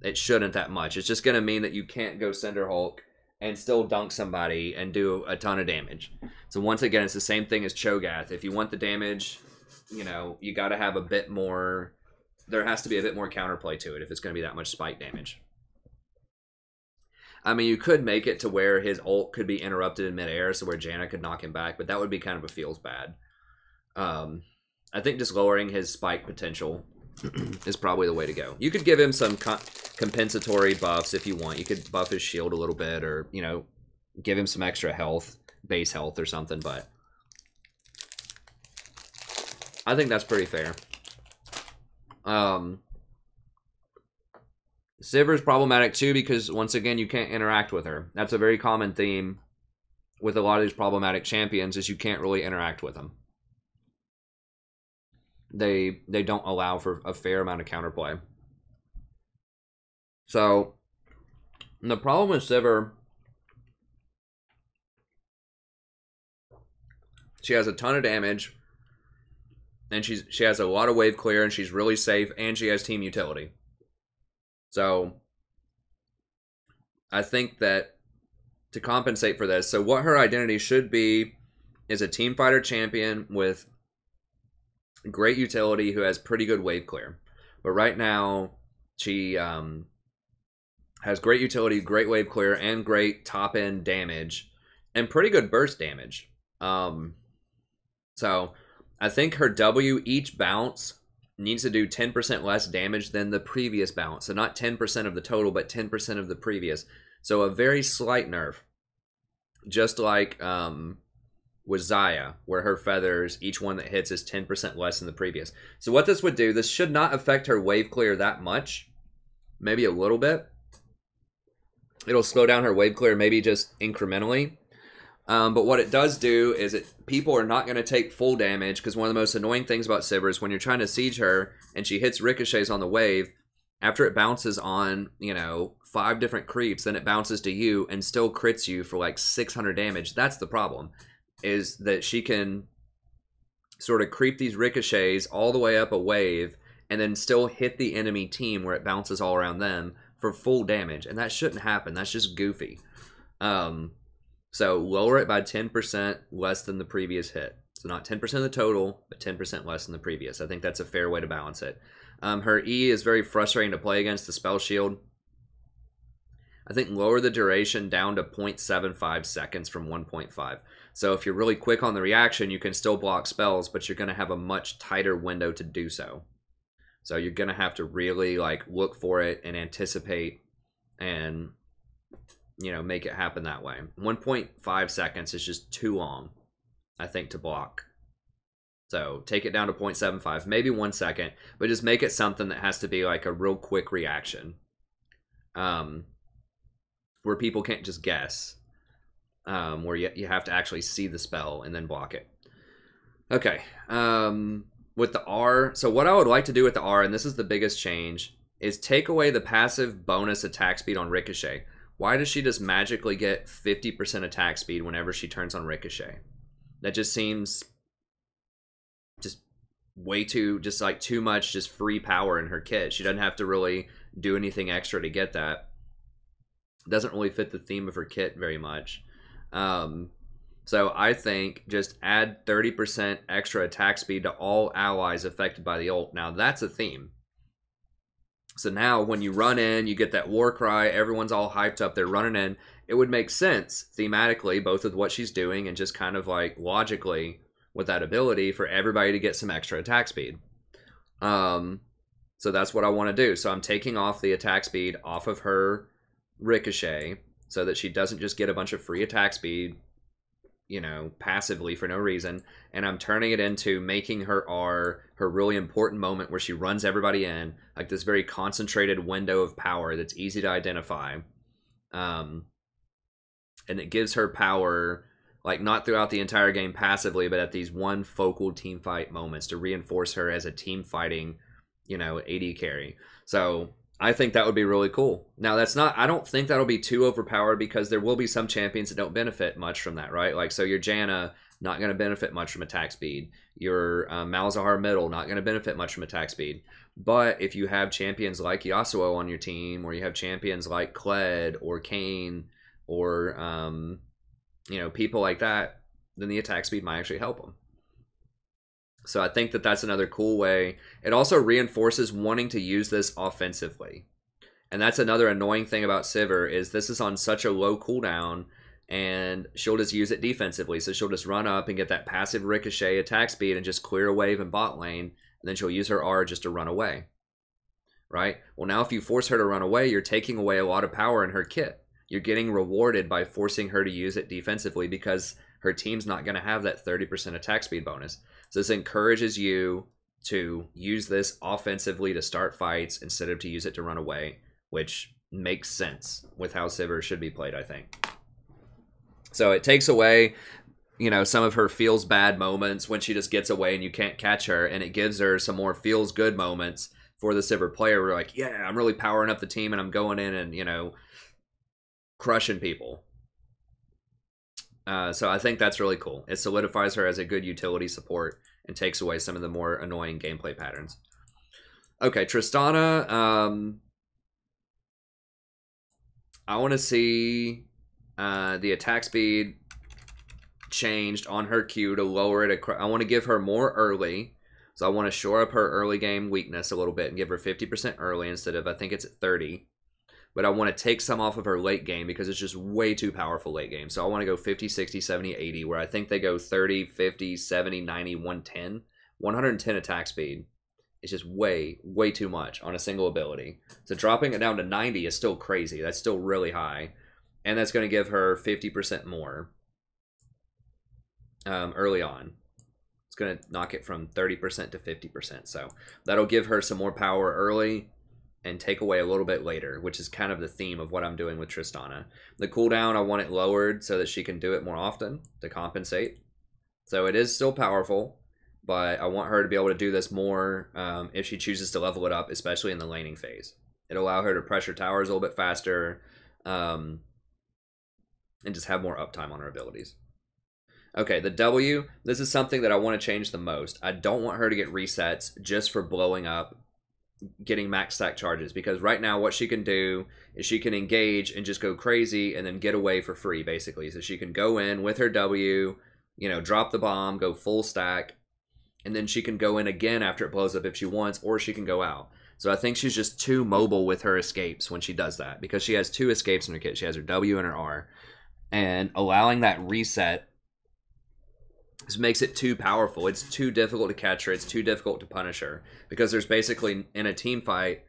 It shouldn't that much. It's just going to mean that you can't go Cinderhulk and still dunk somebody and do a ton of damage. So once again, it's the same thing as Cho'Gath. If you want the damage, you got to have a bit more, there has to be a bit more counterplay to it if it's going to be that much spike damage. I mean, you could make it to where his ult could be interrupted in midair, so where Janna could knock him back, but that would be kind of a feels bad. I think just lowering his spike potential is probably the way to go. You could give him some compensatory buffs if you want. You could buff his shield a little bit, or, give him some extra health, base health or something, but I think that's pretty fair. Sivir's problematic too because, once again, you can't interact with her. That's a very common theme with a lot of these problematic champions, is you can't really interact with them. They don't allow for a fair amount of counterplay. So, the problem with Sivir, she has a ton of damage, and she has a lot of wave clear, and she's really safe, and she has team utility. So, I think that to compensate for this, so what her identity should be is a team fighter champion with great utility who has pretty good wave clear. But right now, she has great utility, great wave clear, and great top-end damage, and pretty good burst damage. So, I think her W each bounce needs to do 10% less damage than the previous bounce. So not 10% of the total, but 10% of the previous. So a very slight nerf. Just like with Xayah, where her feathers, each one that hits is 10% less than the previous. So what this would do, this should not affect her wave clear that much. Maybe a little bit. It'll slow down her wave clear maybe just incrementally. But what it does do is people are not going to take full damage, because one of the most annoying things about Sivir is when you're trying to siege her and she hits ricochets on the wave, after it bounces on, 5 different creeps, then it bounces to you and still crits you for like 600 damage. That's the problem, is that she can sort of creep these ricochets all the way up a wave and then still hit the enemy team where it bounces all around them for full damage. And that shouldn't happen. That's just goofy. So lower it by 10% less than the previous hit. So not 10% of the total, but 10% less than the previous. I think that's a fair way to balance it. Her E is very frustrating to play against, the spell shield. I think lower the duration down to 0.75 seconds from 1.5. So if you're really quick on the reaction, you can still block spells, but you're going to have a much tighter window to do so. So you're going to have to really like look for it and anticipate and, you know, make it happen that way. 1.5 seconds is just too long, I think, to block. So take it down to 0.75, maybe 1 second, but just make it something that has to be like a real quick reaction, where people can't just guess, where you have to actually see the spell and then block it. Okay, with the R, so what I would like to do with the R, and this is the biggest change, is take away the passive bonus attack speed on Ricochet. Why does she just magically get 50% attack speed whenever she turns on Ricochet? That just seems just way too, just like too much just free power in her kit. She doesn't have to really do anything extra to get that. It doesn't really fit the theme of her kit very much. So I think just add 30% extra attack speed to all allies affected by the ult. Now that's a theme. So now when you run in, you get that war cry, everyone's all hyped up, they're running in. It would make sense thematically, both with what she's doing and just kind of like logically with that ability for everybody to get some extra attack speed. So that's what I want to do. So I'm taking off the attack speed off of her Ricochet so that she doesn't just get a bunch of free attack speed, you know, passively for no reason. And I'm turning it into making her R her really important moment where she runs everybody in, like this very concentrated window of power that's easy to identify. And it gives her power, like not throughout the entire game passively, but at these one focal team fight moments to reinforce her as a team fighting, you know, AD carry. So I think that would be really cool. Now that's not, I don't think that'll be too overpowered because there will be some champions that don't benefit much from that, right? Like, so your Janna, not going to benefit much from attack speed. Your Malzahar middle, not going to benefit much from attack speed. But if you have champions like Yasuo on your team, or you have champions like Kled or Kayn, or, you know, people like that, then the attack speed might actually help them. So I think that that's another cool way. It also reinforces wanting to use this offensively. And that's another annoying thing about Sivir is this is on such a low cooldown and she'll just use it defensively. So she'll just run up and get that passive Ricochet attack speed and just clear a wave in bot lane. And then she'll use her R just to run away. Right? Well, now if you force her to run away, you're taking away a lot of power in her kit. You're getting rewarded by forcing her to use it defensively because her team's not going to have that 30% attack speed bonus. So this encourages you to use this offensively to start fights instead of to use it to run away, which makes sense with how Sivir should be played, I think. So it takes away, you know, some of her feels bad moments when she just gets away and you can't catch her, and it gives her some more feels good moments for the Sivir player. We're like, yeah, I'm really powering up the team and I'm going in and, you know, crushing people. So I think that's really cool. It solidifies her as a good utility support and takes away some of the more annoying gameplay patterns. Okay, Tristana. I want to see the attack speed changed on her Q to lower it. I want to give her more early. So I want to shore up her early game weakness a little bit and give her 50% early instead of, I think it's at 30. But I want to take some off of her late game because it's just way too powerful late game. So I want to go 50, 60, 70, 80, where I think they go 30, 50, 70, 90, 110. 110 attack speed is just way, way too much on a single ability. So dropping it down to 90 is still crazy. That's still really high. And that's going to give her 50% more early on. It's going to knock it from 30% to 50%. So that'll give her some more power early and take away a little bit later, which is kind of the theme of what I'm doing with Tristana. The cooldown, I want it lowered so that she can do it more often to compensate. So it is still powerful, but I want her to be able to do this more if she chooses to level it up, especially in the laning phase. It'll allow her to pressure towers a little bit faster and just have more uptime on her abilities. Okay, the W, this is something that I want to change the most. I don't want her to get resets just for blowing up, getting max stack charges, because right now what she can do is she can engage and just go crazy and then get away for free, basically. So she can go in with her W, you know, drop the bomb, go full stack, and then she can go in again after it blows up if she wants, or she can go out. So I think she's just too mobile with her escapes when she does that, because she has 2 escapes in her kit. She has her W and her R. And allowing that reset just makes it too powerful. It's too difficult to catch her. It's too difficult to punish her, because there's basically, in a team fight,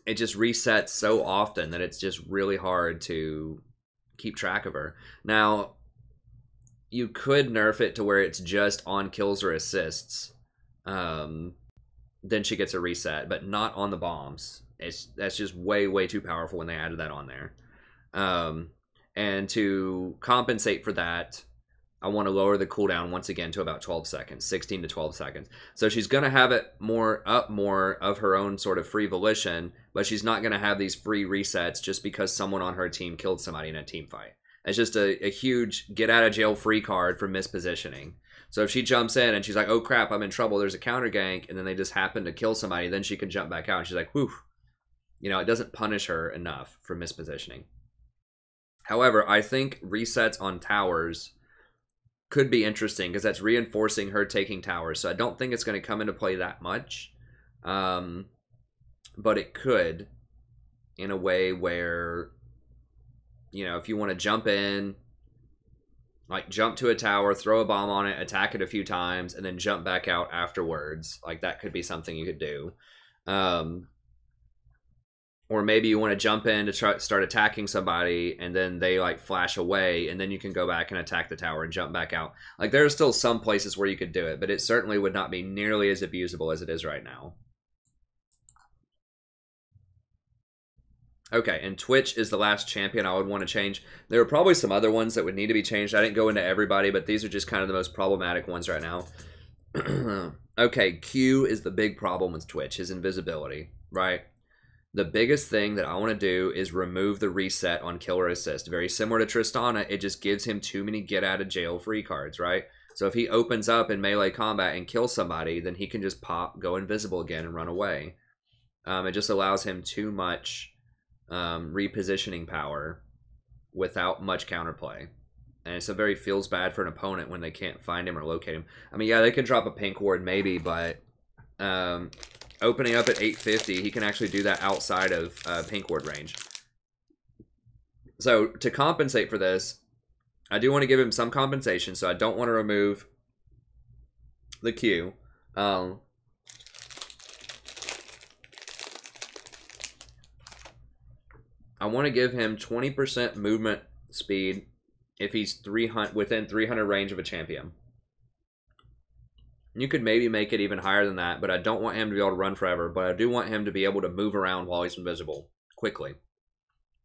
it just resets so often that it's just really hard to keep track of her. Now, you could nerf it to where it's just on kills or assists. Then she gets a reset, but not on the bombs. That's just way, way too powerful when they added that on there. And to compensate for that, I want to lower the cooldown once again to about 12 seconds, 16 to 12 seconds. So she's going to have it more of her own sort of free volition, but she's not going to have these free resets just because someone on her team killed somebody in a team fight. It's just a huge get out of jail free card for mispositioning. So if she jumps in and she's like, oh crap, I'm in trouble, there's a counter gank, and then they just happen to kill somebody, then she can jump back out and she's like, whew. You know, it doesn't punish her enough for mispositioning. However, I think resets on towers could be interesting, because that's reinforcing her taking towers. So I don't think it's going to come into play that much. But it could, in a way where, you know, if you want to jump in, like jump to a tower, throw a bomb on it, attack it a few times, and then jump back out afterwards. Like, that could be something you could do. Or maybe you want to jump in to start attacking somebody, and then they like flash away, and then you can go back and attack the tower and jump back out. Like, there are still some places where you could do it, but it certainly would not be nearly as abusable as it is right now. Okay, and Twitch is the last champion I would want to change. There are probably some other ones that would need to be changed. I didn't go into everybody, but these are just kind of the most problematic ones right now. Okay, Q is the big problem with Twitch, his invisibility, right? The biggest thing that I want to do is remove the reset on kill or assist. Very similar to Tristana, it just gives him too many get out of jail free cards, right? So if he opens up in melee combat and kills somebody, then he can just pop, go invisible again, and run away. It just allows him too much repositioning power without much counterplay. And so very feels bad for an opponent when they can't find him or locate him. I mean, yeah, they can drop a pink ward maybe, but opening up at 850, he can actually do that outside of pink ward range. So to compensate for this, I do want to give him some compensation, so I don't want to remove the Q. I want to give him 20% movement speed if he's within 300 range of a champion. You could maybe make it even higher than that, but I don't want him to be able to run forever, but I do want him to be able to move around while he's invisible quickly.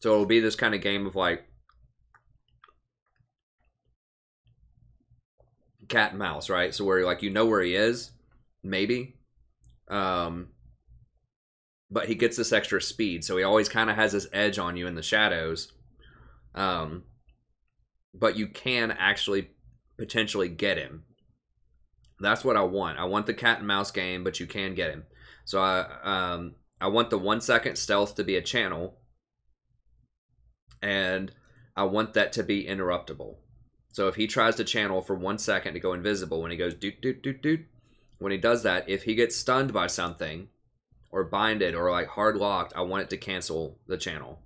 So it'll be this kind of game of like cat and mouse, right? So where like you know where he is, maybe. But he gets this extra speed, so he always kind of has this edge on you in the shadows. But you can actually potentially get him. That's what I want. I want the cat and mouse game, but you can get him. So I want the 1 second stealth to be a channel, and I want that to be interruptible. So if he tries to channel for 1 second to go invisible, when he goes doot doot doot doot, when he does that, if he gets stunned by something or binded or like hard locked, I want it to cancel the channel.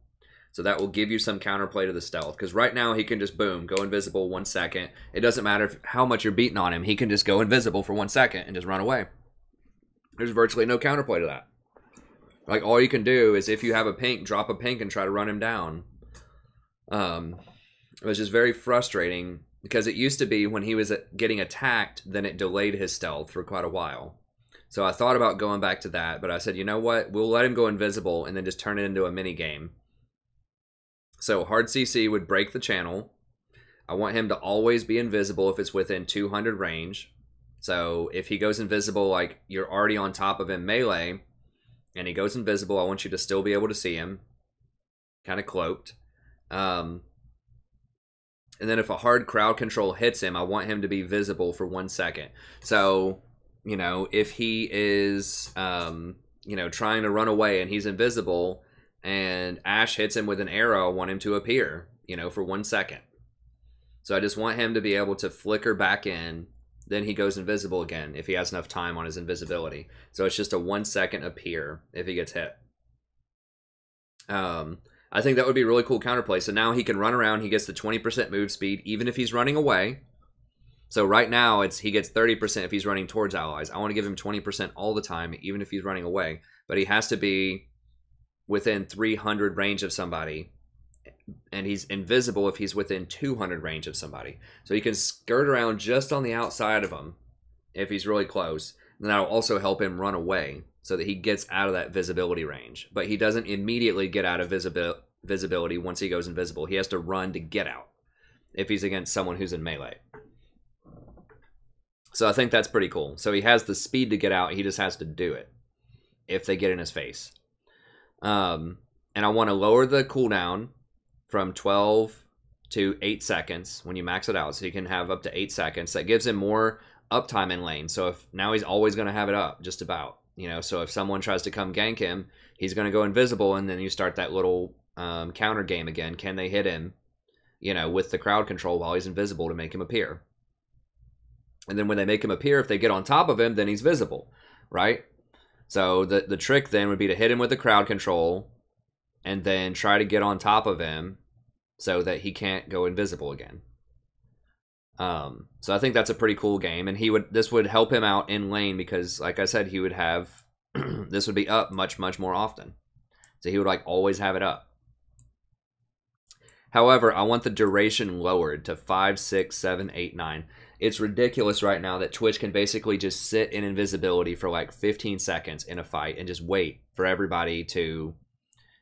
So that will give you some counterplay to the stealth. Because right now he can just, boom, go invisible 1 second. It doesn't matter how much you're beating on him. He can just go invisible for 1 second and just run away. There's virtually no counterplay to that. Like, all you can do is if you have a pink, drop a pink and try to run him down. It was just very frustrating. Because it used to be when he was getting attacked, then it delayed his stealth for quite a while. So I thought about going back to that. But I said, you know what? We'll let him go invisible and then just turn it into a mini game. So hard CC would break the channel. I want him to always be invisible if it's within 200 range. So if he goes invisible, like you're already on top of him melee, and he goes invisible, I want you to still be able to see him, kind of cloaked. And then if a hard crowd control hits him, I want him to be visible for 1 second. So, you know, if he is, you know, trying to run away and he's invisible, and Ash hits him with an arrow, I want him to appear, you know, for 1 second. So I just want him to be able to flicker back in, then he goes invisible again if he has enough time on his invisibility. So it's just a 1 second appear if he gets hit. I think that would be a really cool counterplay. So now he can run around. He gets the 20% move speed, even if he's running away. So right now, he gets 30% if he's running towards allies. I want to give him 20% all the time, even if he's running away. But he has to be within 300 range of somebody. And he's invisible if he's within 200 range of somebody. So he can skirt around just on the outside of them if he's really close. And that'll also help him run away, so that he gets out of that visibility range. But he doesn't immediately get out of visibility once he goes invisible. He has to run to get out if he's against someone who's in melee. So I think that's pretty cool. So he has the speed to get out. He just has to do it if they get in his face. And I want to lower the cooldown from 12 to 8 seconds when you max it out. So you can have up to 8 seconds. That gives him more uptime in lane. So if now he's always going to have it up, just about. You know, so if someone tries to come gank him, he's going to go invisible, and then you start that little counter game again. Can they hit him, you know, with the crowd control while he's invisible to make him appear? And then when they make him appear, if they get on top of him, then he's visible, right? So the trick then would be to hit him with the crowd control and then try to get on top of him so that he can't go invisible again. So I think that's a pretty cool game, and this would help him out in lane because, like I said, he would have this would be up much more often. So he would like always have it up. However, I want the duration lowered to 5, 6, 7, 8, 9. It's ridiculous right now that Twitch can basically just sit in invisibility for like 15 seconds in a fight and just wait for everybody to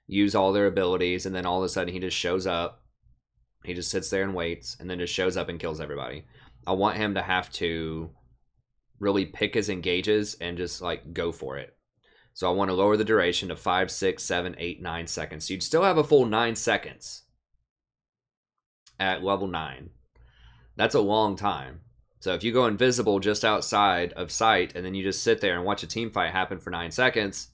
use all their abilities, and then all of a sudden he just shows up. He just sits there and waits, and then just shows up and kills everybody. I want him to have to really pick his engages and just like go for it. So I want to lower the duration to 5, 6, 7, 8, 9 seconds. So you'd still have a full 9 seconds at level 9. That's a long time. So if you go invisible just outside of sight, and then you just sit there and watch a team fight happen for 9 seconds,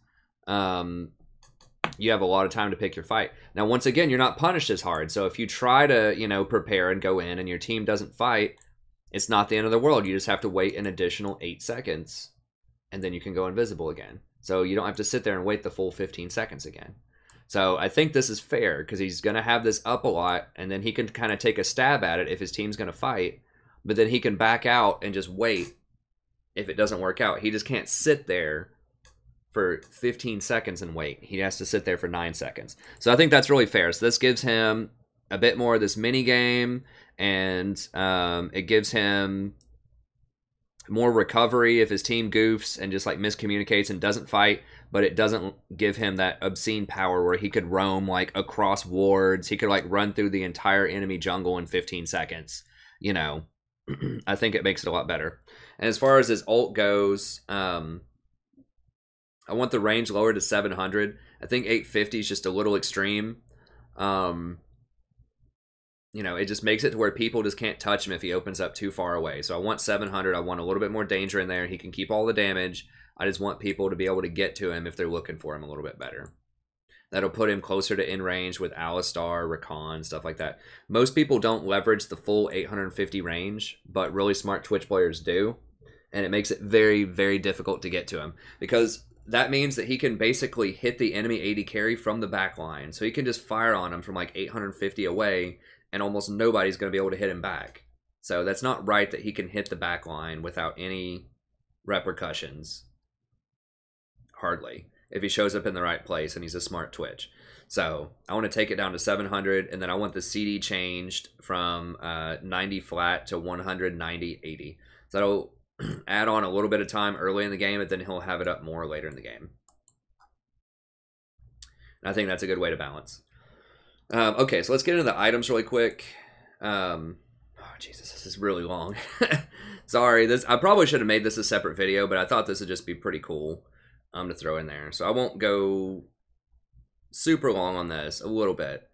you have a lot of time to pick your fight. Now, once again, you're not punished as hard. So if you try to, you know, prepare and go in and your team doesn't fight, it's not the end of the world. You just have to wait an additional 8 seconds, and then you can go invisible again. So you don't have to sit there and wait the full 15 seconds again. So I think this is fair because he's going to have this up a lot, and then he can kind of take a stab at it if his team's going to fight, but then he can back out and just wait if it doesn't work out. He just can't sit there for 15 seconds and wait. He has to sit there for 9 seconds. So I think that's really fair. So this gives him a bit more of this mini game, and it gives him more recovery if his team goofs and just like miscommunicates and doesn't fight, but it doesn't give him that obscene power where he could roam like across wards. He could like run through the entire enemy jungle in 15 seconds. You know, I think it makes it a lot better. And as far as his ult goes, I want the range lowered to 700. I think 850 is just a little extreme. You know, it just makes it to where people just can't touch him if he opens up too far away. So I want 700. I want a little bit more danger in there. He can keep all the damage. I just want people to be able to get to him if they're looking for him a little bit better. That'll put him closer to in range with Alistar, Rakan, stuff like that. Most people don't leverage the full 850 range, but really smart Twitch players do. And it makes it very, very difficult to get to him, because that means that he can basically hit the enemy AD carry from the back line. So he can just fire on him from like 850 away, and almost nobody's going to be able to hit him back. So that's not right that he can hit the back line without any repercussions. Hardly. If he shows up in the right place and he's a smart Twitch. So I want to take it down to 700, and then I want the CD changed from 90 flat to 190 80. So that'll add on a little bit of time early in the game, but then he'll have it up more later in the game. And I think that's a good way to balance. Okay, so let's get into the items really quick. Oh, Jesus, this is really long. Sorry, I probably should have made this a separate video, but I thought this would just be pretty cool to throw in there. So I won't go super long on this, a little bit.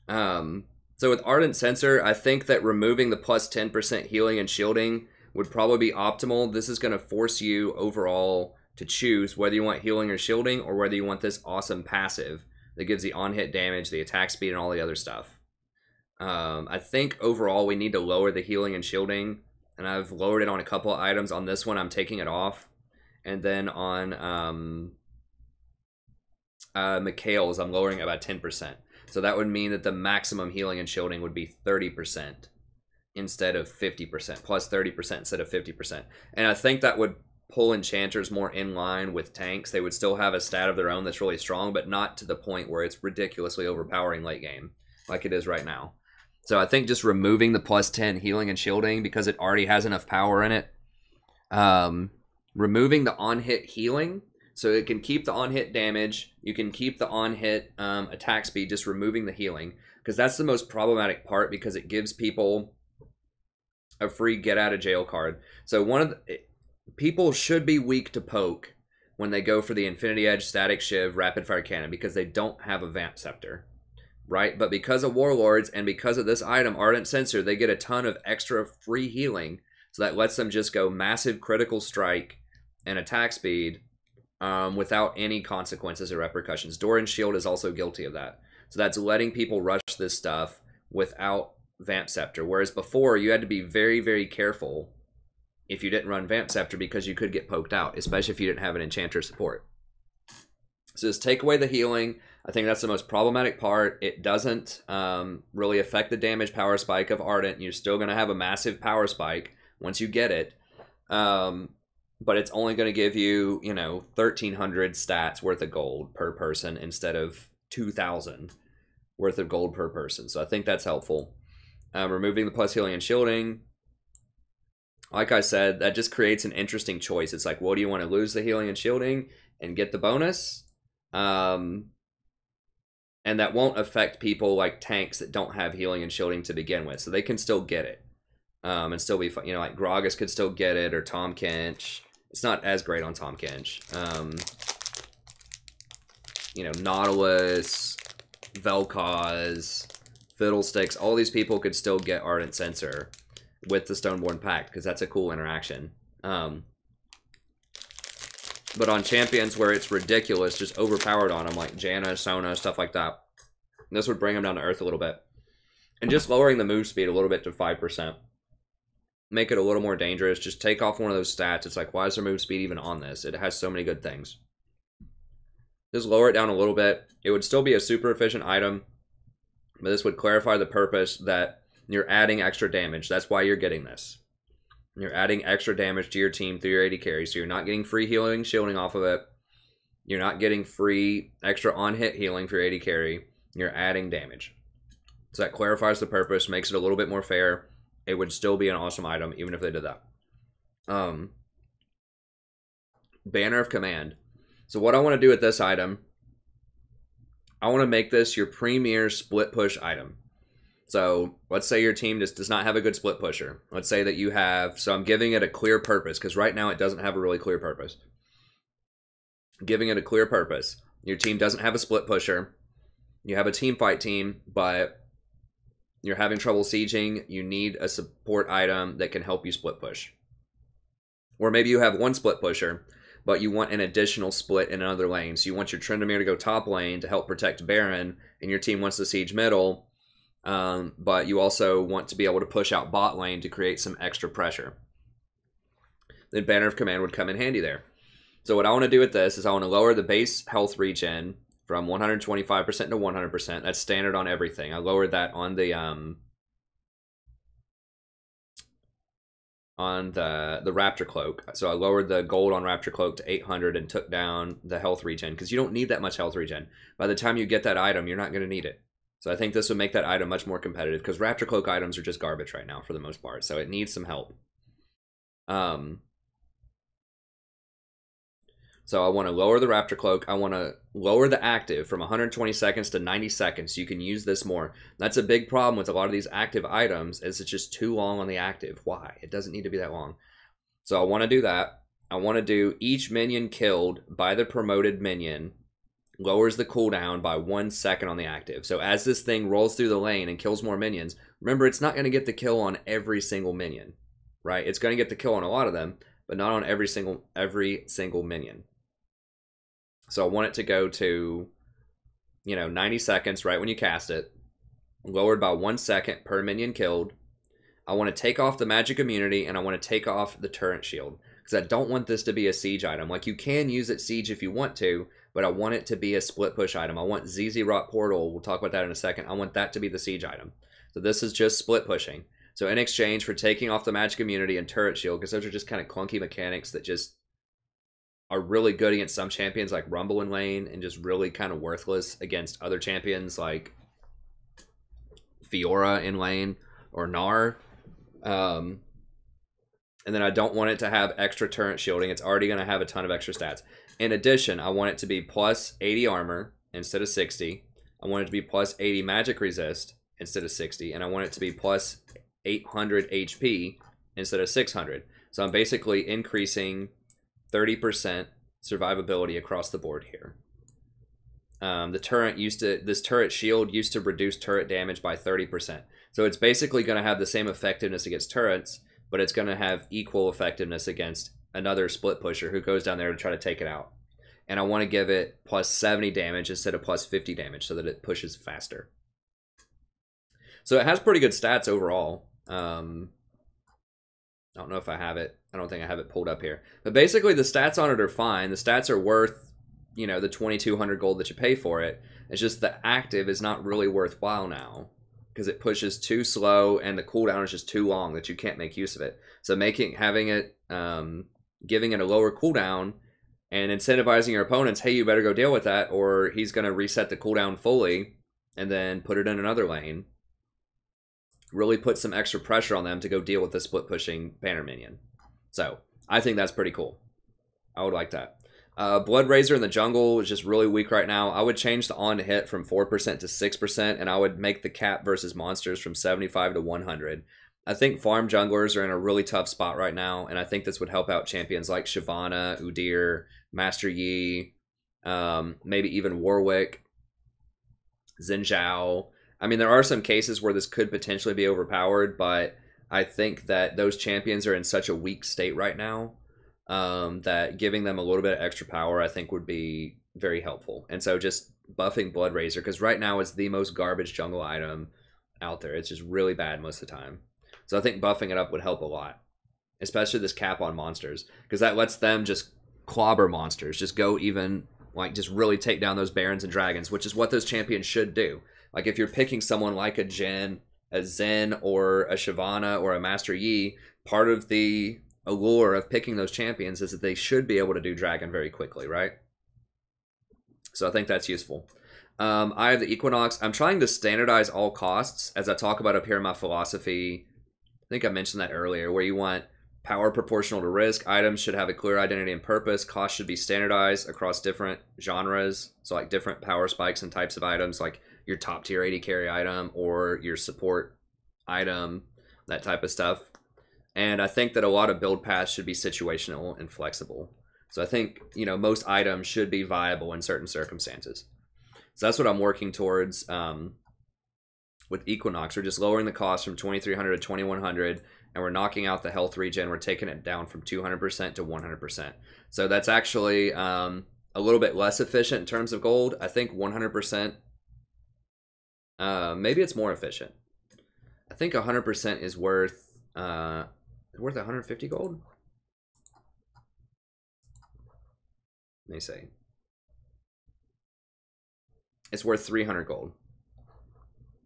So with Ardent Sensor, I think that removing the plus 10% healing and shielding would probably be optimal. This is going to force you overall to choose whether you want healing or shielding, or whether you want this awesome passive that gives the on-hit damage, the attack speed, and all the other stuff. I think overall we need to lower the healing and shielding and I've lowered it on a couple of items. On this one, I'm taking it off. And then on Mikhail's, I'm lowering it by 10%. So that would mean that the maximum healing and shielding would be 30% instead of 50%, plus 30% instead of 50%. And I think that would pull enchanters more in line with tanks. They would still have a stat of their own that's really strong, but not to the point where it's ridiculously overpowering late game like it is right now. So I think just removing the plus 10 healing and shielding because it already has enough power in it. Removing the on-hit healing, so it can keep the on-hit damage. You can keep the on-hit attack speed, just removing the healing. Because that's the most problematic part, because it gives people a free get-out-of-jail card. So people should be weak to poke when they go for the Infinity Edge, Static Shiv, Rapid Fire Cannon, because they don't have a Vamp Scepter. Right? But because of Warlords and because of this item, Ardent Censer, they get a ton of extra free healing. So that lets them just go massive critical strike and attack speed without any consequences or repercussions. Doran's Shield is also guilty of that. So that's letting people rush this stuff without Vamp Scepter. Whereas before, you had to be very, very careful if you didn't run Vamp Scepter because you could get poked out, especially if you didn't have an Enchanter support. So just take away the healing. I think that's the most problematic part. It doesn't really affect the damage power spike of Ardent. You're still going to have a massive power spike once you get it. But it's only going to give you, 1,300 stats worth of gold per person instead of 2,000 worth of gold per person. So I think that's helpful. Removing the plus healing and shielding. Like I said, that just creates an interesting choice. It's like, well, do you want to lose the healing and shielding and get the bonus? And that won't affect people like tanks that don't have healing and shielding to begin with. So they can still get it. And still be fun. Like Gragas could still get it, or Tom Kench. It's not as great on Tom Kench. Nautilus, Vel'Koz, Fiddlesticks, all these people could still get Ardent Censer with the Stoneborn Pact, because that's a cool interaction. But on champions where it's ridiculous, just overpowered on them, like Janna, Sona, stuff like that, this would bring them down to earth a little bit. And just lowering the move speed a little bit to 5%. Make it a little more dangerous. Just take off one of those stats. It's like, why is their move speed even on this? It has so many good things. Just lower it down a little bit. It would still be a super efficient item, but this would clarify the purpose that you're adding extra damage. That's why you're getting this. You're adding extra damage to your team through your AD carry, so you're not getting free healing, shielding off of it. You're not getting free extra on-hit healing for your AD carry. You're adding damage. So that clarifies the purpose, makes it a little bit more fair. It would still be an awesome item, even if they did that. Banner of Command. So what I want to do with this item, I want to make this your premier split push item. So let's say your team just does not have a good split pusher. Let's say that you have, so I'm giving it a clear purpose, because right now it doesn't have a really clear purpose. Giving it a clear purpose. Your team doesn't have a split pusher. You have a team fight team, but you're having trouble sieging. You need a support item that can help you split push. Or maybe you have one split pusher, but you want an additional split in another lane. So you want your Tryndamere to go top lane to help protect Baron, and your team wants to siege middle, but you also want to be able to push out bot lane to create some extra pressure. Then Banner of Command would come in handy there. So what I want to do with this is I want to lower the base health regen from 125% to 100%. That's standard on everything. I lowered that on the Raptor Cloak. So I lowered the gold on Raptor Cloak to 800 and took down the health regen, because you don't need that much health regen. By the time you get that item, you're not going to need it. So I think this would make that item much more competitive, because Raptor Cloak items are just garbage right now for the most part. So it needs some help. So I want to lower the Raptor Cloak. I want to lower the active from 120 seconds to 90 seconds. So you can use this more. That's a big problem with a lot of these active items, is it's just too long on the active. Why? It doesn't need to be that long. So I want to do that. I want to do each minion killed by the promoted minion lowers the cooldown by 1 second on the active. So as this thing rolls through the lane and kills more minions, remember, it's not going to get the kill on every single minion, right? It's going to get the kill on a lot of them, but not on every single minion. So I want it to go to, 90 seconds right when you cast it, lowered by 1 second per minion killed. I want to take off the magic immunity, and I want to take off the turret shield. Because I don't want this to be a siege item. Like, you can use it siege if you want to, but I want it to be a split push item. I want ZZ Rot Portal, we'll talk about that in a second. I want that to be the siege item. So this is just split pushing. So in exchange for taking off the magic immunity and turret shield, because those are just kind of clunky mechanics that just are really good against some champions like Rumble in lane, and just really kind of worthless against other champions like Fiora in lane or Gnar. And then I don't want it to have extra turret shielding. It's already going to have a ton of extra stats. In addition, I want it to be plus 80 armor instead of 60. I want it to be plus 80 magic resist instead of 60. And I want it to be plus 800 HP instead of 600. So I'm basically increasing 30% survivability across the board here. This turret shield used to reduce turret damage by 30%. So it's basically going to have the same effectiveness against turrets, but it's going to have equal effectiveness against another split pusher who goes down there to try to take it out. And I want to give it plus 70 damage instead of plus 50 damage so that it pushes faster. So it has pretty good stats overall. I don't know if I have it. I don't think I have it pulled up here. But basically the stats on it are fine. The stats are worth, you know, the 2,200 gold that you pay for it. It's just the active is not really worthwhile now, because it pushes too slow and the cooldown is just too long that you can't make use of it. So giving it a lower cooldown and incentivizing your opponents, hey, you better go deal with that, or he's going to reset the cooldown fully and then put it in another lane, really put some extra pressure on them to go deal with the split pushing banner minion. So I think that's pretty cool. I would like that. Blood Razor in the jungle is just really weak right now. I would change the on hit from 4% to 6%, and I would make the cap versus monsters from 75 to 100. I think farm junglers are in a really tough spot right now, and I think this would help out champions like Shyvana, Udyr, Master Yi, maybe even Warwick, Xin Zhao. I mean, there are some cases where this could potentially be overpowered, but I think that those champions are in such a weak state right now that giving them a little bit of extra power, I think, would be very helpful. And so just buffing Blood Razor, because right now it's the most garbage jungle item out there. It's just really bad most of the time. So I think buffing it up would help a lot, especially this cap on monsters, because that lets them just clobber monsters, just go even, like, just really take down those barons and dragons, which is what those champions should do. Like, if you're picking someone like a Zen, or a Shyvana, or a Master Yi, part of the allure of picking those champions is that they should be able to do dragon very quickly, right? So I think that's useful. I have the Equinox. I'm trying to standardize all costs, as I talk about up here in my philosophy. I think I mentioned that earlier, where you want power proportional to risk. Items should have a clear identity and purpose. Cost should be standardized across different genres. So like different power spikes and types of items, like your top tier AD carry item or your support item, that type of stuff. And I think that a lot of build paths should be situational and flexible. So I think, you know, most items should be viable in certain circumstances. So that's what I'm working towards with Equinox. We're just lowering the cost from 2,300 to 2,100, and we're knocking out the health regen. We're taking it down from 200% to 100%. So that's actually a little bit less efficient in terms of gold. I think 100%, maybe it's more efficient. I think 100% is worth 150 gold? Let me see. It's worth 300 gold.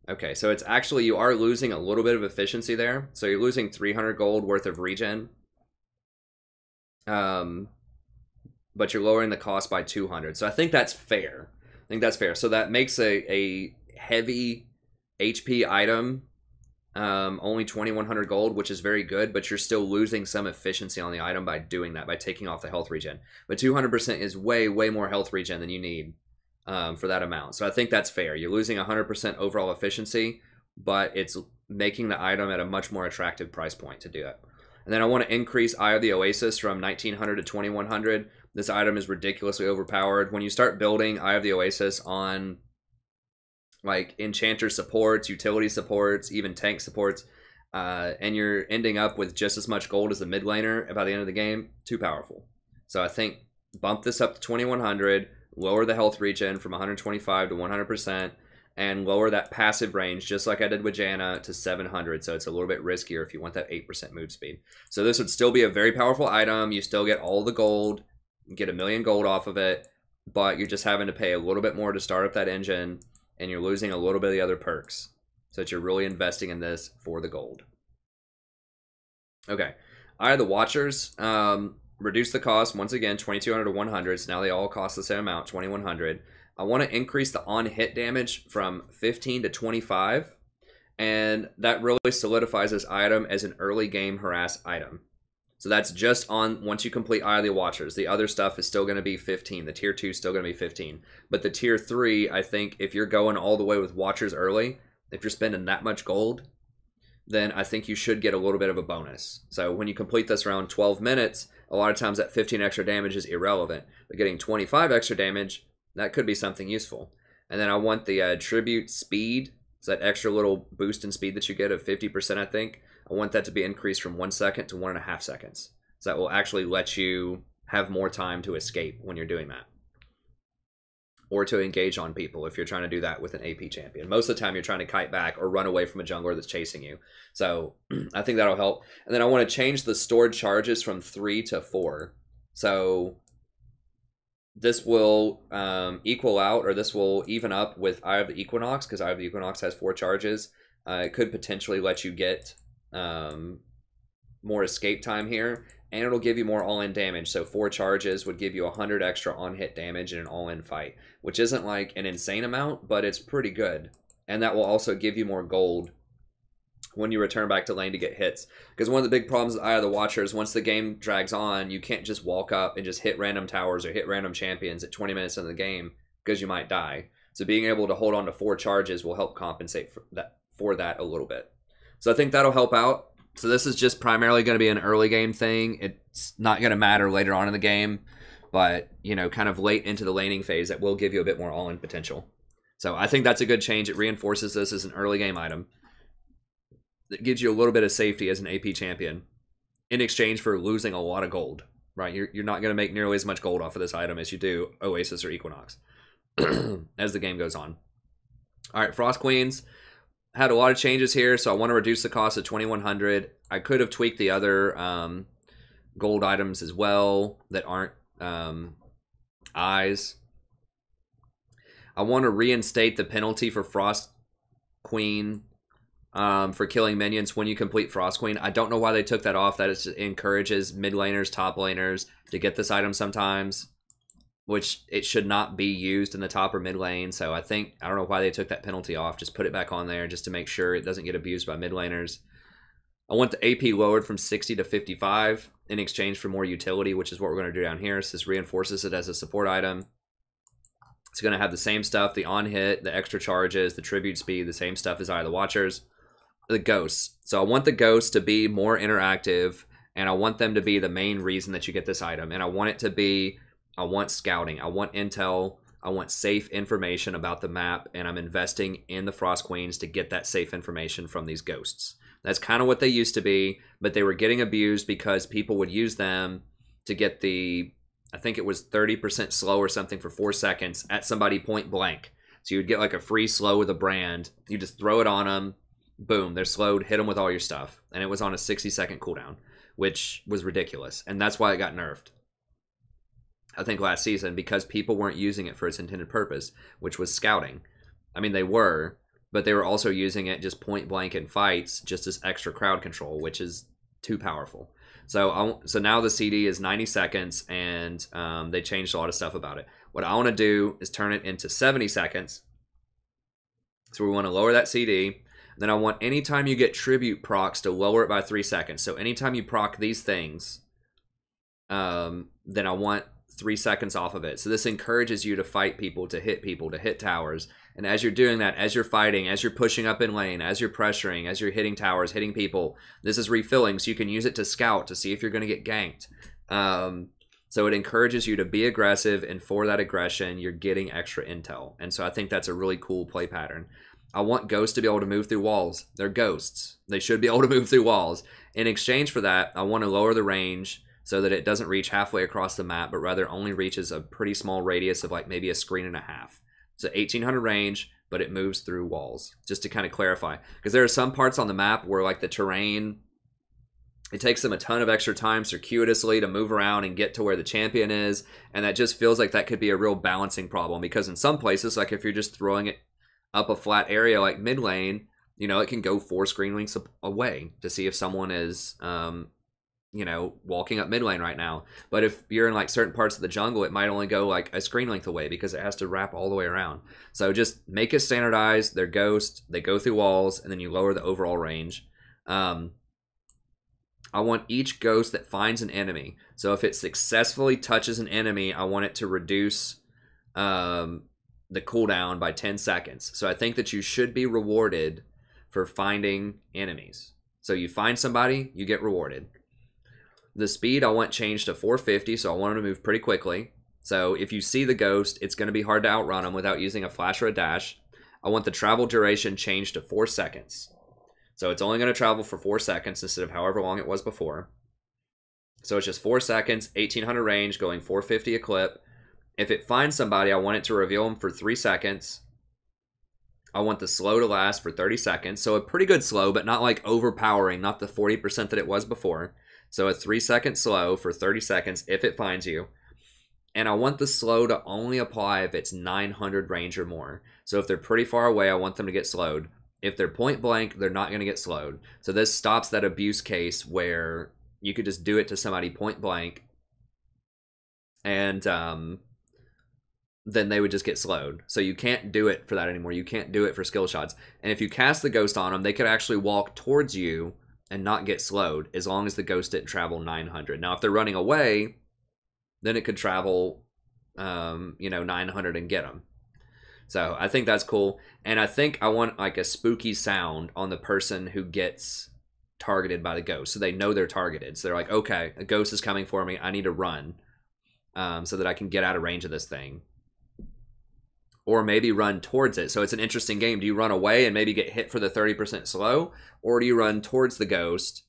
Okay, so it's actually, you are losing a little bit of efficiency there. So you're losing 300 gold worth of regen. But you're lowering the cost by 200. So I think that's fair. I think that's fair. So that makes a heavy HP item only 2,100 gold, which is very good, but you're still losing some efficiency on the item by doing that, by taking off the health regen. But 200% is way, way more health regen than you need for that amount. So I think that's fair. You're losing 100% overall efficiency, but it's making the item at a much more attractive price point to do it. And then I want to increase Eye of the Oasis from 1,900 to 2,100. This item is ridiculously overpowered. When you start building Eye of the Oasis on like enchanter supports, utility supports, even tank supports, and you're ending up with just as much gold as the mid laner by the end of the game, too powerful. So I think bump this up to 2,100, lower the health regen from 125 to 100%, and lower that passive range, just like I did with Janna, to 700. So it's a little bit riskier if you want that 8% move speed. So this would still be a very powerful item. You still get all the gold, get 1,000,000 gold off of it, but you're just having to pay a little bit more to start up that engine, and you're losing a little bit of the other perks. So that you're really investing in this for the gold. Okay, Eye of the Watchers. Reduce the cost, once again, 2,200 to 100. So now they all cost the same amount, 2,100. I want to increase the on-hit damage from 15 to 25. And that really solidifies this item as an early game harass item. So that's just on once you complete Eye of the Watchers. The other stuff is still going to be 15. The tier 2 is still going to be 15. But the tier 3, I think if you're going all the way with Watchers early, if you're spending that much gold, then I think you should get a little bit of a bonus. So when you complete this around 12 minutes, a lot of times that 15 extra damage is irrelevant. But getting 25 extra damage, that could be something useful. And then I want the tribute speed, so that extra little boost in speed that you get of 50%, I think. I want that to be increased from 1 second to 1.5 seconds. So that will actually let you have more time to escape when you're doing that. Or to engage on people if you're trying to do that with an AP champion. Most of the time you're trying to kite back or run away from a jungler that's chasing you. So I think that'll help. And then I want to change the stored charges from 3 to 4. So this will equal out, or this will even up with Eye of the Equinox, because Eye of the Equinox has 4 charges. It could potentially let you get more escape time here, and it'll give you more all-in damage. So 4 charges would give you 100 extra on-hit damage in an all-in fight, which isn't like an insane amount, but it's pretty good. And that will also give you more gold when you return back to lane to get hits. Because one of the big problems with Eye of the Watcher is once the game drags on, you can't just walk up and just hit random towers or hit random champions at 20 minutes into the game, because you might die. So being able to hold on to 4 charges will help compensate for that a little bit. So I think that'll help out. So this is just primarily going to be an early game thing. It's not going to matter later on in the game, but, you know, kind of late into the laning phase, that will give you a bit more all-in potential. So I think that's a good change. It reinforces this as an early game item. It gives you a little bit of safety as an AP champion in exchange for losing a lot of gold, right? You're not going to make nearly as much gold off of this item as you do Oasis or Equinox as the game goes on. All right, Frost Queens. Had a lot of changes here, so I want to reduce the cost to 2,100. I could have tweaked the other gold items as well that aren't eyes. I want to reinstate the penalty for Frost Queen for killing minions when you complete Frost Queen. I don't know why they took that off. That is, encourages mid laners, top laners to get this item sometimes, which it should not be used in the top or mid lane. So I don't know why they took that penalty off. Just put it back on there just to make sure it doesn't get abused by mid laners. I want the AP lowered from 60 to 55 in exchange for more utility, which is what we're going to do down here. So this reinforces it as a support item. It's going to have the same stuff, the on-hit, the extra charges, the tribute speed, the same stuff as Eye of the Watchers. The ghosts. So I want the ghosts to be more interactive, and I want them to be the main reason that you get this item. And I want it to be... I want scouting, I want intel, I want safe information about the map, and I'm investing in the Frost Queens to get that safe information from these ghosts. That's kind of what they used to be, but they were getting abused because people would use them to get the, I think it was 30% slow or something for 4 seconds at somebody point blank. So you would get like a free slow with a brand, you just throw it on them, boom, they're slowed, hit them with all your stuff. And it was on a 60-second cooldown, which was ridiculous, and that's why it got nerfed. I think last season, because people weren't using it for its intended purpose, which was scouting. I mean, they were, but they were also using it just point blank in fights, just as extra crowd control, which is too powerful. So now the CD is 90 seconds, and they changed a lot of stuff about it. What I want to do is turn it into 70 seconds. So we want to lower that CD. Then I want anytime you get tribute procs to lower it by 3 seconds. So anytime you proc these things, then I want 3 seconds off of it. So this encourages you to fight people, to hit towers. And as you're doing that, as you're fighting, as you're pushing up in lane, as you're pressuring, as you're hitting towers, hitting people, this is refilling, so you can use it to scout to see if you're going to get ganked. So it encourages you to be aggressive, and for that aggression, you're getting extra intel. And so I think that's a really cool play pattern. I want ghosts to be able to move through walls. They're ghosts. They should be able to move through walls. In exchange for that, I want to lower the range so that it doesn't reach halfway across the map, but rather only reaches a pretty small radius of like maybe a screen and a half. It's a 1800 range, but it moves through walls, just to kind of clarify. Because there are some parts on the map where like the terrain, it takes them a ton of extra time circuitously to move around and get to where the champion is. And that just feels like that could be a real balancing problem. Because in some places, like if you're just throwing it up a flat area like mid lane, you know, it can go 4 screen links away to see if someone is, you know, walking up mid lane right now. But if you're in like certain parts of the jungle, it might only go like a screen length away because it has to wrap all the way around. So just make it standardized. They're ghost. They go through walls, and then you lower the overall range. I want each ghost that finds an enemy. So if it successfully touches an enemy, I want it to reduce the cooldown by 10 seconds. So I think that you should be rewarded for finding enemies. So you find somebody, you get rewarded. The speed I want changed to 450, so I want them to move pretty quickly. So if you see the ghost, it's going to be hard to outrun them without using a flash or a dash. I want the travel duration changed to 4 seconds. So it's only going to travel for 4 seconds instead of however long it was before. So it's just 4 seconds, 1800 range, going 450 a clip. If it finds somebody, I want it to reveal them for 3 seconds. I want the slow to last for 30 seconds. So a pretty good slow, but not like overpowering, not the 40% that it was before. So a 3-second slow for 30 seconds if it finds you. And I want the slow to only apply if it's 900 range or more. So if they're pretty far away, I want them to get slowed. If they're point blank, they're not going to get slowed. So this stops that abuse case where you could just do it to somebody point blank and then they would just get slowed. So you can't do it for that anymore. You can't do it for skill shots. And if you cast the ghost on them, they could actually walk towards you and not get slowed as long as the ghost didn't travel 900. Now, if they're running away, then it could travel, 900 and get them. So I think that's cool. And I think I want like a spooky sound on the person who gets targeted by the ghost. So they know they're targeted. So they're like, okay, a ghost is coming for me. I need to run so that I can get out of range of this thing. Or maybe run towards it. So it's an interesting game. Do you run away and maybe get hit for the 30% slow? Or do you run towards the ghost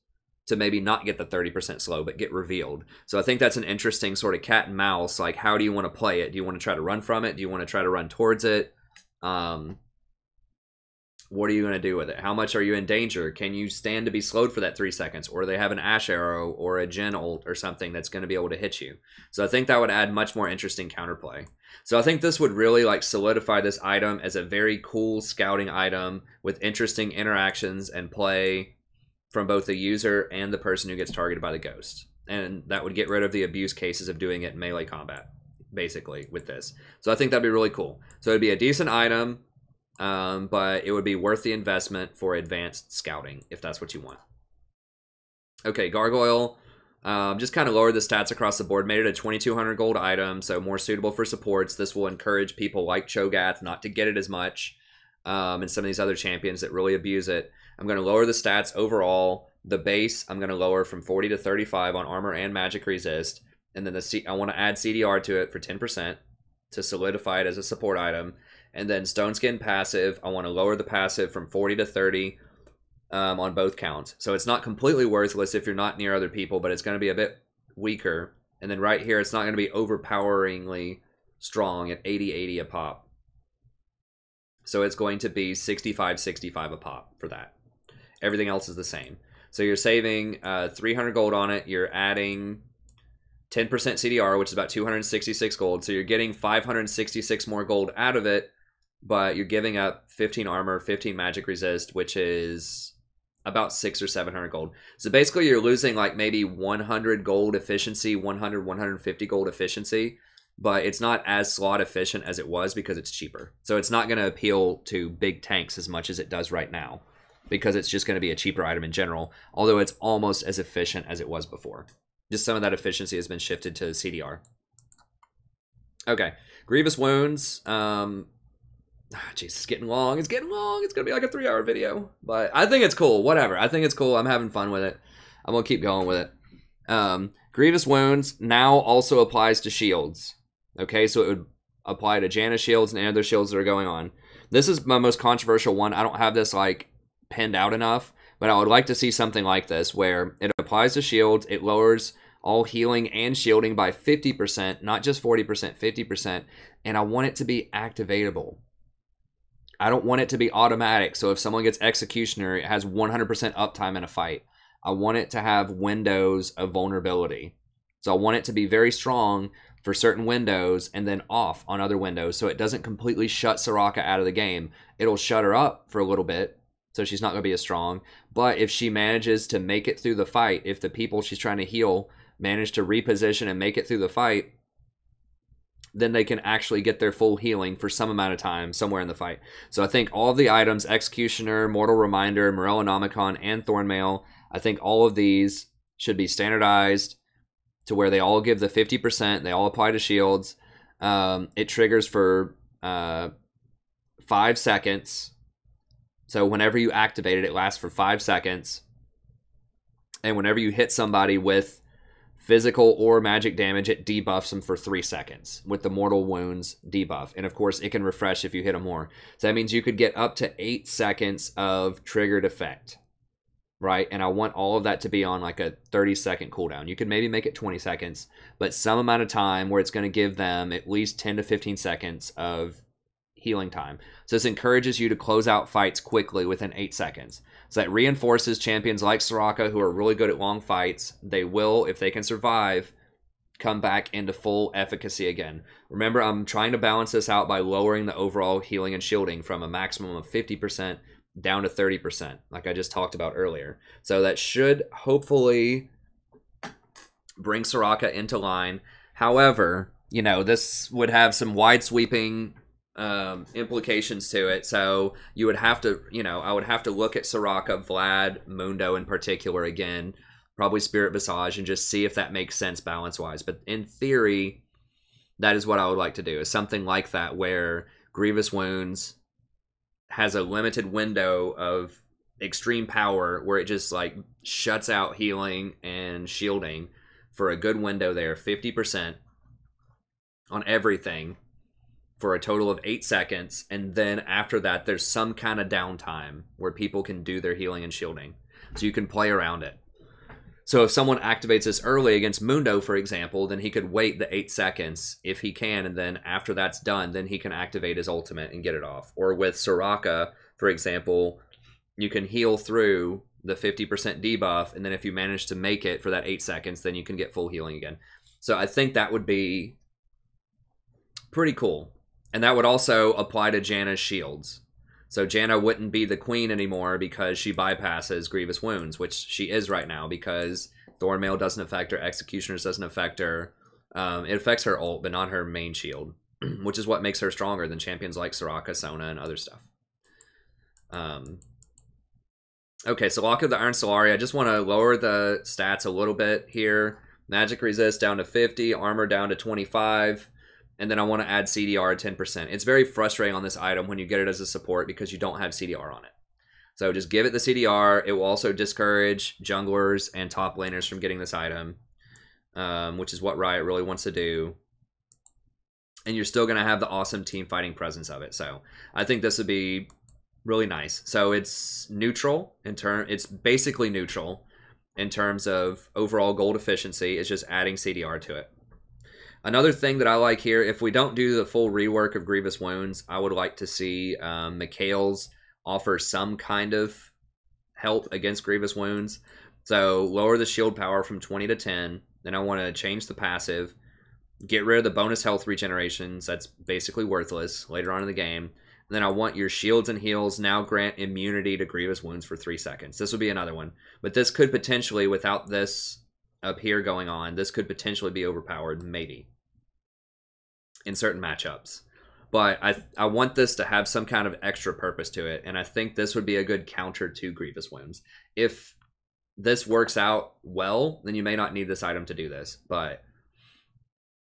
to maybe not get the 30% slow, but get revealed? So I think that's an interesting sort of cat and mouse. Like, how do you want to play it? Do you want to try to run from it? Do you want to try to run towards it? What are you going to do with it? How much are you in danger? Can you stand to be slowed for that 3 seconds? Or do they have an Ash Arrow or a Gen ult or something that's going to be able to hit you? So I think that would add much more interesting counterplay. So I think this would really like solidify this item as a very cool scouting item with interesting interactions and play from both the user and the person who gets targeted by the ghost. And that would get rid of the abuse cases of doing it in melee combat, basically, with this. So I think that'd be really cool. So it'd be a decent item, but it would be worth the investment for advanced scouting, if that's what you want. Okay, Gargoyle. Just kind of lowered the stats across the board, made it a 2200 gold item, so more suitable for supports. This will encourage people like Cho'Gath not to get it as much, and some of these other champions that really abuse it. I'm going to lower the stats overall. The base, I'm going to lower from 40 to 35 on armor and magic resist. And then I want to add CDR to it for 10% to solidify it as a support item. And then Stone Skin passive, I want to lower the passive from 40 to 30 on both counts. So it's not completely worthless if you're not near other people, but it's going to be a bit weaker. And then right here, it's not going to be overpoweringly strong at 80-80 a pop. So it's going to be 65-65 a pop for that. Everything else is the same. So you're saving 300 gold on it. You're adding 10% CDR, which is about 266 gold. So you're getting 566 more gold out of it, but you're giving up 15 armor, 15 magic resist, which is about 600 or 700 gold. So basically you're losing like maybe 100 gold efficiency, 100, 150 gold efficiency, but it's not as slot efficient as it was because it's cheaper. So it's not going to appeal to big tanks as much as it does right now, because it's just going to be a cheaper item in general, although it's almost as efficient as it was before. Just some of that efficiency has been shifted to CDR. Okay, Grievous Wounds. Jeez, it's getting long. It's getting long. It's going to be like a 3-hour video. But I think it's cool. Whatever. I think it's cool. I'm having fun with it. I'm going to keep going with it. Grievous Wounds now also applies to shields. Okay, so it would apply to Janna shields and other shields that are going on. This is my most controversial one. I don't have this like pinned out enough, but I would like to see something like this where it applies to shields, it lowers all healing and shielding by 50%, not just 40%, 50%. And I want it to be activatable. I don't want it to be automatic. So if someone gets Executioner, it has 100% uptime in a fight. I want it to have windows of vulnerability. So I want it to be very strong for certain windows and then off on other windows, so it doesn't completely shut Soraka out of the game. It'll shut her up for a little bit, so she's not going to be as strong. But if she manages to make it through the fight, if the people she's trying to heal manage to reposition and make it through the fight, then they can actually get their full healing for some amount of time somewhere in the fight. So I think all of the items, Executioner, Mortal Reminder, Morellonomicon, and Thornmail, I think all of these should be standardized to where they all give the 50%. They all apply to shields. It triggers for 5 seconds. So whenever you activate it, it lasts for 5 seconds. And whenever you hit somebody with physical or magic damage, it debuffs them for 3 seconds with the mortal wounds debuff. And of course, it can refresh if you hit them more. So that means you could get up to 8 seconds of triggered effect. Right, and I want all of that to be on like a 30-second cooldown. You could maybe make it 20 seconds, but some amount of time where it's going to give them at least 10 to 15 seconds of healing time. So this encourages you to close out fights quickly within 8 seconds. So that reinforces champions like Soraka who are really good at long fights. They will, if they can survive, come back into full efficacy again. Remember, I'm trying to balance this out by lowering the overall healing and shielding from a maximum of 50% down to 30%, like I just talked about earlier. So that should hopefully bring Soraka into line. However, you know, this would have some wide sweeping implications to it. So you would have to, you know, I would have to look at Soraka, Vlad, Mundo in particular again, probably Spirit Visage, and just see if that makes sense balance-wise. But in theory, that is what I would like to do, is something like that where Grievous Wounds has a limited window of extreme power where it just like shuts out healing and shielding for a good window there, 50% on everything for a total of 8 seconds. And then after that, there's some kind of downtime where people can do their healing and shielding. So you can play around it. So if someone activates this early against Mundo, for example, then he could wait the 8 seconds if he can, and then after that's done, then he can activate his ultimate and get it off. Or with Soraka, for example, you can heal through the 50% debuff, and then if you manage to make it for that 8 seconds, then you can get full healing again. So I think that would be pretty cool. And that would also apply to Janna's shields. So Janna wouldn't be the queen anymore because she bypasses Grievous Wounds, which she is right now because Thornmail doesn't affect her, Executioners doesn't affect her. It affects her ult, but not her main shield, which is what makes her stronger than champions like Soraka, Sona, and other stuff. Okay, so Lock of the Iron Solari. I just want to lower the stats a little bit here. Magic resist down to 50, armor down to 25. And then I want to add CDR at 10%. It's very frustrating on this item when you get it as a support because you don't have CDR on it. So just give it the CDR. It will also discourage junglers and top laners from getting this item, which is what Riot really wants to do. And you're still going to have the awesome team fighting presence of it. So I think this would be really nice. So it's neutral in it's basically neutral in terms of overall gold efficiency. It's just adding CDR to it. Another thing that I like here, if we don't do the full rework of Grievous Wounds, I would like to see Mikhail's offer some kind of help against Grievous Wounds. So lower the shield power from 20 to 10. Then I want to change the passive. Get rid of the bonus health regenerations. That's basically worthless later on in the game. And then I want your shields and heals now grant immunity to Grievous Wounds for 3 seconds. This would be another one. But this could potentially, without this up here going on, this could potentially be overpowered, maybe, in certain matchups. But I want this to have some kind of extra purpose to it, and I think this would be a good counter to Grievous Wounds. If this works out well, then you may not need this item to do this, but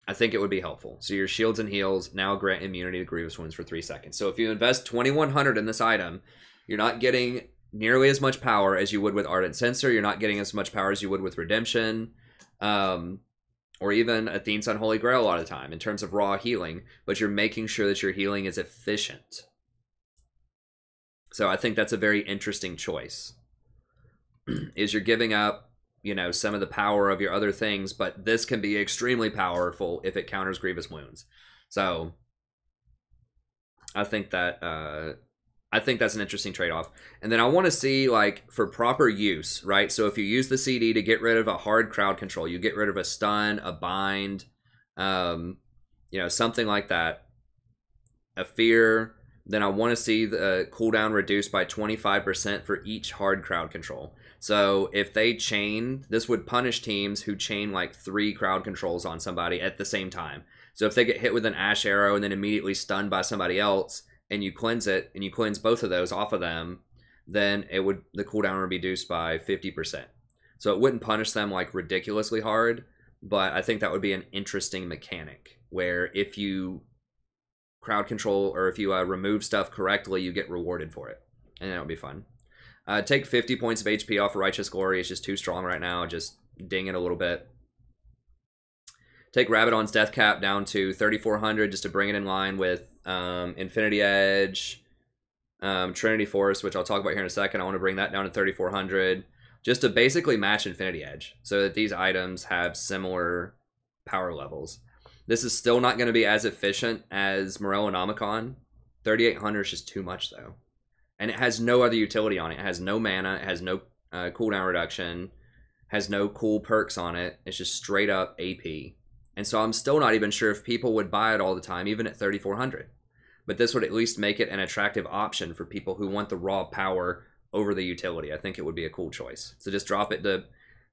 I think it would be helpful. So your shields and heals now grant immunity to Grievous Wounds for 3 seconds. So if you invest 2,100 in this item, you're not getting nearly as much power as you would with Ardent Censor. You're not getting as much power as you would with Redemption, or even Athene's Unholy Grail a lot of the time in terms of raw healing, but you're making sure that your healing is efficient. So I think that's a very interesting choice. Is you're giving up, you know, some of the power of your other things, but this can be extremely powerful if it counters grievous wounds. So I think that that's an interesting trade-off. And then I want to see, like, for proper use, right? So if you use the CD to get rid of a hard crowd control, you get rid of a stun, a bind, you know, something like that, a fear, then I want to see the cooldown reduced by 25% for each hard crowd control. So if they chain, this would punish teams who chain like 3 crowd controls on somebody at the same time. So if they get hit with an ash arrow and then immediately stunned by somebody else, and you cleanse it, and you cleanse both of those off of them, then the cooldown would be reduced by 50%. So it wouldn't punish them like ridiculously hard, but I think that would be an interesting mechanic where if you crowd control or if you remove stuff correctly, you get rewarded for it, and that would be fun. Take 50 points of HP off of Righteous Glory. It's just too strong right now. Just ding it a little bit. Take Rabadon's Death Cap down to 3,400 just to bring it in line with Infinity Edge, Trinity Force, which I'll talk about here in a second. I want to bring that down to 3,400 just to basically match Infinity Edge so that these items have similar power levels. This is still not going to be as efficient as Morellonomicon. 3,800 is just too much, though. And it has no other utility on it. It has no mana. It has no cooldown reduction. Has no cool perks on it. It's just straight up AP. And so I'm still not even sure if people would buy it all the time, even at 3,400. But this would at least make it an attractive option for people who want the raw power over the utility. I think it would be a cool choice. So just drop it to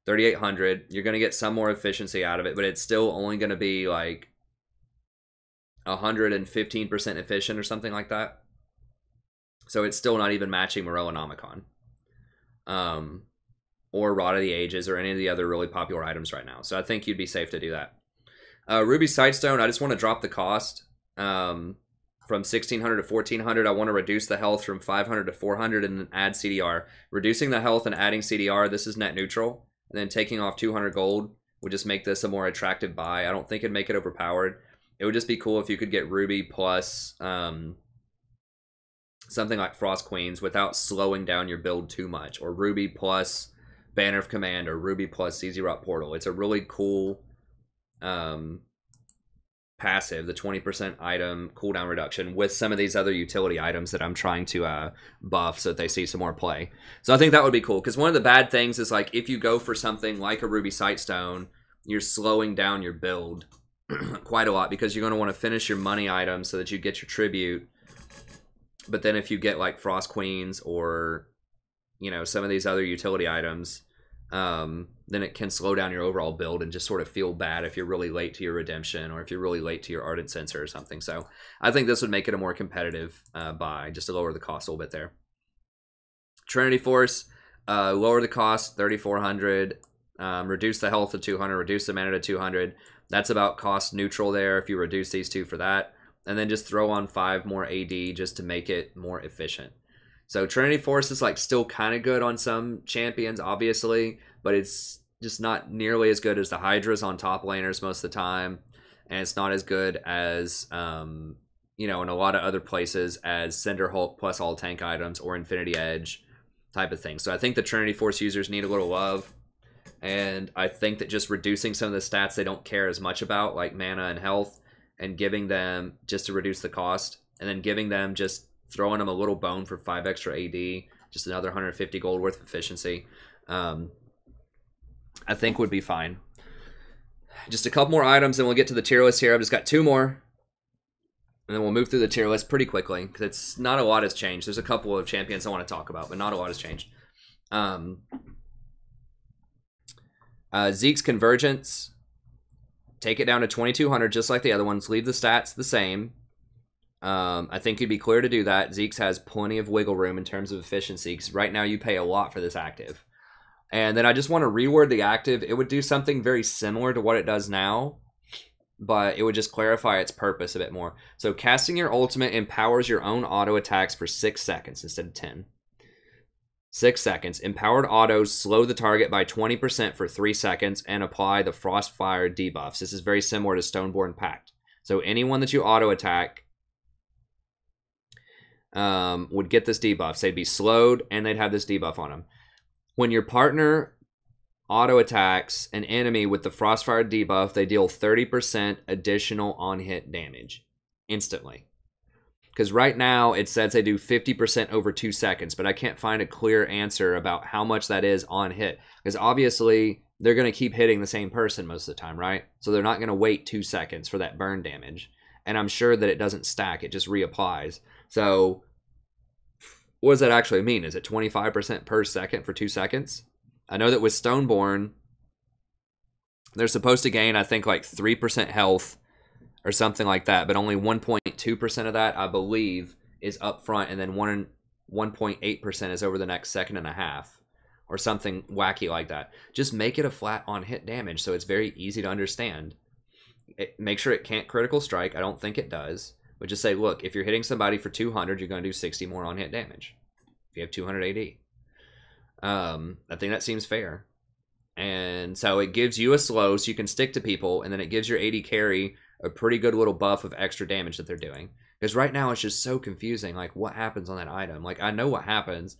3,800. You're going to get some more efficiency out of it, but it's still only going to be like 115% efficient or something like that. So it's still not even matching Morellonomicon. Or Rod of the Ages or any of the other really popular items right now. So I think you'd be safe to do that. Ruby Sightstone, I just want to drop the cost from 1,600 to 1,400. I want to reduce the health from 500 to 400 and then add CDR. Reducing the health and adding CDR, this is net neutral. And then taking off 200 gold would just make this a more attractive buy. I don't think it'd make it overpowered. It would just be cool if you could get Ruby plus something like Frost Queens without slowing down your build too much. Or Ruby plus Banner of Command or Ruby plus CZ Rot Portal. It's a really cool passive, the 20% item cooldown reduction with some of these other utility items that I'm trying to buff so that they see some more play. So I think that would be cool, because one of the bad things is, like, if you go for something like a Ruby Sightstone, you're slowing down your build quite a lot, because you're going to want to finish your money items so that you get your tribute. But then if you get like Frost Queens or, you know, some of these other utility items, then it can slow down your overall build and just sort of feel bad if you're really late to your redemption or if you're really late to your Ardent Censer or something. So I think this would make it a more competitive buy, just to lower the cost a little bit there. Trinity Force, lower the cost, 3,400, reduce the health to 200, reduce the mana to 200. That's about cost neutral there if you reduce these two for that. And then just throw on 5 more AD just to make it more efficient. So Trinity Force is like still kind of good on some champions, obviously, but it's just not nearly as good as the Hydras on top laners most of the time. And it's not as good as, you know, in a lot of other places as Cinder Hulk plus all tank items or Infinity Edge type of thing. So I think the Trinity Force users need a little love. And I think that just reducing some of the stats they don't care as much about, like mana and health, and giving them just to reduce the cost, and then giving them just throwing them a little bone for 5 extra AD, just another 150 gold worth of efficiency, I think would be fine. Just a couple more items and we'll get to the tier list here. I've just got 2 more, and then we'll move through the tier list pretty quickly, because it's not a lot has changed. There's a couple of champions I want to talk about, but not a lot has changed. Zeke's Convergence, take it down to 2,200 just like the other ones. Leave the stats the same. I think you'd be clear to do that. Zeke's has plenty of wiggle room in terms of efficiency, because right now you pay a lot for this active. And then I just want to reword the active. It would do something very similar to what it does now, but it would just clarify its purpose a bit more. So casting your ultimate empowers your own auto attacks for 6 seconds instead of 10. 6 seconds. Empowered autos slow the target by 20% for 3 seconds and apply the Frostfire debuffs. This is very similar to Stoneborn Pact. So anyone that you auto attack would get this debuff. So they'd be slowed and they'd have this debuff on them. When your partner auto attacks an enemy with the Frostfire debuff, they deal 30% additional on-hit damage instantly. Because right now it says they do 50% over 2 seconds, but I can't find a clear answer about how much that is on hit. Because obviously they're going to keep hitting the same person most of the time, right? So they're not going to wait 2 seconds for that burn damage. And I'm sure that it doesn't stack, it just reapplies. So what does that actually mean? Is it 25% per second for 2 seconds? I know that with Stoneborn, they're supposed to gain, I think, like 3% health or something like that, but only 1.2% of that, I believe, is up front, and then 1.8% is over the next second and a half, or something wacky like that. Just make it a flat on-hit damage so it's very easy to understand. Make sure it can't critical strike. I don't think it does. But just say, look, if you're hitting somebody for 200, you're going to do 60 more on-hit damage if you have 200 AD. I think that seems fair. And so it gives you a slow so you can stick to people, and then it gives your AD carry a pretty good little buff of extra damage that they're doing. Because right now it's just so confusing, like what happens on that item. Like I know what happens,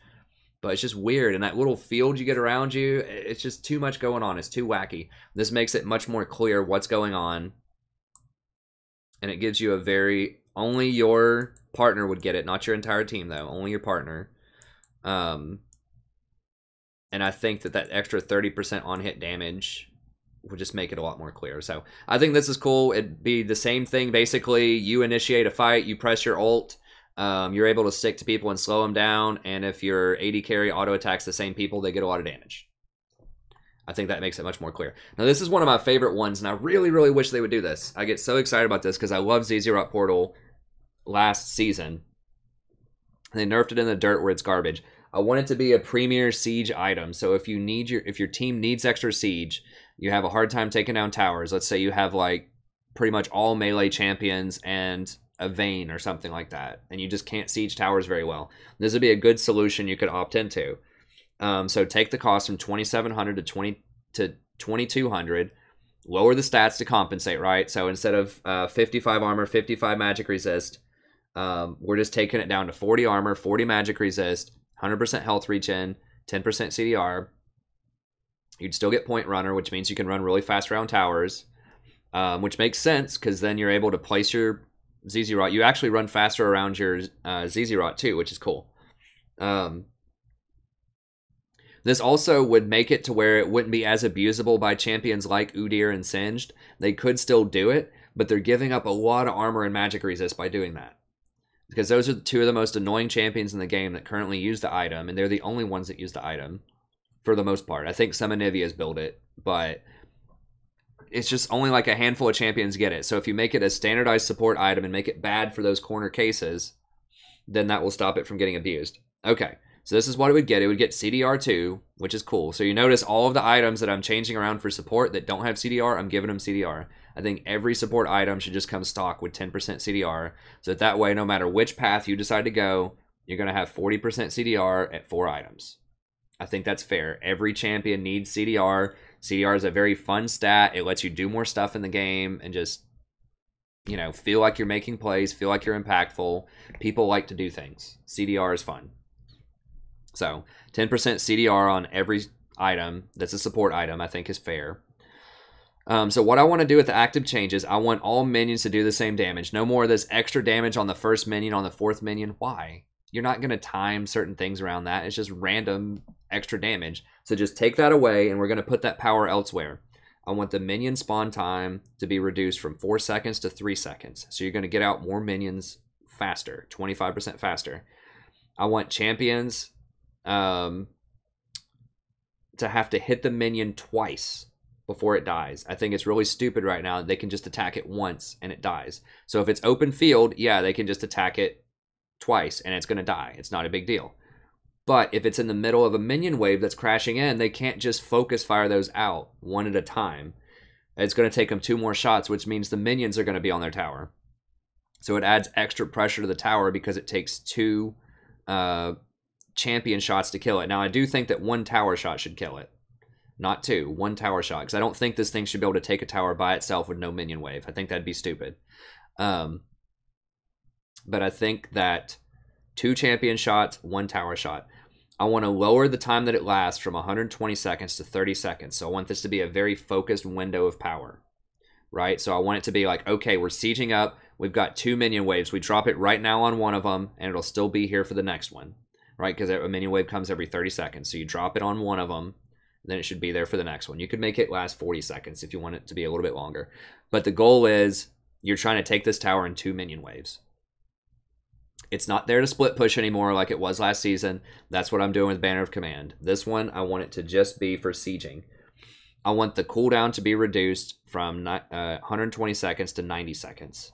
but it's just weird. And that little field you get around you, it's just too much going on. It's too wacky. This makes it much more clear what's going on. And it gives you a very, only your partner would get it, not your entire team though, only your partner. And I think that that extra 30% on hit damage would just make it a lot more clear. So I think this is cool. It'd be the same thing. Basically, you initiate a fight, you press your ult, you're able to stick to people and slow them down. And if your AD carry auto attacks the same people, they get a lot of damage. I think that makes it much more clear. Now, this is one of my favorite ones, and I really, really wish they would do this. I get so excited about this because I love Zezirot Portal last season. They nerfed it in the dirt where it's garbage. I want it to be a premier siege item. So if your team needs extra siege, you have a hard time taking down towers. Let's say you have like pretty much all melee champions and a Vayne or something like that, and you just can't siege towers very well. This would be a good solution you could opt into. So take the cost from 2,700 to 2,200. Lower the stats to compensate, right? So instead of 55 armor, 55 magic resist, we're just taking it down to 40 armor, 40 magic resist, 100% health regen, 10% CDR. You'd still get point runner, which means you can run really fast around towers, which makes sense because then you're able to place your Zezirot. You actually run faster around your Zezirot too, which is cool. This also would make it to where it wouldn't be as abusable by champions like Udyr and Singed. They could still do it, but they're giving up a lot of armor and magic resist by doing that. Because those are two of the most annoying champions in the game that currently use the item, and they're the only ones that use the item for the most part. I think some of Nivea's build it, but it's just only like a handful of champions get it. So if you make it a standardized support item and make it bad for those corner cases, then that will stop it from getting abused. Okay, so this is what it would get. It would get CDR2, which is cool. So you notice all of the items that I'm changing around for support that don't have CDR, I'm giving them CDR. I think every support item should just come stock with 10% CDR. So that way, no matter which path you decide to go, you're going to have 40% CDR at 4 items. I think that's fair. Every champion needs CDR. CDR is a very fun stat. It lets you do more stuff in the game and just, you know, feel like you're making plays, feel like you're impactful. People like to do things. CDR is fun. So 10% CDR on every item that's a support item, I think is fair. So what I want to do with the active changes, I want all minions to do the same damage. No more of this extra damage on the first minion, on the fourth minion. Why? You're not going to time certain things around that. It's just random extra damage. So just take that away, and we're going to put that power elsewhere. I want the minion spawn time to be reduced from 4 seconds to 3 seconds. So you're going to get out more minions faster, 25% faster. I want champions to have to hit the minion twice before it dies. I think it's really stupid right now. They can just attack it once and it dies. So if it's open field, yeah, they can just attack it twice and it's going to die. It's not a big deal. But if it's in the middle of a minion wave that's crashing in, they can't just focus fire those out one at a time. It's going to take them 2 more shots, which means the minions are going to be on their tower. So it adds extra pressure to the tower because it takes 2 champion shots to kill it. Now, I do think that 1 tower shot should kill it. Not 2, 1 tower shot. Because I don't think this thing should be able to take a tower by itself with no minion wave. I think that'd be stupid. But I think that 2 champion shots, 1 tower shot. I want to lower the time that it lasts from 120 seconds to 30 seconds. So I want this to be a very focused window of power, right? So I want it to be like, okay, we're sieging up. We've got 2 minion waves. We drop it right now on one of them, and it'll still be here for the next one, right? Because a minion wave comes every 30 seconds. So you drop it on one of them, then it should be there for the next one. You could make it last 40 seconds if you want it to be a little bit longer. But the goal is you're trying to take this tower in 2 minion waves. It's not there to split push anymore like it was last season. That's what I'm doing with Banner of Command. This one, I want it to just be for sieging. I want the cooldown to be reduced from 120 seconds to 90 seconds.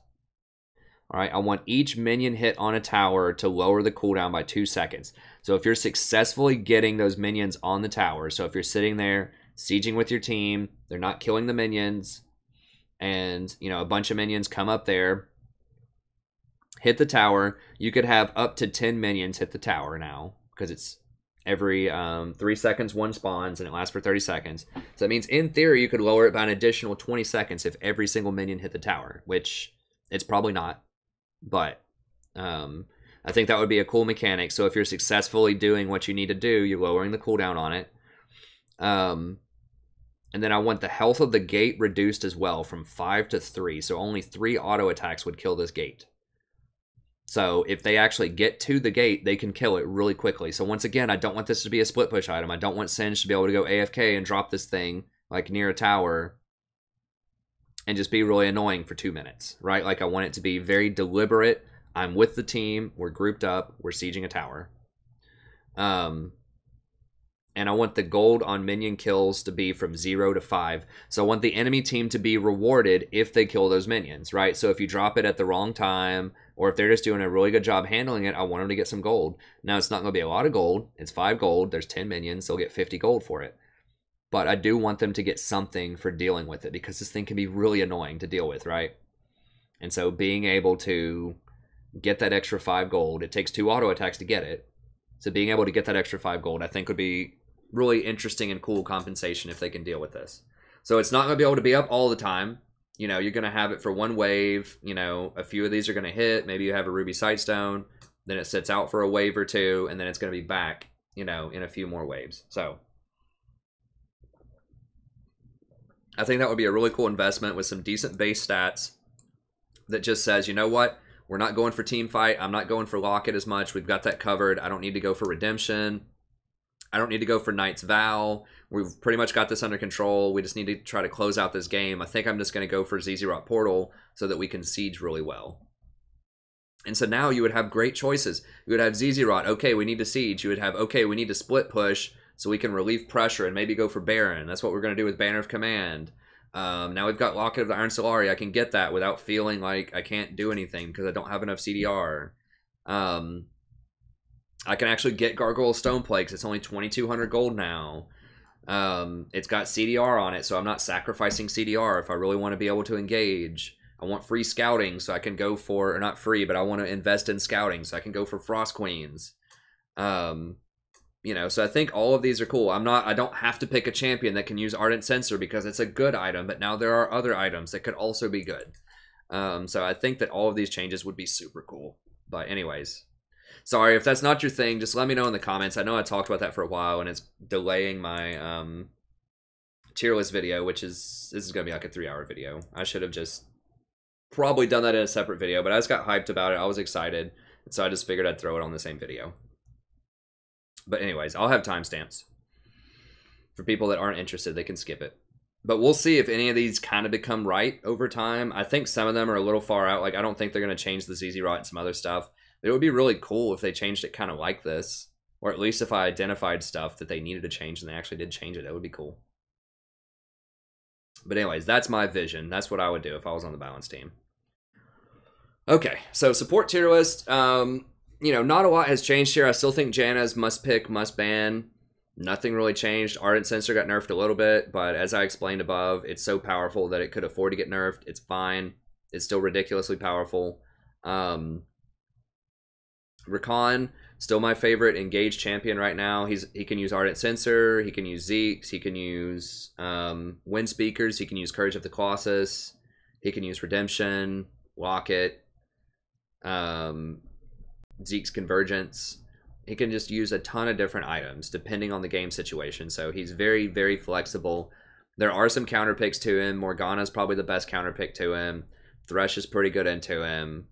All right, I want each minion hit on a tower to lower the cooldown by 2 seconds. So if you're successfully getting those minions on the tower, so if you're sitting there sieging with your team, they're not killing the minions, and a bunch of minions come up there, hit the tower, you could have up to 10 minions hit the tower now, because it's every 3 seconds one spawns, and it lasts for 30 seconds. So that means, in theory, you could lower it by an additional 20 seconds if every single minion hit the tower, which it's probably not. But I think that would be a cool mechanic. So if you're successfully doing what you need to do, you're lowering the cooldown on it. And then I want the health of the gate reduced as well from 5 to 3. So only 3 auto attacks would kill this gate. So if they actually get to the gate, they can kill it really quickly. So once again, I don't want this to be a split push item. I don't want Singe to be able to go AFK and drop this thing like near a tower and just be really annoying for 2 minutes, right? Like I want it to be very deliberate. I'm with the team. We're grouped up. We're sieging a tower. And I want the gold on minion kills to be from 0 to 5. So I want the enemy team to be rewarded if they kill those minions, right? So if you drop it at the wrong time, or if they're just doing a really good job handling it, I want them to get some gold. Now, it's not going to be a lot of gold. It's 5 gold. There's 10 minions. They'll get 50 gold for it. But I do want them to get something for dealing with it, because this thing can be really annoying to deal with, right? And so being able to get that extra 5 gold, it takes 2 auto attacks to get it. So being able to get that extra 5 gold, I think would be really interesting and cool compensation if they can deal with this. So it's not going to be able to be up all the time. You're going to have it for one wave. A few of these are going to hit. Maybe you have a Ruby Sightstone. Then it sits out for a wave or 2. And then it's going to be back, in a few more waves. So I think that would be a really cool investment with some decent base stats that just says, you know what? We're not going for team fight. I'm not going for locket as much. We've got that covered. I don't need to go for redemption. I don't need to go for Knight's Vow. We've pretty much got this under control. We just need to try to close out this game. I think I'm just going to go for ZZ Rot Portal so that we can siege really well. And so now you would have great choices. You would have ZZ Rot. Okay, we need to siege. You would have, okay, we need to split push so we can relieve pressure and maybe go for Baron. That's what we're going to do with Banner of Command. Now we've got Locket of the Iron Solari. I can get that without feeling like I can't do anything because I don't have enough CDR. I can actually get Gargoyle Stoneplay because it's only 2,200 gold now. It's got CDR on it, so I'm not sacrificing CDR if I really want to be able to engage. I want free scouting, so I can go for, or not free, but I want to invest in scouting, so I can go for Frost Queens. So I think all of these are cool. I don't have to pick a champion that can use Ardent Censer because it's a good item, but now there are other items that could also be good. So I think that all of these changes would be super cool. But anyways, sorry if that's not your thing. Just let me know in the comments. I know I talked about that for a while, and it's delaying my tier list video, which this is going to be like a 3-hour video. I should have just probably done that in a separate video, but I just got hyped about it. I was excited, and so I just figured I'd throw it on the same video. But anyways, I'll have timestamps. For people that aren't interested, they can skip it. But we'll see if any of these kind of become right over time. I think some of them are a little far out. Like, I don't think they're going to change the ZZ Rot and some other stuff. It would be really cool if they changed it kind of like this. Or at least if I identified stuff that they needed to change and they actually did change it. That would be cool. But anyways, that's my vision. That's what I would do if I was on the balance team. Okay, so support tier list. Not a lot has changed here. I still think Janna's must pick, must ban. Nothing really changed. Ardent Censer got nerfed a little bit, but as I explained above, it's so powerful that it could afford to get nerfed. It's fine. It's still ridiculously powerful. Rakan, still my favorite engaged champion right now. He can use Ardent Censer, he can use Zeke's, he can use Wind Speakers, he can use Courage of the Colossus, he can use Redemption, Locket, Zeke's Convergence. he can just use a ton of different items depending on the game situation. So he's very, very flexible. There are some counter picks to him. Morgana's probably the best counter pick to him. Thresh is pretty good into him.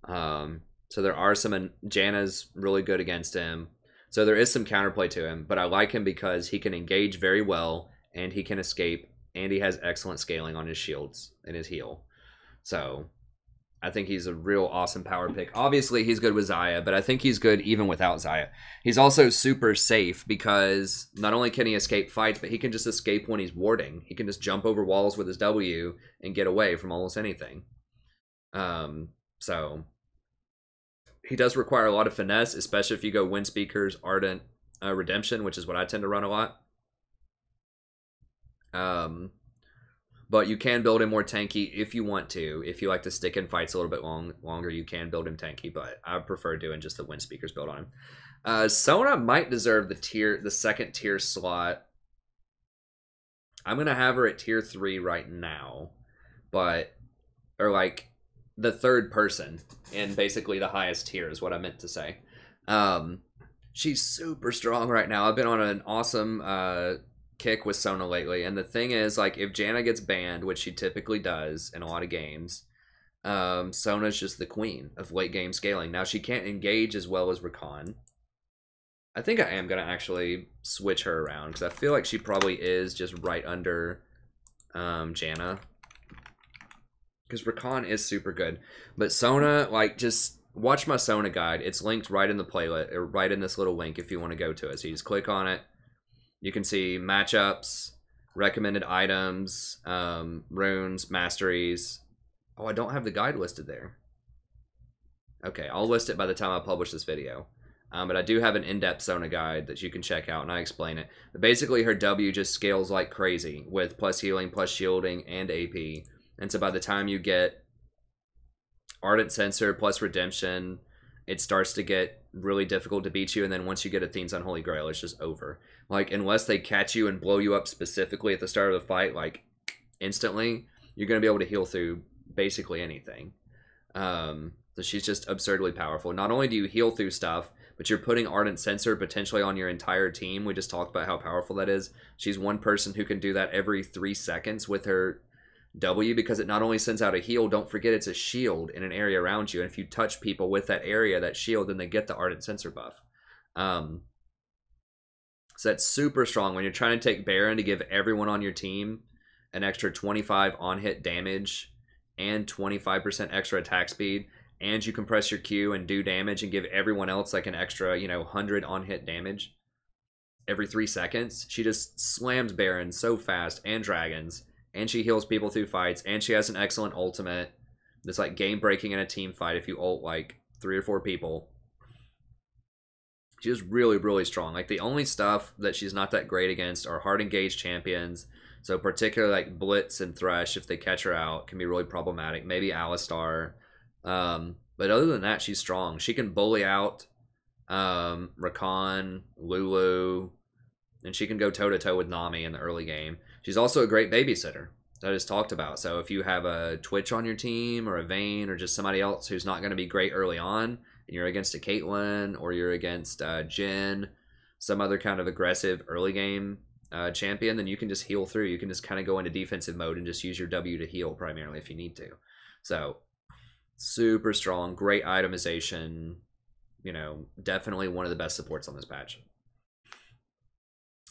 So there are some, and Janna's really good against him. So there is some counterplay to him, but I like him because he can engage very well, and he can escape, and he has excellent scaling on his shields and his heal. So I think he's a real awesome power pick. Obviously, he's good with Xayah, but I think he's good even without Xayah. He's also super safe because not only can he escape fights, but he can just escape when he's warding. He can just jump over walls with his W and get away from almost anything. So he does require a lot of finesse, especially if you go Wind Speakers, Ardent, Redemption, which is what I tend to run a lot. But you can build him more tanky if you want to. If you like to stick in fights a little bit longer, you can build him tanky, but I prefer doing just the Wind Speakers build on him. Sona might deserve the second tier slot. I'm going to have her at tier 3 right now, or like the third person in basically the highest tier is what I meant to say. She's super strong right now. I've been on an awesome kick with Sona lately, and the thing is, like, if Janna gets banned, which she typically does in a lot of games, Sona's just the queen of late game scaling. Now, she can't engage as well as Rakan. I think I am going to actually switch her around, because I feel like she probably is just right under Janna. Because Rakan is super good. But Sona, like, just watch my Sona guide. It's linked right in the playlist, or right in this little link if you want to go to it. So you just click on it. You can see matchups, recommended items, runes, masteries. Oh, I don't have the guide listed there. Okay, I'll list it by the time I publish this video. But I do have an in-depth Sona guide that you can check out, and I explain it. But basically, her W just scales like crazy with plus healing, plus shielding, and AP. And so by the time you get Ardent Sensor plus Redemption, it starts to get really difficult to beat you. And then once you get Athene's Unholy Grail, it's just over. Like, unless they catch you and blow you up specifically at the start of the fight, like, instantly, you're going to be able to heal through basically anything. So she's just absurdly powerful. Not only do you heal through stuff, but you're putting Ardent Sensor potentially on your entire team. We just talked about how powerful that is. She's one person who can do that every 3 seconds with her W, because it not only sends out a heal, don't forget it's a shield in an area around you, and if you touch people with that area, that shield, then they get the Ardent Sensor buff. So that's super strong when you're trying to take Baron to give everyone on your team an extra 25 on-hit damage and 25% extra attack speed, and you compress your Q and do damage and give everyone else like an extra, 100 on-hit damage every 3 seconds. She just slams Baron so fast, and dragons, and she heals people through fights, and she has an excellent ultimate that's like game breaking in a team fight if you ult like 3 or 4 people. She's really, really strong. Like, the only stuff that she's not that great against are hard engaged champions. So particularly like Blitz and Thresh, if they catch her out, can be really problematic. Maybe Alistar. But other than that, she's strong. She can bully out Rakan, Lulu, and she can go toe-to-toe with Nami in the early game. She's also a great babysitter that I just talked about. So if you have a Twitch on your team, or a Vayne, or just somebody else who's not going to be great early on, and you're against a Caitlyn, or you're against Jhin, some other kind of aggressive early game champion, then you can just heal through. You can just kind of go into defensive mode and just use your W to heal primarily if you need to. So super strong, great itemization, definitely one of the best supports on this patch.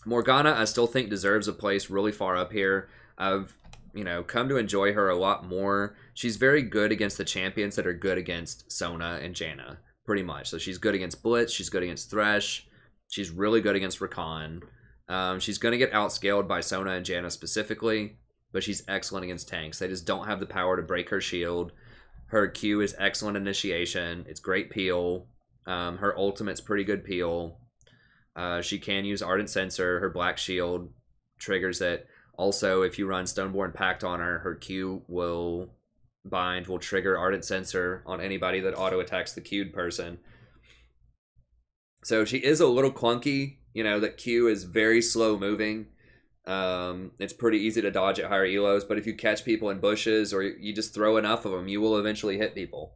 Morgana, I still think deserves a place really far up here. I've, come to enjoy her a lot more. She's very good against the champions that are good against Sona and Janna, pretty much. So she's good against Blitz, she's good against Thresh, she's really good against Rakan. She's going to get outscaled by Sona and Janna specifically, but she's excellent against tanks. They just don't have the power to break her shield. Her Q is excellent initiation. It's great peel. Her ultimate's pretty good peel. She can use Ardent Sensor. Her Black Shield triggers it. Also, if you run Stoneborn Pact on her, her Q will trigger Ardent Sensor on anybody that auto-attacks the queued person. So she is a little clunky. That Q is very slow moving. It's pretty easy to dodge at higher elos, but if you catch people in bushes or you just throw enough of them, you will eventually hit people.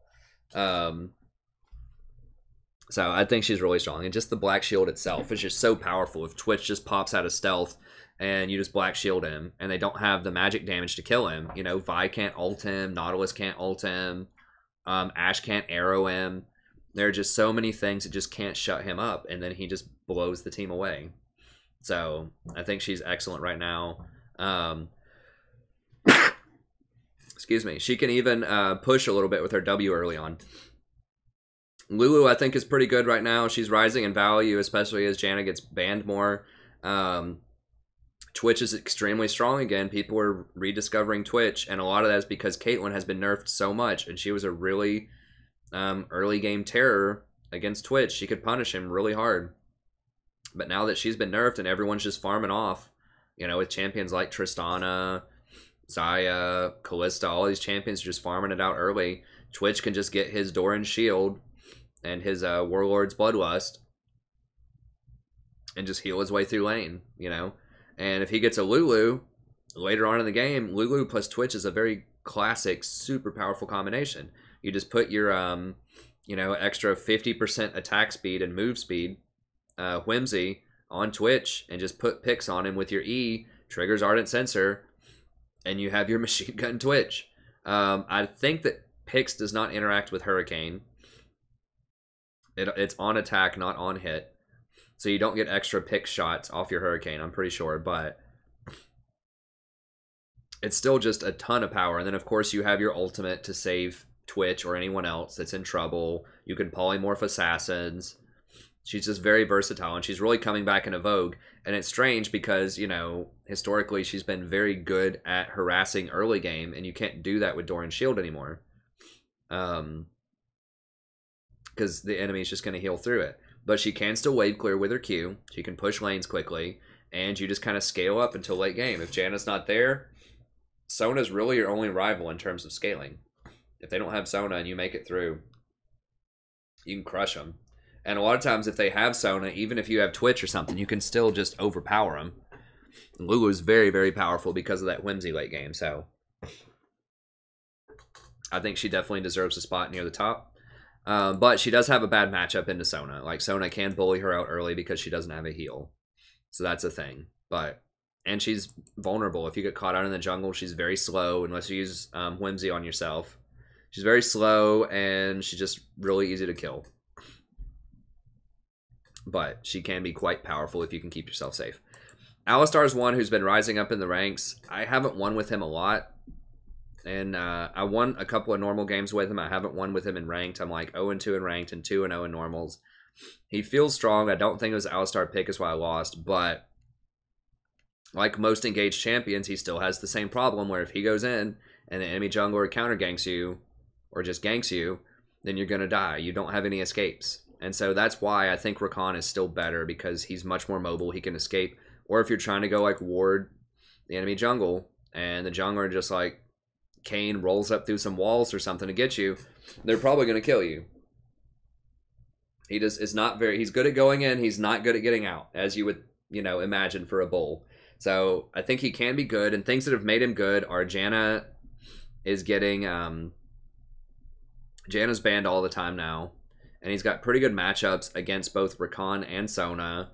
So I think she's really strong. And just the Black Shield itself is just so powerful. If Twitch just pops out of stealth and you just Black Shield him and they don't have the magic damage to kill him, you know, Vi can't ult him, Nautilus can't ult him, Ashe can't arrow him. There are just so many things that just can't shut him up, and then he just blows the team away. So I think she's excellent right now. Excuse me. She can even push a little bit with her W early on. Lulu, I think, is pretty good right now. She's rising in value, especially as Janna gets banned more. Twitch is extremely strong again. People are rediscovering Twitch, and a lot of that is because Caitlyn has been nerfed so much, and she was a really early game terror against Twitch. She could punish him really hard. But now that she's been nerfed and everyone's just farming off, you know, with champions like Tristana, Xayah, Kalista, all these champions are just farming it out early. Twitch can just get his Doran Shield and his Warlord's Bloodlust and just heal his way through lane, you know. And if he gets a Lulu later on in the game, Lulu plus Twitch is a very classic, super powerful combination. You just put your, you know, extra 50% attack speed and move speed, Whimsy, on Twitch and just put picks on him with your E, triggers Ardent Sensor, and you have your machine gun Twitch. I think that Pix does not interact with Hurricane. It's on attack, not on hit. So you don't get extra pick shots off your Hurricane, I'm pretty sure, but it's still just a ton of power. And then, of course, you have your ultimate to save Twitch or anyone else that's in trouble. You can polymorph assassins. She's just very versatile, and she's really coming back into vogue. And it's strange because, you know, historically she's been very good at harassing early game, and you can't do that with Doran Shield anymore. Because the enemy's just going to heal through it. But she can still wave clear with her Q. She can push lanes quickly, and you just kind of scale up until late game. If Janna's not there, Sona's really your only rival in terms of scaling. If they don't have Sona and you make it through, you can crush them. And a lot of times if they have Sona, even if you have Twitch or something, you can still just overpower them. Lulu's very, very powerful because of that Whimsy late game. So I think she definitely deserves a spot near the top. But she does have a bad matchup into Sona. Like, Sona can bully her out early because she doesn't have a heal. So that's a thing. And she's vulnerable. If you get caught out in the jungle, she's very slow unless you use Whimsy on yourself. She's very slow, and she's just really easy to kill. But she can be quite powerful if you can keep yourself safe. Alistar's one who's been rising up in the ranks. I haven't won with him a lot. And I won a couple of normal games with him. I haven't won with him in ranked. I'm like 0-2 in ranked and 2-0 in normals. He feels strong. I don't think it was Alistar pick is why I lost. But like most engaged champions, he still has the same problem where if he goes in and the enemy jungler counter ganks you or just ganks you, then you're going to die. You don't have any escapes. And so that's why I think Rakan is still better, because he's much more mobile. He can escape. Or if you're trying to go like ward the enemy jungle and the jungler just like Kane rolls up through some walls or something to get you, they're probably going to kill you. He just is not very, he's good at going in, he's not good at getting out, as you would, you know, imagine for a bull. So I think he can be good, and things that have made him good are Janna is getting, Janna's banned all the time now, and he's got pretty good matchups against both Rakan and Sona.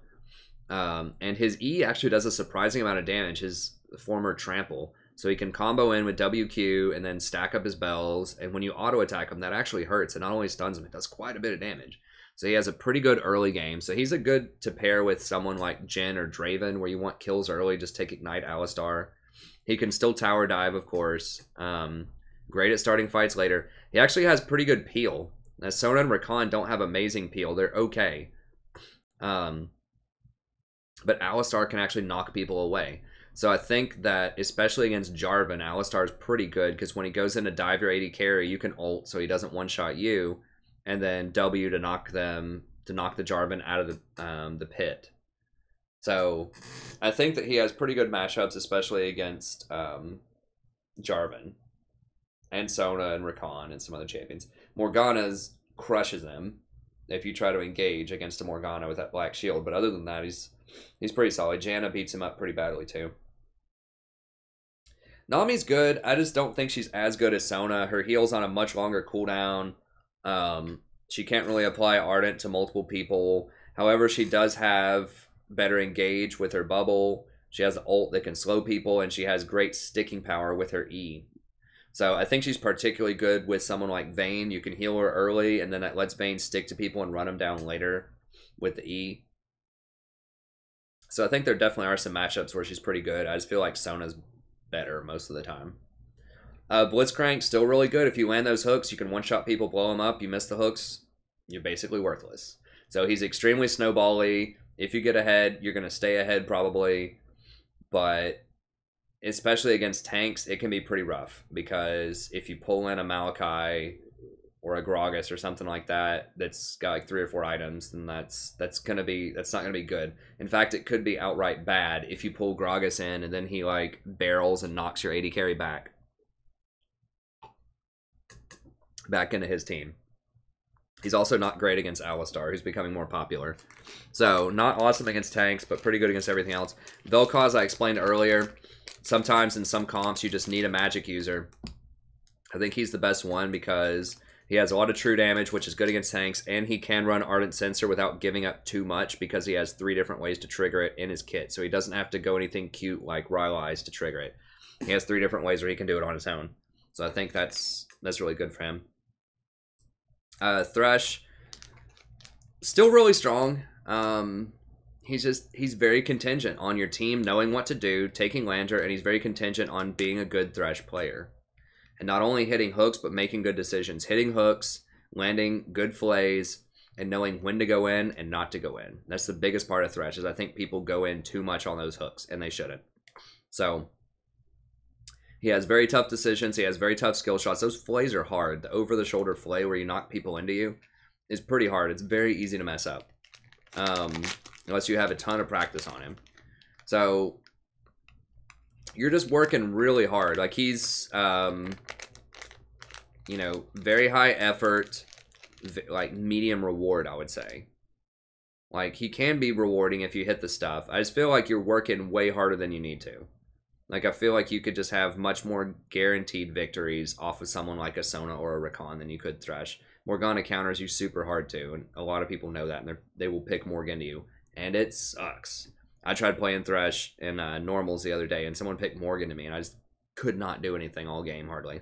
And his E actually does a surprising amount of damage, his former trample. So he can combo in with WQ and then stack up his bells. And when you auto attack him, that actually hurts. It not only stuns him, it does quite a bit of damage. So he has a pretty good early game. So he's a good to pair with someone like Jhin or Draven, where you want kills early, just take Ignite Alistar. He can still tower dive, of course. Great at starting fights later. He actually has pretty good peel. Now, Sona and Rakan don't have amazing peel. They're okay. But Alistar can actually knock people away. So I think that, especially against Jarvan, Alistar is pretty good, because when he goes in to dive your AD carry, you can ult so he doesn't one-shot you, and then W to knock the Jarvan out of the pit. So I think that he has pretty good matchups, especially against Jarvan and Sona and Rakan and some other champions. Morgana's crushes him if you try to engage against a Morgana with that black shield, but other than that, he's pretty solid. Janna beats him up pretty badly too. Nami's good. I just don't think she's as good as Sona. Her heal's on a much longer cooldown. She can't really apply Ardent to multiple people. However, she does have better engage with her bubble. She has an ult that can slow people, and she has great sticking power with her E. So I think she's particularly good with someone like Vayne. You can heal her early, and then that lets Vayne stick to people and run them down later with the E. So I think there definitely are some matchups where she's pretty good. I just feel like Sona's better most of the time. Blitzcrank, still really good. If you land those hooks, you can one-shot people, blow them up. You miss the hooks, you're basically worthless. So he's extremely snowbally. If you get ahead, you're going to stay ahead probably. But especially against tanks, it can be pretty rough. Because if you pull in a Malachi or a Gragas or something like that, that's got like 3 or 4 items, then that's not gonna be good. In fact, it could be outright bad if you pull Gragas in and then he like barrels and knocks your AD carry back into his team. He's also not great against Alistar, who's becoming more popular. So not awesome against tanks, but pretty good against everything else. Vel'Koz, I explained earlier. Sometimes in some comps you just need a magic user. I think he's the best one because he has a lot of true damage, which is good against tanks, and he can run Ardent Sensor without giving up too much because he has 3 different ways to trigger it in his kit. So he doesn't have to go anything cute like Rylai's to trigger it. He has 3 different ways where he can do it on his own. So I think that's really good for him. Thresh, still really strong. He's very contingent on your team knowing what to do, taking Lander, and he's very contingent on being a good Thresh player. And not only hitting hooks, but making good decisions. Hitting hooks, landing good fillets, and knowing when to go in and not to go in. That's the biggest part of Thresh, is I think people go in too much on those hooks, and they shouldn't. So he has very tough decisions. He has very tough skill shots. Those fillets are hard. The over-the-shoulder fillet where you knock people into you is pretty hard. It's very easy to mess up. Unless you have a ton of practice on him. So you're just working really hard. Like he's, you know, very high effort, like medium reward, I would say. Like he can be rewarding if you hit the stuff. I just feel like you're working way harder than you need to. Like I feel like you could just have much more guaranteed victories off of someone like a Sona or a Rakan than you could Thresh. Morgana counters you super hard too, and a lot of people know that, and they will pick Morgan to you, and it sucks. I tried playing Thresh in normals the other day, and someone picked Morgan to me, and I just could not do anything all game, hardly.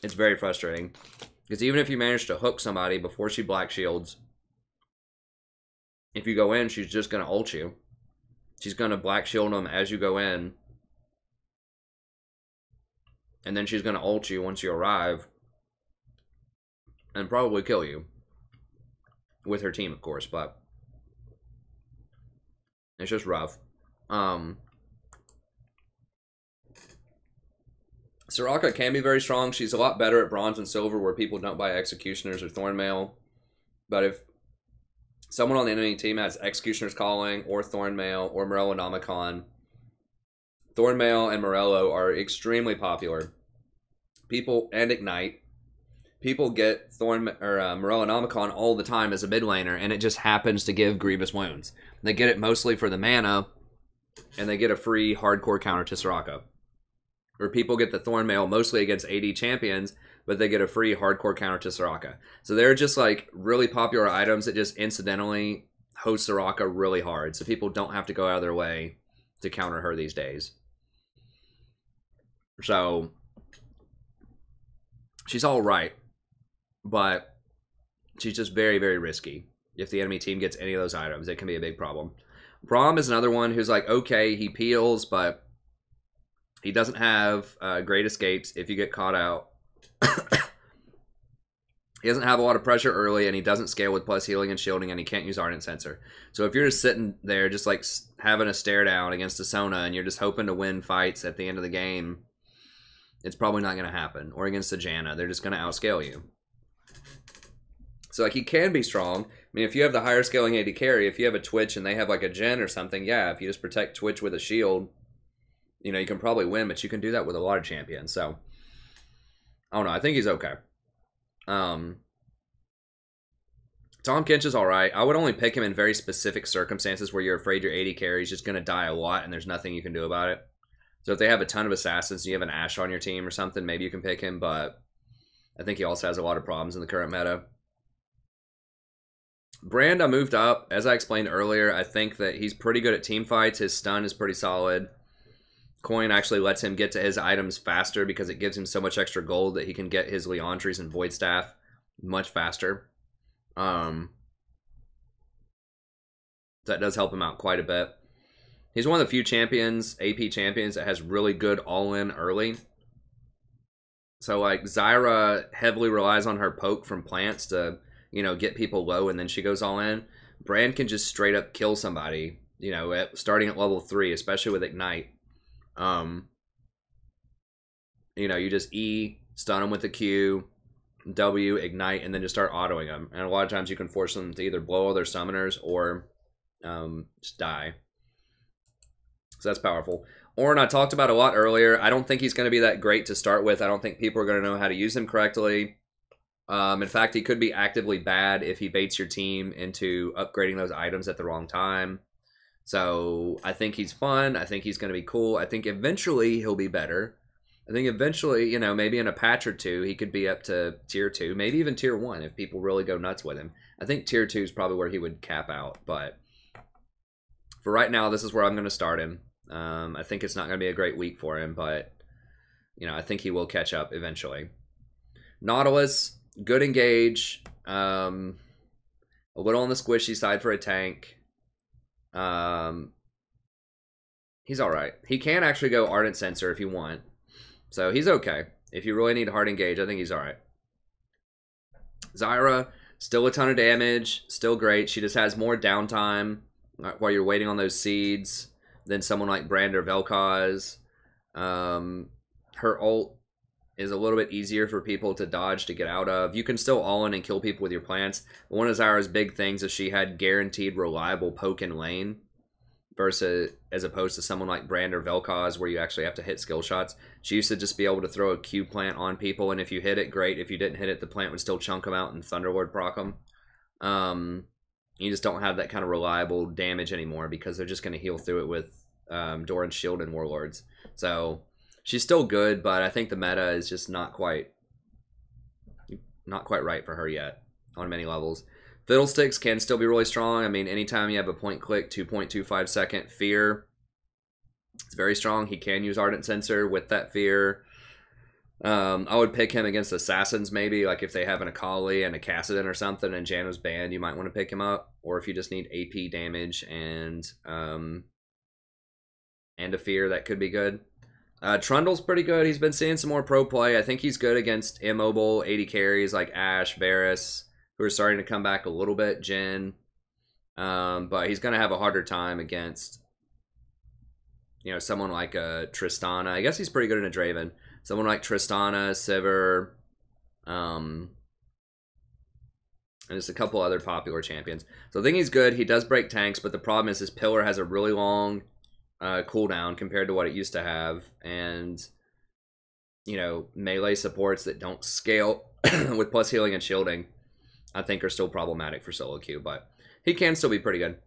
It's very frustrating. Because even if you manage to hook somebody before she black shields, if you go in, she's just going to ult you. She's going to black shield them as you go in. And then she's going to ult you once you arrive. And probably kill you. With her team, of course, but it's just rough. Soraka can be very strong. She's a lot better at bronze and silver where people don't buy executioners or thornmail. But if someone on the enemy team has executioner's calling or thornmail or Morellonomicon, thornmail and Morello are extremely popular. People and ignite. People get Morellonomicon all the time as a mid laner, and it just happens to give grievous wounds. They get it mostly for the mana, and they get a free hardcore counter to Soraka. Or people get the Thornmail mostly against AD champions, but they get a free hardcore counter to Soraka. So they're just like really popular items that just incidentally host Soraka really hard, so people don't have to go out of their way to counter her these days. So she's all right. But she's just very, very risky. If the enemy team gets any of those items, it can be a big problem. Braum is another one who's like, okay, he peels, but he doesn't have great escapes if you get caught out. He doesn't have a lot of pressure early, and he doesn't scale with plus healing and shielding, and he can't use Ardent Sensor. So if you're just sitting there just like having a stare down against a Sona, and you're just hoping to win fights at the end of the game, it's probably not going to happen. Or against a Janna, they're just going to outscale you. So, like, he can be strong. I mean, if you have the higher scaling AD carry, if you have a Twitch and they have, like, a Gen or something, yeah, if you just protect Twitch with a shield, you know, you can probably win, but you can do that with a lot of champions. So, I don't know. I think he's okay. Tom Kinch is all right. I would only pick him in very specific circumstances where you're afraid your AD carry is just going to die a lot and there's nothing you can do about it. So, if they have a ton of assassins and you have an Ashe on your team or something, maybe you can pick him, but I think he also has a lot of problems in the current meta. Brand, I moved up. As I explained earlier, I think that he's pretty good at team fights. His stun is pretty solid. Coin actually lets him get to his items faster because it gives him so much extra gold that he can get his Leandries and Void Staff much faster. That does help him out quite a bit. He's one of the few champions, AP champions, that has really good all-in early. So, like, Zyra heavily relies on her poke from plants to, you know, get people low, and then she goes all in. Brand can just straight up kill somebody, you know, starting at level 3, especially with Ignite. You know, you just E, stun them with the Q, W, Ignite, and then just start autoing them. And a lot of times you can force them to either blow all their summoners or just die. So that's powerful. Ornn, I talked about a lot earlier. I don't think he's going to be that great to start with. I don't think people are going to know how to use him correctly. In fact, he could be actively bad if he baits your team into upgrading those items at the wrong time. So I think he's fun. I think he's going to be cool. I think eventually he'll be better. I think eventually, you know, maybe in a patch or two, he could be up to tier 2, maybe even tier 1 if people really go nuts with him. I think tier 2 is probably where he would cap out. But for right now, this is where I'm going to start him. I think it's not going to be a great week for him, but, you know, I think he will catch up eventually. Nautilus, good engage. A little on the squishy side for a tank. He's all right. He can actually go Ardent Sensor if you want. So he's okay. If you really need hard engage, I think he's all right. Zyra, still a ton of damage. Still great. She just has more downtime while you're waiting on those seeds than someone like Brand or Vel'Koz. Her ult is a little bit easier for people to dodge to get out of. You can still all in and kill people with your plants. But one of Zyra's big things is she had guaranteed reliable poke in lane versus as opposed to someone like Brand or Vel'Koz where you actually have to hit skill shots. She used to just be able to throw a Q plant on people, and if you hit it, great. If you didn't hit it, the plant would still chunk them out and Thunderlord proc them. You just don't have that kind of reliable damage anymore because they're just going to heal through it with Doran's Shield and Warlords. So she's still good, but I think the meta is just not quite right for her yet on many levels. Fiddlesticks can still be really strong. I mean, anytime you have a point click, 2.25 second fear, it's very strong. He can use Ardent Sensor with that fear. I would pick him against Assassins maybe, like if they have an Akali and a Kassadin or something and Jano's banned, you might want to pick him up. Or if you just need AP damage and a fear, that could be good. Trundle's pretty good. He's been seeing some more pro play. I think he's good against immobile 80 carries like Ashe, Varus, who are starting to come back a little bit, Jhin. But he's going to have a harder time against, you know, someone like Tristana. I guess he's pretty good in a Draven. Someone like Tristana, Sivir, and just a couple other popular champions. So I think he's good. He does break tanks, but the problem is his pillar has a really long cooldown compared to what it used to have. And, you know, melee supports that don't scale with plus healing and shielding, I think are still problematic for solo queue, but he can still be pretty good.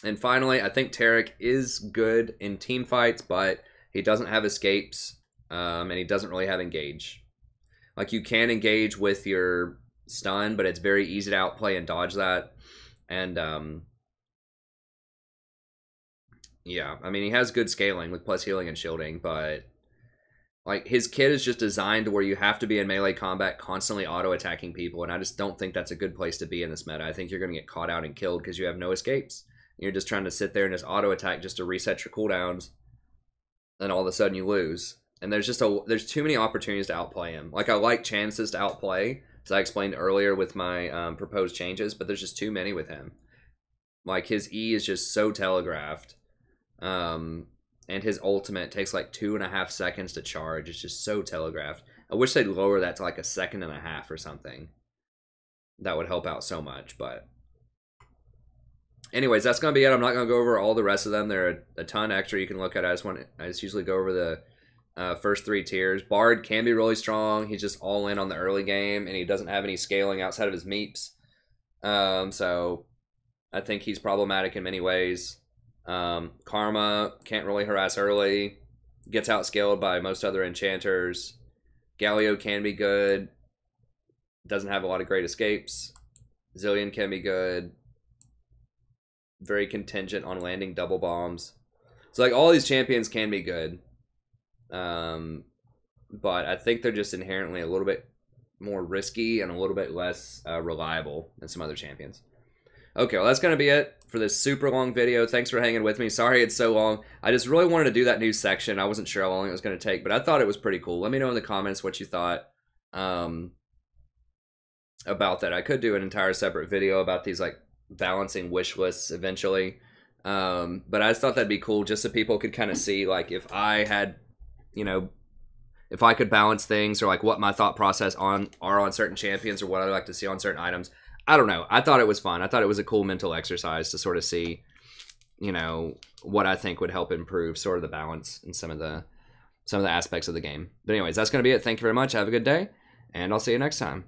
And finally, I think Taric is good in team fights, but he doesn't have escapes, and he doesn't really have engage. Like, you can engage with your stun, but it's very easy to outplay and dodge that. And, yeah, I mean, he has good scaling with plus healing and shielding, but, like, his kit is just designed to where you have to be in melee combat constantly auto-attacking people, and I just don't think that's a good place to be in this meta. I think you're going to get caught out and killed because you have no escapes. You're just trying to sit there and just auto-attack just to reset your cooldowns, and all of a sudden you lose. And there's too many opportunities to outplay him. Like, I like chances to outplay, as I explained earlier with my proposed changes, but there's just too many with him. Like, his E is just so telegraphed. And his ultimate takes like 2.5 seconds to charge. It's just so telegraphed. I wish they'd lower that to like 1.5 seconds or something. That would help out so much, but... Anyways, that's going to be it. I'm not going to go over all the rest of them. There are a ton extra you can look at. I just usually go over the first 3 tiers. Bard can be really strong. He's just all in on the early game, and he doesn't have any scaling outside of his meeps. So I think he's problematic in many ways. Karma can't really harass early. Gets outscaled by most other enchanters. Galio can be good. Doesn't have a lot of great escapes. Zillion can be good. Very contingent on landing double bombs. So like all these champions can be good. But I think they're just inherently a little bit more risky and a little bit less reliable than some other champions. Okay, well that's going to be it for this super long video. Thanks for hanging with me. Sorry it's so long. I just really wanted to do that new section. I wasn't sure how long it was going to take, but I thought it was pretty cool. Let me know in the comments what you thought about that. I could do an entire separate video about these like balancing wish lists eventually. But I just thought that'd be cool just so people could kind of see like if I had, you know, if I could balance things or like what my thought process are on certain champions or what I like to see on certain items. I don't know. I thought it was fun. I thought it was a cool mental exercise to sort of see, you know, what I think would help improve sort of the balance in some of the aspects of the game. But anyways, that's going to be it. Thank you very much. Have a good day, and I'll see you next time.